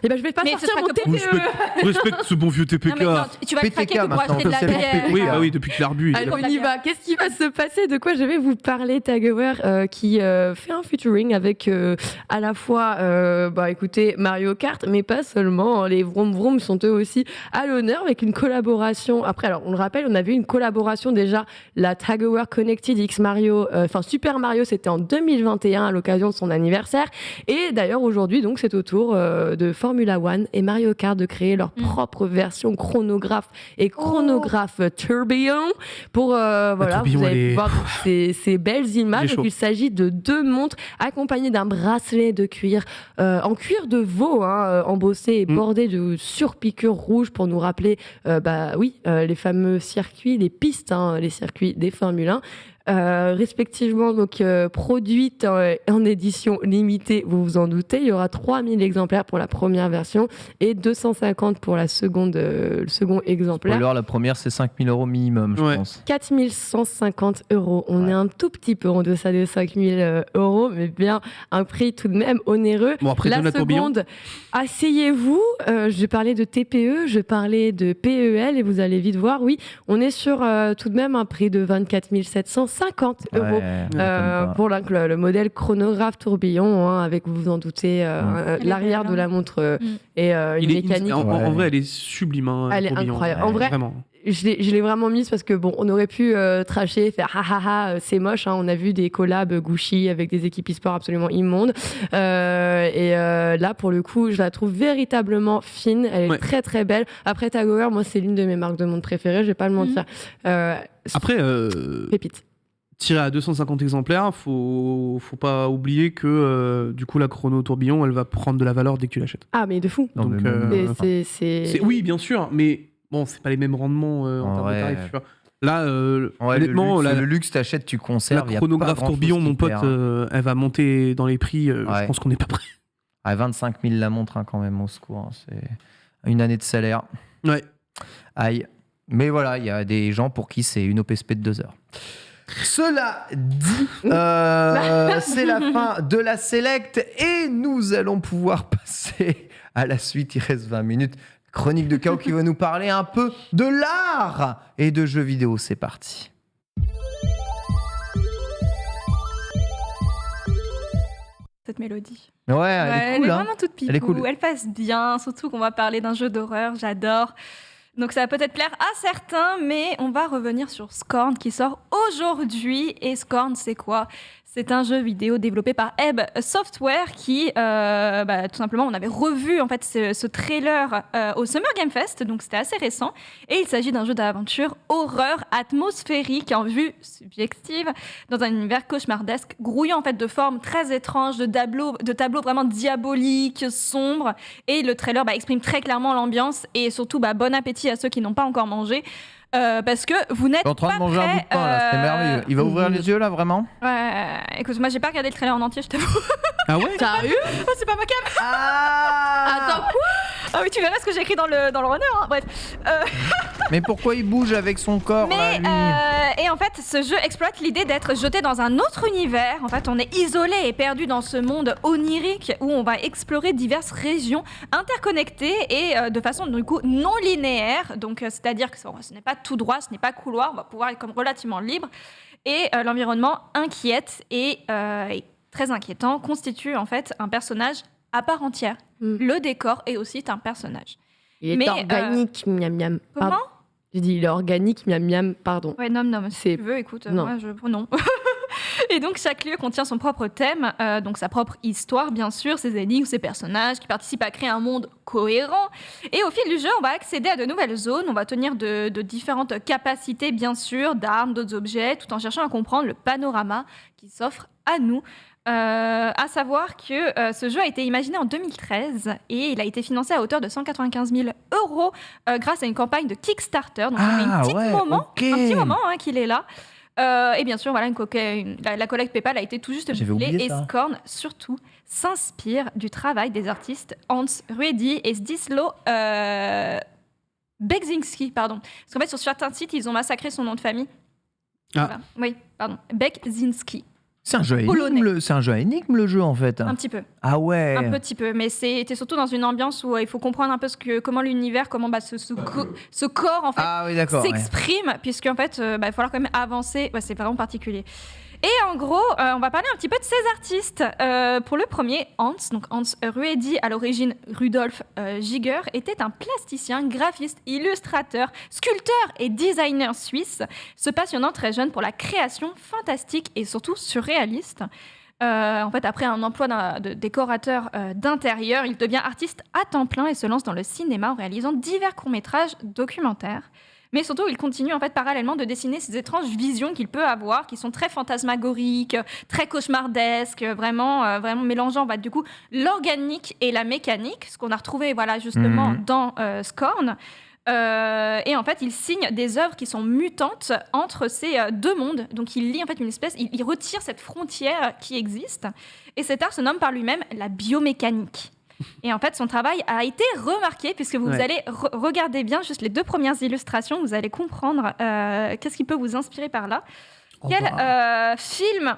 Et ben je vais pas Mais ce sortir sera mon que pour- TPE. Respecte ce bon vieux TPK. Non, mais non, tu vas le PTK craquer que pour maintenant, acheter de la c'est bière. PTK. Oui, bah oui, depuis que l'Arbu. Allez, on y va. Qu'est-ce qui va se passer? De quoi je vais vous parler? Tagware qui fait un featuring avec à la fois, écoutez, Mario Kart, mais pas seulement. Les Vroom Vroom sont eux aussi à l'honneur avec une collaboration. Après, alors on le rappelle, on avait une collaboration déjà, la Tagware Connected X Mario, Super Mario, c'était en 2021 à l'occasion de son anniversaire. Et d'ailleurs aujourd'hui, donc, c'est au tour de Formula One et Mario Kart de créer leur propre version chronographe et chronographe tourbillon pour voilà, tourbillon, vous allez elle est- voir ces belles images. chaud. Donc, il s'agit de 2 montres accompagnées d'un bracelet de cuir en cuir de veau, hein, embossé et bordé de surpiqûres rouges pour nous rappeler les fameux circuits, les pistes, hein, les circuits des Formule 1. Respectivement donc produites en édition limitée, vous vous en doutez. Il y aura 3000 exemplaires pour la première version et 250 pour le second exemplaire. Spoiler, la première, c'est 5 000 € minimum, je Ouais. pense. 4150 €. On est un tout petit peu en deçà de 5000 €, mais bien un prix tout de même onéreux. Bon, après, La donne la tourbillon. seconde, asseyez-vous. Je parlais de TPE, je parlais de PEL et vous allez vite voir, oui, on est sur tout de même un prix de 24 750 €. Ouais, Pour le modèle chronographe tourbillon, hein, avec, vous vous en doutez, l'arrière belle, de hein. la montre et une Il est mécanique. en vrai, elle est sublime. Hein, Elle est tourbillon. incroyable. En vrai, Vraiment. je l'ai vraiment mise parce que bon, on aurait pu tracher, faire c'est moche. Hein. On a vu des collabs Gucci avec des équipes e-sport absolument immondes. Là, pour le coup, je la trouve véritablement fine. Elle est Ouais. très très belle. Après, Tagware, moi, c'est l'une de mes marques de montre préférées. Je vais pas le mentir. Après, Pépite. tiré à 250 exemplaires, faut pas oublier que du coup, la chrono tourbillon, elle va prendre de la valeur dès que tu l'achètes. Ah, mais de fou. Non, Donc, mais même, C'est- Oui, bien sûr, mais bon, c'est pas les mêmes rendements en termes Ouais. de tarifs. Tu vois. Là, Ouais, honnêtement, le luxe, t'achètes, tu la conserves. y a chronographe pas grand-chose tourbillon, qui mon pote, perd. elle va monter dans les prix. Je Ouais. pense qu'on n'est pas prêt. 25 000 la montre, hein, quand même, au secours. Hein. C'est une année de salaire. Ouais. Aïe. Mais voilà, il y a des gens pour qui c'est une OPSP de 2 heures. Cela dit, c'est la fin de la Select et nous allons pouvoir passer à la suite. Il reste 20 minutes. Chronique de Chaos qui va nous parler un peu de l'art et de jeux vidéo. C'est parti. Cette mélodie. Ouais, elle est cool. Elle est hein. vraiment toute pipou. Elle est cool. Elle passe bien, surtout qu'on va parler d'un jeu d'horreur. J'adore. Donc ça va peut-être plaire à certains, mais on va revenir sur Scorn qui sort aujourd'hui. Et Scorn, c'est quoi ? C'est un jeu vidéo développé par Ebb Software qui, tout simplement, on avait revu en fait ce trailer au Summer Game Fest, donc c'était assez récent. Et il s'agit d'un jeu d'aventure horreur atmosphérique en vue subjective dans un univers cauchemardesque, grouillant en fait de formes très étranges, de tableaux vraiment diaboliques, sombres. Et le trailer exprime très clairement l'ambiance et surtout bon appétit à ceux qui n'ont pas encore mangé. Parce que vous n'êtes pas en train de manger un bout de pain, là, c'est merveilleux. Il va ouvrir les yeux, là, vraiment ? Écoute, moi, j'ai pas regardé le trailer en entier, je t'avoue. Ah ouais ? Sérieux ? Oh, c'est pas ma cam. Attends, quoi ? Ah oui, tu verras ce que j'ai écrit dans le runner. Hein. Bref. Mais pourquoi il bouge avec son corps, là, lui Et en fait, ce jeu exploite l'idée d'être jeté dans un autre univers. En fait, on est isolé et perdu dans ce monde onirique où on va explorer diverses régions interconnectées et de façon du coup non linéaire. Donc, c'est-à-dire que ce n'est pas tout droit, ce n'est pas couloir. On va pouvoir être comme relativement libre. Et l'environnement inquiète et très inquiétant constitue en fait un personnage à part entière. Le décor est aussi un personnage. Il est organique, miam miam. Comment ? Pardon. J'ai dit il est organique, miam miam, pardon. Ouais, non, si C'est- tu veux, écoute, non. moi, non. Et donc, chaque lieu contient son propre thème, donc sa propre histoire, bien sûr, ses énigmes, ses personnages qui participent à créer un monde cohérent. Et au fil du jeu, on va accéder à de nouvelles zones, on va tenir de différentes capacités, bien sûr, d'armes, d'autres objets, tout en cherchant à comprendre le panorama qui s'offre à nous. À savoir que ce jeu a été imaginé en 2013 et il a été financé à hauteur de 195 000 € grâce à une campagne de Kickstarter. Donc, ça fait un petit moment qu'il est là. Et bien sûr, voilà, la collecte PayPal a été tout juste J'avais bouclée. oublié Et ça. Scorn, surtout, s'inspire du travail des artistes Hans Ruedi et Zdzisław Bekzinski. Pardon. Parce qu'en fait, sur certains sites, ils ont massacré son nom de famille. Ah. Voilà. Oui, pardon. Bekzinski. C'est un jeu Polonais. à énigme, le jeu, en fait. Un petit peu. Ah ouais. Un petit peu, mais c'était surtout dans une ambiance où il faut comprendre un peu comment l'univers, comment ce corps en fait Ah oui, d'accord. ouais. s'exprime, puisqu'en fait, il va falloir quand même avancer. Ouais, c'est vraiment particulier. Et en gros, on va parler un petit peu de ces artistes. Pour le premier, Hans Ruedi, à l'origine Rudolf Giger, était un plasticien, graphiste, illustrateur, sculpteur et designer suisse, se passionnant très jeune pour la création fantastique et surtout surréaliste. En fait, après un emploi de décorateur d'intérieur, il devient artiste à temps plein et se lance dans le cinéma en réalisant divers courts-métrages documentaires. Mais surtout, il continue en fait parallèlement de dessiner ces étranges visions qu'il peut avoir, qui sont très fantasmagoriques, très cauchemardesques, vraiment mélangeant du coup l'organique et la mécanique, ce qu'on a retrouvé justement dans Scorn. Et en fait, il signe des œuvres qui sont mutantes entre ces deux mondes. Donc, il lie en fait il retire cette frontière qui existe. Et cet art se nomme par lui-même la biomécanique. Et en fait, son travail a été remarqué, puisque vous allez regarder bien juste les 2 premières illustrations, vous allez comprendre qu'est-ce qui peut vous inspirer par là. Quel film,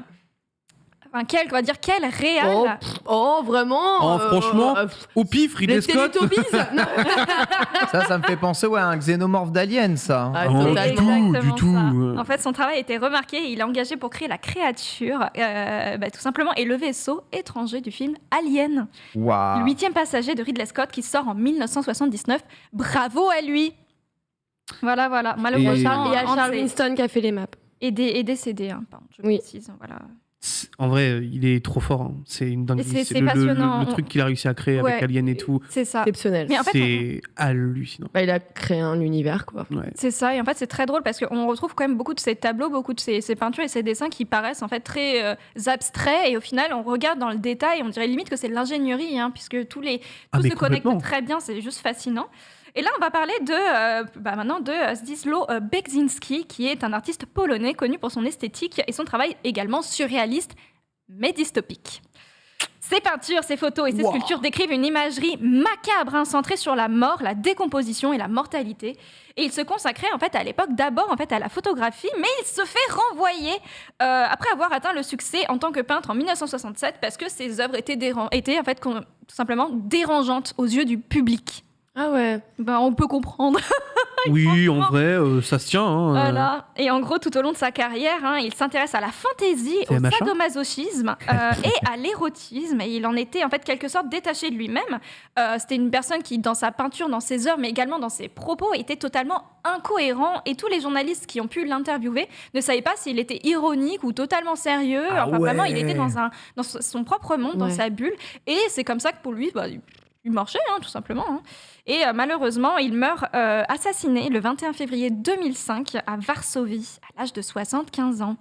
quel réal. Oh, vraiment Oh, franchement, au pif, Ridley les Scott. Teletubbies. Non. Ça me fait penser à un xénomorphe d'alien, ça. Ah, Oh, totalement. du tout, Exactement du tout. ça. En fait, son travail a été remarqué et il est engagé pour créer la créature, tout simplement, et le vaisseau étranger du film Alien. Waouh. Le 8e passager de Ridley Scott qui sort en 1979. Bravo à lui. Voilà. Malheureusement, Il y a Hans Charles est- Winston qui a fait les maps. est décédé. Pardon, je Oui. précise. Voilà. En vrai, il est trop fort. Hein. C'est une dinguerie. C'est C'est le passionnant. le truc qu'il a réussi à créer Ouais. avec Alien et tout. C'est ça. Exceptionnel. Mais en fait, C'est hallucinant. Il a créé un univers, quoi. Ouais. c'est ça. Et en fait, c'est très drôle parce qu'on retrouve quand même beaucoup de ces tableaux, beaucoup de ces peintures et ces dessins qui paraissent en fait très abstraits. Et au final, on regarde dans le détail, on dirait limite que c'est de l'ingénierie, puisque tout mais se connecte complètement. très bien. C'est juste fascinant. Et là, on va parler maintenant de Zdzisław Bekzinski, qui est un artiste polonais connu pour son esthétique et son travail également surréaliste, mais dystopique. Ses peintures, ses photos et ses sculptures décrivent une imagerie macabre centrée sur la mort, la décomposition et la mortalité. Et il se consacrait en fait à l'époque d'abord en fait à la photographie, mais il se fait renvoyer après avoir atteint le succès en tant que peintre en 1967 parce que ses œuvres étaient en fait tout simplement dérangeantes aux yeux du public. Ah ouais. On peut comprendre. Oui, en vrai, ça se tient. Hein, Voilà. Et en gros, tout au long de sa carrière, il s'intéresse à la fantaisie, au sadomasochisme et à l'érotisme. Et il en était en fait quelque sorte détaché de lui-même. C'était une personne qui, dans sa peinture, dans ses œuvres, mais également dans ses propos, était totalement incohérent. Et tous les journalistes qui ont pu l'interviewer ne savaient pas s'il était ironique ou totalement sérieux. Vraiment, il était dans son propre monde, dans sa bulle. Et c'est comme ça que pour lui, il marchait, tout simplement. Et malheureusement, il meurt assassiné le 21 février 2005 à Varsovie, à l'âge de 75 ans.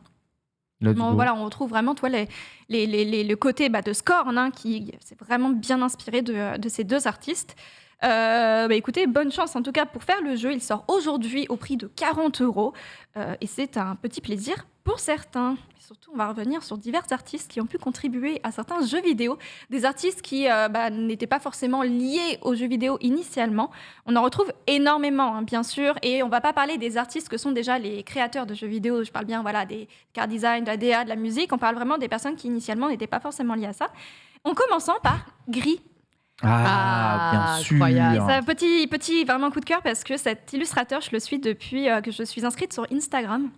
Voilà, on retrouve vraiment le côté de Scorn, qui s'est vraiment bien inspiré de ces deux artistes. Écoutez, bonne chance en tout cas pour faire le jeu. Il sort aujourd'hui au prix de 40 € et c'est un petit plaisir pour certains. Et surtout, on va revenir sur divers artistes qui ont pu contribuer à certains jeux vidéo, des artistes qui n'étaient pas forcément liés aux jeux vidéo initialement. On en retrouve énormément, bien sûr, et on va pas parler des artistes que sont déjà les créateurs de jeux vidéo. Je parle bien des car design, de la DA, de la musique. On parle vraiment des personnes qui initialement n'étaient pas forcément liées à ça. En commençant par Gris. Bien sûr. Incroyable. C'est un petit vraiment coup de cœur parce que cet illustrateur, je le suis depuis que je suis inscrite sur Instagram.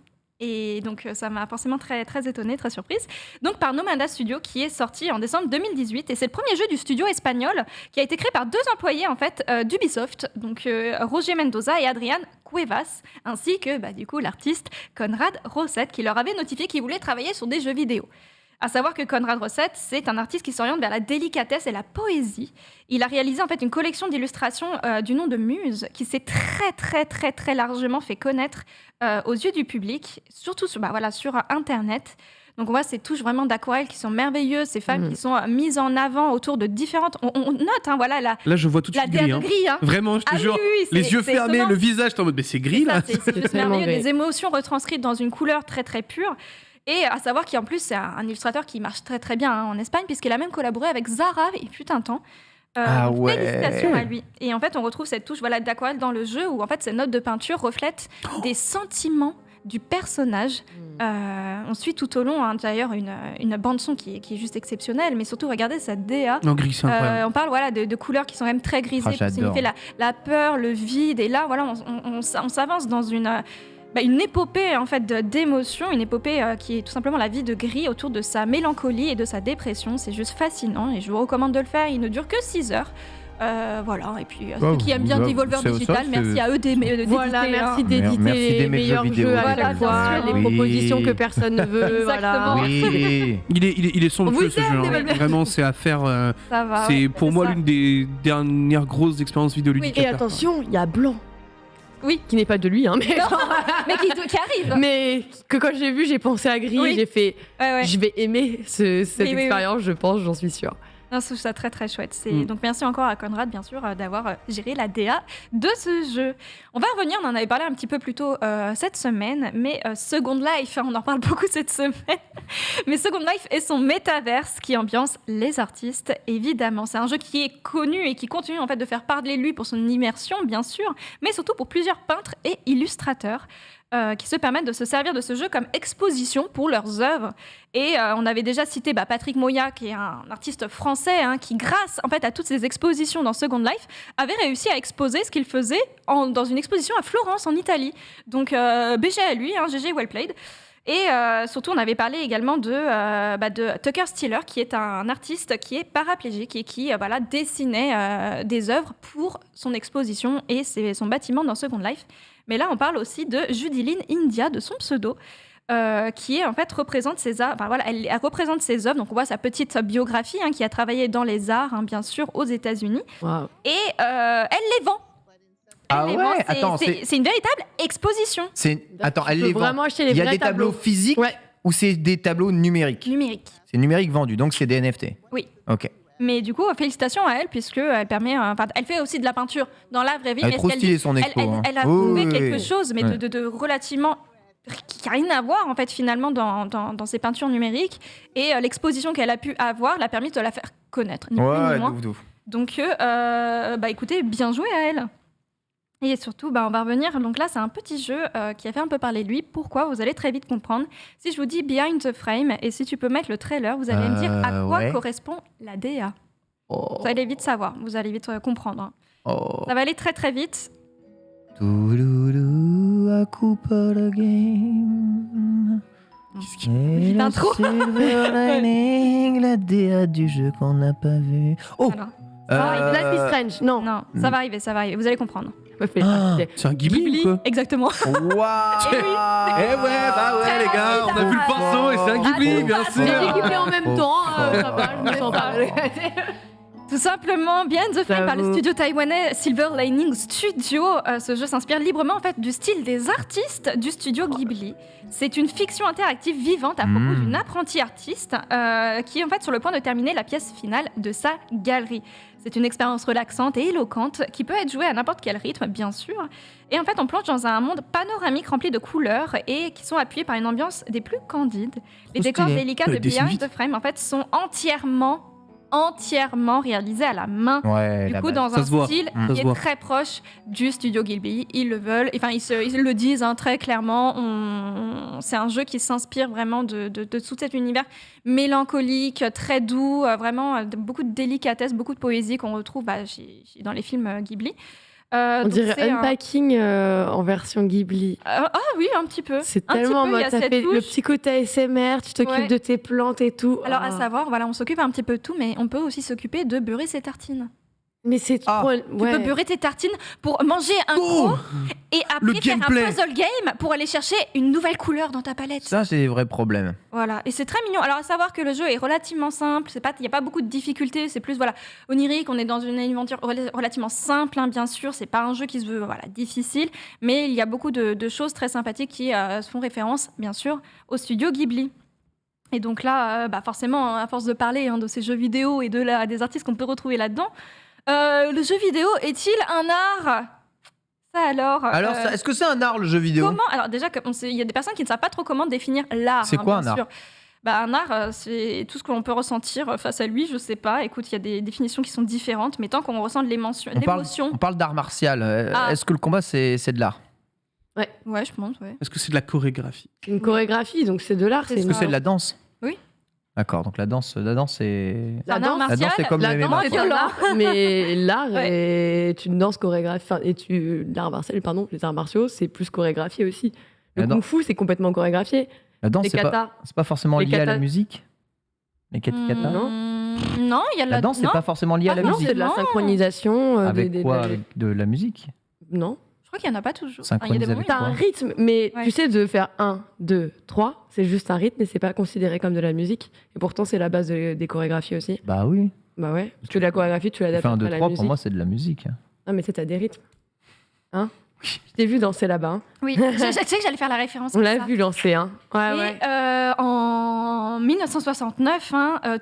Et donc, ça m'a forcément très, très étonnée, très surprise. Donc, par Nomada Studio, qui est sorti en décembre 2018. Et c'est le premier jeu du studio espagnol qui a été créé par 2 employés, en fait, d'Ubisoft. Donc, Roger Mendoza et Adrián Cuevas, ainsi que, du coup, l'artiste Conrad Rosset, qui leur avait notifié qu'il voulait travailler sur des jeux vidéo. À savoir que Conrad Rosset, c'est un artiste qui s'oriente vers la délicatesse et la poésie. Il a réalisé en fait une collection d'illustrations du nom de Muse, qui s'est très très très très largement fait connaître aux yeux du public, surtout sur Internet. Donc on voit ces touches vraiment d'aquarelle qui sont merveilleuses, ces femmes qui sont mises en avant autour de différentes. On note, Là, je vois tout de suite gris. Gris. Vraiment, je te jure. Oui, les yeux fermés, étonnant. le visage, t'es en mode, mais c'est gris là. C'est juste merveilleux, des émotions retranscrites dans une couleur très très pure. Et à savoir qu'en plus, c'est un illustrateur qui marche très très bien en Espagne, puisqu'il a même collaboré avec Zara, il fut un temps. Félicitations à lui. Et en fait, on retrouve cette touche d'aquarelle dans le jeu, où en fait, ces notes de peinture reflètent des sentiments du personnage. On suit tout au long, d'ailleurs, une bande-son qui est juste exceptionnelle, mais surtout, regardez cette DA. Non, gris, c'est incroyable. On parle de couleurs qui sont même très grisées pour signifier la peur, le vide. Et là, on s'avance dans une épopée en fait d'émotions, une épopée qui est tout simplement la vie de Gris autour de sa mélancolie et de sa dépression. C'est juste fascinant et je vous recommande de le faire. Il ne dure que 6 heures. Et puis ceux qui aiment bien Devolver Digital, merci à eux d'éditer. Merci d'éditer les meilleurs jeux à chaque fois, les propositions que personne ne veut. Exactement. Oui. Il est somptueux ce jeu. Vraiment, c'est à faire. C'est pour moi l'une des dernières grosses expériences vidéoludiques. Et attention, il y a Blanc. Oui. Qui n'est pas de lui, mais qui arrive. Mais que quand j'ai vu, j'ai pensé à Gris, j'ai fait je vais aimer cette expérience, je pense, j'en suis sûre. Non, je trouve ça très très chouette. Donc merci encore à Conrad, bien sûr, d'avoir géré la DA de ce jeu. On va revenir, on en avait parlé un petit peu plus tôt cette semaine, mais Second Life, on en parle beaucoup cette semaine. Mais Second Life et son métaverse qui ambiance les artistes, évidemment. C'est un jeu qui est connu et qui continue en fait de faire parler de lui pour son immersion, bien sûr, mais surtout pour plusieurs peintres et illustrateurs. Qui se permettent de se servir de ce jeu comme exposition pour leurs œuvres. Et on avait déjà cité Patrick Moya, qui est un artiste français, qui grâce en fait à toutes ces expositions dans Second Life, avait réussi à exposer ce qu'il faisait dans une exposition à Florence, en Italie. Donc BG à lui, GG well played. Et surtout, on avait parlé également de Tucker Stiller, qui est un artiste qui est paraplégique et qui dessinait des œuvres pour son exposition et son bâtiment dans Second Life. Mais là, on parle aussi de Judiline India, de son pseudo, qui est en fait représente ses œuvres. Elle représente ses œuvres. Donc on voit sa petite biographie, qui a travaillé dans les arts, bien sûr, aux États-Unis, et elle les vend. C'est une véritable exposition. Elle les vend. Il y a des tableaux physiques ou c'est des tableaux numériques? Numériques. C'est numérique vendu, donc c'est des NFT. Oui. Ok. Mais du coup, félicitations à elle, puisqu'elle permet. Elle fait aussi de la peinture dans la vraie vie. Elle est trop stylée son expo. Elle a trouvé quelque chose, mais de relativement qui a rien à voir en fait finalement dans ses peintures numériques, et l'exposition qu'elle a pu avoir l'a permis de la faire connaître, ni plus ni moins. Douf. Donc écoutez, bien joué à elle. Et surtout, on va revenir. Donc là, c'est un petit jeu qui a fait un peu parler de lui. Pourquoi ? Vous allez très vite comprendre. Si je vous dis Behind the Frame, et si tu peux mettre le trailer, vous allez me dire à quoi correspond la DA. Vous allez vite savoir, vous allez vite comprendre. Hein. Ça va aller très très vite. A couple game. Petite intro. La DA du jeu qu'on n'a pas vu. Oh. Voilà. Life is Strange, non. Non, ça va arriver, vous allez comprendre. C'est un Ghibli ou quoi? Exactement. Waouh. Eh oui. Eh ouais, les gars, on a vu le pinceau et c'est un Ghibli, bien sûr. J'ai dit Ghibli en même temps, ça va, je me sens pas. Tout simplement, Behind the Frame par le studio taïwanais Silver Lining Studio. Ce jeu s'inspire librement en fait du style des artistes du studio Ghibli. C'est une fiction interactive vivante à propos d'une apprentie artiste qui est en fait sur le point de terminer la pièce finale de sa galerie. C'est une expérience relaxante et éloquente qui peut être jouée à n'importe quel rythme, bien sûr. Et en fait, on plonge dans un monde panoramique rempli de couleurs et qui sont appuyés par une ambiance des plus candides. Les décors délicats de Behind the Frame en fait sont entièrement réalisés à la main. Du coup, dans un style qui est très proche du studio Ghibli. Ils le veulent, enfin ils le disent très clairement. C'est un jeu qui s'inspire vraiment de tout cet univers mélancolique, très doux, vraiment beaucoup de délicatesse, beaucoup de poésie qu'on retrouve dans les films Ghibli. On dirait Unpacking en version Ghibli. Ah oui, un petit peu. C'est tellement mode, ça fait le petit côté ASMR, tu t'occupes de tes plantes et tout. Alors à savoir, voilà, on s'occupe un petit peu de tout, mais on peut aussi s'occuper de beurrer ses tartines. Mais c'est trop... Tu peux beurrer tes tartines pour manger un gros et après faire un puzzle game pour aller chercher une nouvelle couleur dans ta palette. Ça, c'est des vrais problèmes. Voilà, et c'est très mignon. Alors à savoir que le jeu est relativement simple, il n'y a pas beaucoup de difficultés, c'est plus onirique, on est dans une aventure relativement simple, bien sûr, c'est pas un jeu qui se veut difficile, mais il y a beaucoup de choses très sympathiques qui font référence, bien sûr, au studio Ghibli. Et donc là, forcément, à force de parler de ces jeux vidéo et des artistes qu'on peut retrouver là-dedans, le jeu vidéo est-il un art ? Ça alors. Alors, est-ce que c'est un art le jeu vidéo ? Comment ? Alors déjà, il y a des personnes qui ne savent pas trop comment définir l'art. C'est quoi un art ? Un art, c'est tout ce que l'on peut ressentir face à lui. Je sais pas. Écoute, il y a des définitions qui sont différentes, mais tant qu'on ressent de l'émotion. On parle d'art martial. Est-ce que le combat c'est de l'art ? Ouais, je pense. Ouais. Est-ce que c'est de la chorégraphie ? C'est une chorégraphie, donc c'est de l'art. Est-ce que c'est de la danse ? Oui. D'accord, donc la danse c'est... La danse c'est comme le MMA. C'est un art, mais l'art est une danse chorégraphiée. L'art martial, pardon, les arts martiaux, c'est plus chorégraphié aussi. Le kung-fu, c'est complètement chorégraphié. La danse, les katas. C'est pas forcément lié à la musique ? Les katas Non, il y a la danse, c'est pas forcément lié à la musique. C'est de la synchronisation. Avec quoi ? Avec de la musique ? Non. Je crois qu'il n'y en a pas toujours. T'as un rythme, mais tu sais, de faire 1, 2, 3, c'est juste un rythme et c'est pas considéré comme de la musique. Et pourtant, c'est la base des chorégraphies aussi. Bah oui. Bah ouais. Parce que la chorégraphie, tu l'adaptes à la 1, 2, 3, musique. pour moi, c'est de la musique. Non, mais t'as des rythmes. Hein ? Je t'ai vu danser là-bas. Hein. Oui, je sais que j'allais faire la référence. On l'a vu danser. Hein. Ouais. En 1969,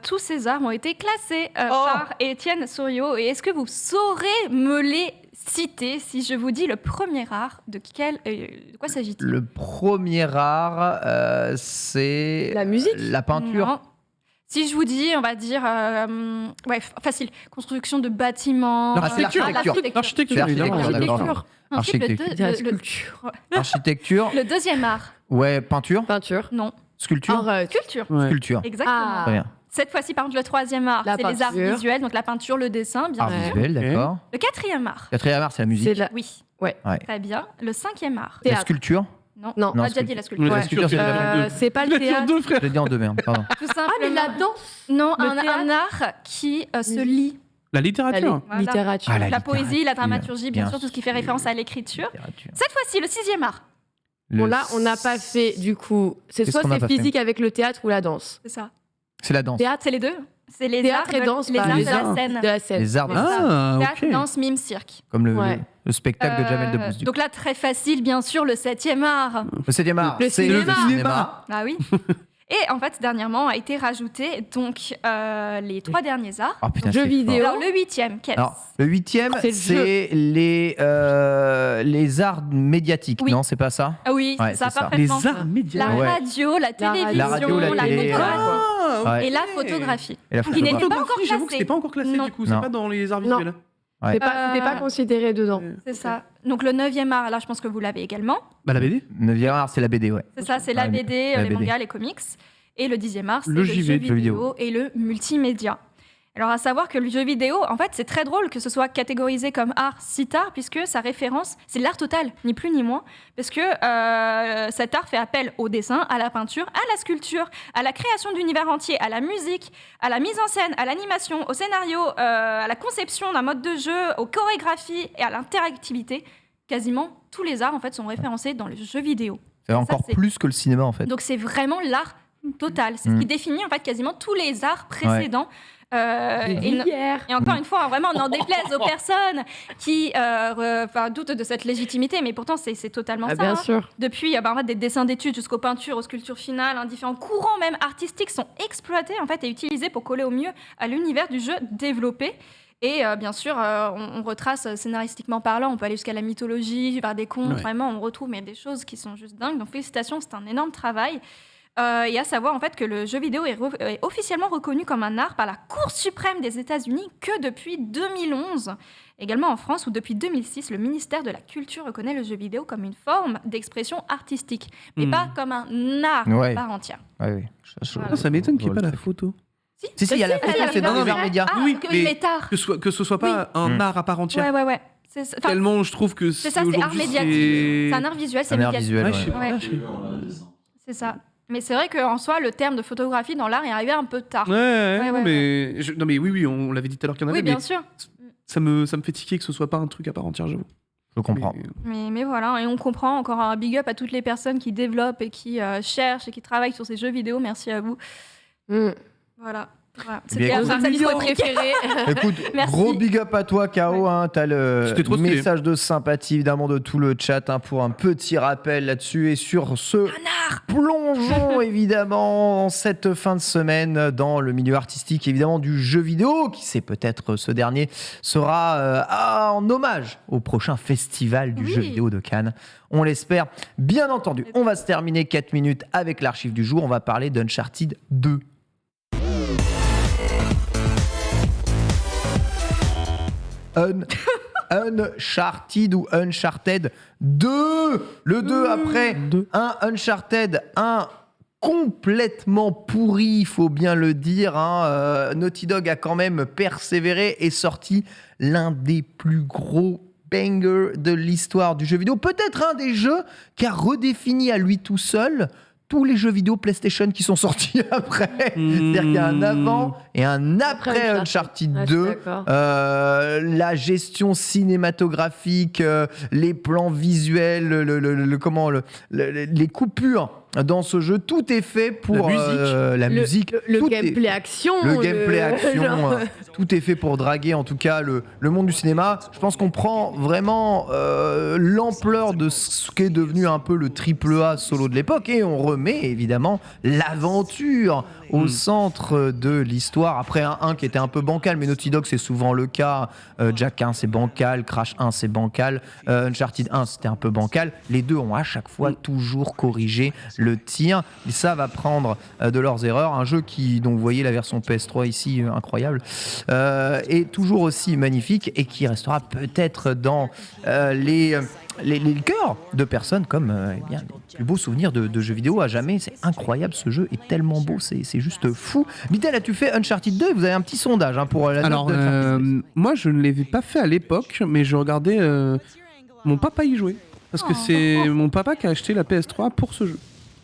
tous ces arts ont été classés par Étienne Souriau. Et est-ce que vous saurez me les citer si je vous dis le premier art? De quoi s'agit-il? Le premier art, c'est... La musique? La peinture? Non. Si je vous dis, on va dire, facile, construction de bâtiments... L'architecture, évidemment. Architecture. Le deuxième art. Ouais, peinture. Non. Sculpture. Sculpture. Sculpture. Exactement. Très bien. Cette fois-ci, par contre, le troisième art, c'est les arts visuels, donc la peinture, le dessin, bien Art sûr. visuel, d'accord. Le quatrième art. Quatrième art, c'est la musique. Oui. Ouais. Très bien. Le cinquième art. La sculpture. Non, non, on a déjà dit la sculpture. La sculpture, c'est pas le théâtre. Je l'ai dit en deux, merde, pardon. Tout simplement. Ah, mais la danse. Non, un art qui se lit. La littérature. Voilà. Littérature. La poésie, la dramaturgie, bien sûr, tout ce qui fait référence à l'écriture. Cette fois-ci, le sixième art. Bon, là, on n'a pas fait, du coup... C'est soit c'est physique avec le théâtre ou la danse. C'est ça. C'est la danse. Théâtre, c'est les deux. C'est les théâtre arts et danse, les arts les de arts la scène. De la scène. Les arts de la scène. Théâtre, danse, mime, cirque. Comme le spectacle de Jamel Debbouze. Donc là, très facile, bien sûr, le septième art. Le septième art, c'est le cinéma. Ah oui. Et en fait, dernièrement, a été rajouté donc les 3 derniers arts. Oh putain, Jeux c'est vidéo. fort. Alors, le 8e, qu'est-ce Alors, le 8e, C'est le c'est les arts médiatiques, Oui. non, c'est pas ça? Ah oui, Ouais, c'est ça, c'est ça. Les parfaitement. arts médias. La Ouais. radio, la télévision, La radio, la télé, photographie Ouais. et la photographie. Et la Qui n'était photographie. pas encore J'avoue que c'était pas encore classé Non. du coup, c'est Non. pas dans les arts Non. visuels. Ouais. C'était pas considéré dedans. C'est ça. Donc le 9e art, là, je pense que vous l'avez également. Bah la BD. 9e art, c'est la BD, ouais. C'est ça, c'est la Ouais, BD, la les BD. mangas, les comics. Et le 10e art, c'est Le le JV, jeu jeu vidéo et le multimédia. Alors, à savoir que le jeu vidéo, en fait, c'est très drôle que ce soit catégorisé comme art si tard, puisque sa référence, c'est l'art total, ni plus ni moins. Parce que cet art fait appel au dessin, à la peinture, à la sculpture, à la création d'univers entiers, à la musique, à la mise en scène, à l'animation, au scénario, à la conception d'un mode de jeu, aux chorégraphies et à l'interactivité. Quasiment tous les arts, en fait, sont référencés dans le jeu vidéo. C'est encore c'est- plus que le cinéma, en fait. Donc, c'est vraiment l'art total. C'est ce qui définit, en fait, quasiment tous les arts précédents. Hier. Et encore une fois, vraiment, on n'en déplaise aux personnes qui doutent de cette légitimité, mais pourtant, c'est totalement Ah, ça. bien hein. sûr. Depuis en fait, des dessins d'études jusqu'aux peintures, aux sculptures finales, différents courants même artistiques sont exploités en fait, et utilisés pour coller au mieux à l'univers du jeu développé. Et bien sûr, on retrace scénaristiquement parlant, on peut aller jusqu'à la mythologie, vers des contes, Ouais. vraiment, on retrouve des choses qui sont juste dingues. Donc félicitations, c'est un énorme travail. Et à savoir en fait que le jeu vidéo est officiellement reconnu comme un art par la Cour suprême des États-Unis que depuis 2011. Également en France où depuis 2006, le ministère de la Culture reconnaît le jeu vidéo comme une forme d'expression artistique, mais pas comme un art Ouais. à part entière. Ouais, oui. Voilà. Ça m'étonne qu'il n'y ait pas la photo. Si, il y a la photo, c'est dans les arts médias. Ah, Oui, que mais- les arts. Que ce soit pas un art à part entière. Ouais. Enfin, Tellement je trouve que c'est ça, c'est art aujourd'hui, médiatique. C'est un art visuel, c'est Un art médiatique. visuel, Ouais, ouais. je sais pas, Ouais. je sais pas. C'est ça. Mais c'est vrai qu'en soi, le terme de photographie dans l'art est arrivé un peu tard. Ouais, Ouais, non, mais oui, on l'avait dit tout à l'heure qu'il y en avait, Oui, bien mais sûr. ça me fait tiquer que ce soit pas un truc à part entière, j'avoue. Je comprends. Mais voilà, et on comprend encore un big up à toutes les personnes qui développent et qui cherchent et qui travaillent sur ces jeux vidéo. Merci à vous. Mm. Voilà. Eh bien, C'était écoute, un Vidéo préféré. préférée. Écoute, Merci. gros big up à toi, K.O. Hein, t'as le C'était trop stylé. message de sympathie, évidemment, de tout le chat hein, pour un petit rappel là-dessus. Et sur ce, plongeons évidemment en cette fin de semaine dans le milieu artistique, évidemment, du jeu vidéo. Qui sait, peut-être ce dernier sera en hommage au prochain festival du jeu vidéo de Cannes. On l'espère, bien entendu. On va se terminer 4 minutes avec l'archive du jour. On va parler d'Uncharted 2. Uncharted ou Uncharted 2. Le 2 après un Uncharted 1 complètement pourri, il faut bien le dire. Hein. Naughty Dog a quand même persévéré et sorti l'un des plus gros bangers de l'histoire du jeu vidéo. Peut-être un des jeux qui a redéfini à lui tout seul tous les jeux vidéo PlayStation qui sont sortis après. C'est-à-dire qu'il y a un avant et un après Uncharted Ah, je suis 2. d'accord. La gestion cinématographique, les plans visuels, les coupures dans ce jeu, tout est fait pour la musique. Le Tout est- gameplay action. le gameplay action, genre- tout est fait pour draguer en tout cas le monde du cinéma. Je pense qu'on prend vraiment l'ampleur de ce qu'est devenu un peu le AAA solo de l'époque et on remet évidemment l'aventure au centre de l'histoire. Après un 1 qui était un peu bancal, mais Naughty Dog c'est souvent le cas. Jack 1 c'est bancal, Crash 1 c'est bancal, Uncharted 1 c'était un peu bancal. Les deux ont à chaque fois toujours corrigé le tir. Et ça va prendre de leurs erreurs. Un jeu qui, donc vous voyez la version PS3 ici, incroyable, est toujours aussi magnifique et qui restera peut-être dans les cœurs de personnes comme eh bien, les plus beaux souvenirs de jeux vidéo à jamais. C'est incroyable, ce jeu est tellement beau, c'est juste fou. Bitel, as-tu fait Uncharted 2 ? Vous avez un petit sondage hein, pour la Alors, note d'Uncharted. moi, je ne l'avais pas fait à l'époque, mais je regardais mon papa y jouer. Parce que c'est mon papa qui a acheté la PS3 pour ce jeu.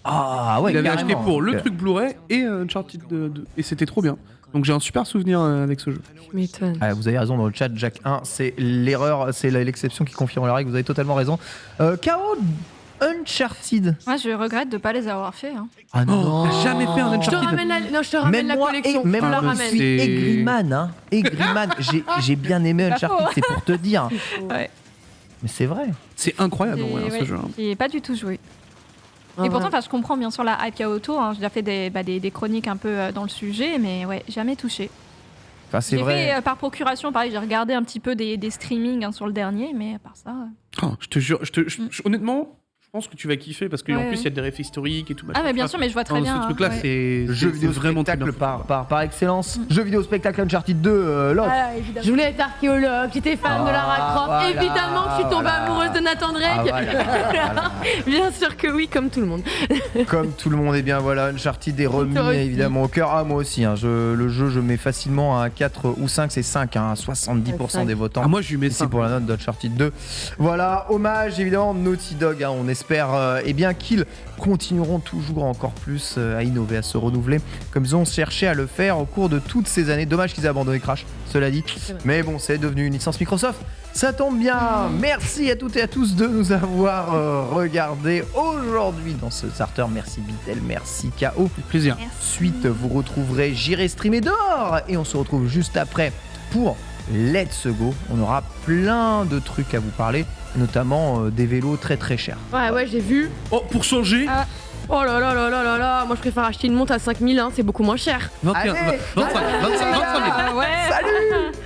Ah ouais, Il avait carrément. acheté pour le Donc, truc Blu-ray et Uncharted 2. Et c'était trop bien. Donc j'ai un super souvenir avec ce jeu. Je m'étonne. vous avez raison dans le chat, Jack 1, c'est l'erreur, c'est l'exception qui confirme la règle, vous avez totalement raison. K.O. Uncharted. Moi, je regrette de ne pas les avoir fait. Hein. Ah Oh, t'as jamais fait un Je te Uncharted ramène la moi, collection. et, même je te la moi, ramène. je suis C'est- aigriman, hein. Aigriman. J'ai bien aimé Pas Uncharted, faux. c'est pour te dire. Ouais. Mais c'est vrai. C'est incroyable ouais, ce jeu. Hein. J'ai pas du tout joué. Et pourtant, je comprends bien sûr la hype qu'il y a autour. J'ai déjà fait des chroniques un peu dans le sujet, mais ouais, jamais touché. Enfin, c'est J'ai vrai. fait par procuration, pareil, j'ai regardé un petit peu des streamings sur le dernier, mais à part ça. Je te jure, honnêtement, je pense que tu vas kiffer parce qu'en Ouais, plus, il y a ouais. des refs historiques et tout. Ah, mais bien sûr, mais je vois très Non, bien. Ce truc-là, ouais. c'est Jeu vidéo vraiment très spectacle bien. par excellence. Jeu vidéo spectacle Uncharted 2, Love. Voilà, évidemment. Je voulais être archéologue, j'étais fan de Lara Croft. voilà, Évidemment que je suis tombée voilà. amoureuse de Nathan Drake. Ah, voilà. Bien sûr que oui, comme tout le monde. Comme tout le monde, et bien voilà, Uncharted est remis Toi aussi. évidemment au cœur. Ah, moi aussi, hein, le jeu, je mets facilement un 4 ou 5, c'est 5, hein, 70% des votants. Ah, moi, je lui mets Ici ça. pour la note d'Uncharted 2. Voilà, hommage évidemment Naughty Dog. Hein, on espère eh bien qu'ils continueront toujours encore plus à innover, à se renouveler, comme ils ont cherché à le faire au cours de toutes ces années. Dommage qu'ils aient abandonné Crash, cela dit. Mais bon, c'est devenu une licence Microsoft. Ça tombe bien. Merci à toutes et à tous de nous avoir regardés aujourd'hui dans ce starter. Merci Bitel, merci KO. Plaisir. Suite, vous retrouverez J'irai streamer dehors et on se retrouve juste après pour Let's Go. On aura plein de trucs à vous parler, notamment des vélos très très chers. Ouais, j'ai vu. Oh, pour changer, Oh là là là là là là. Moi, je préfère acheter une montre à 5000, hein, c'est beaucoup moins cher. 21, Allez, 25 000. Ah ouais. Salut!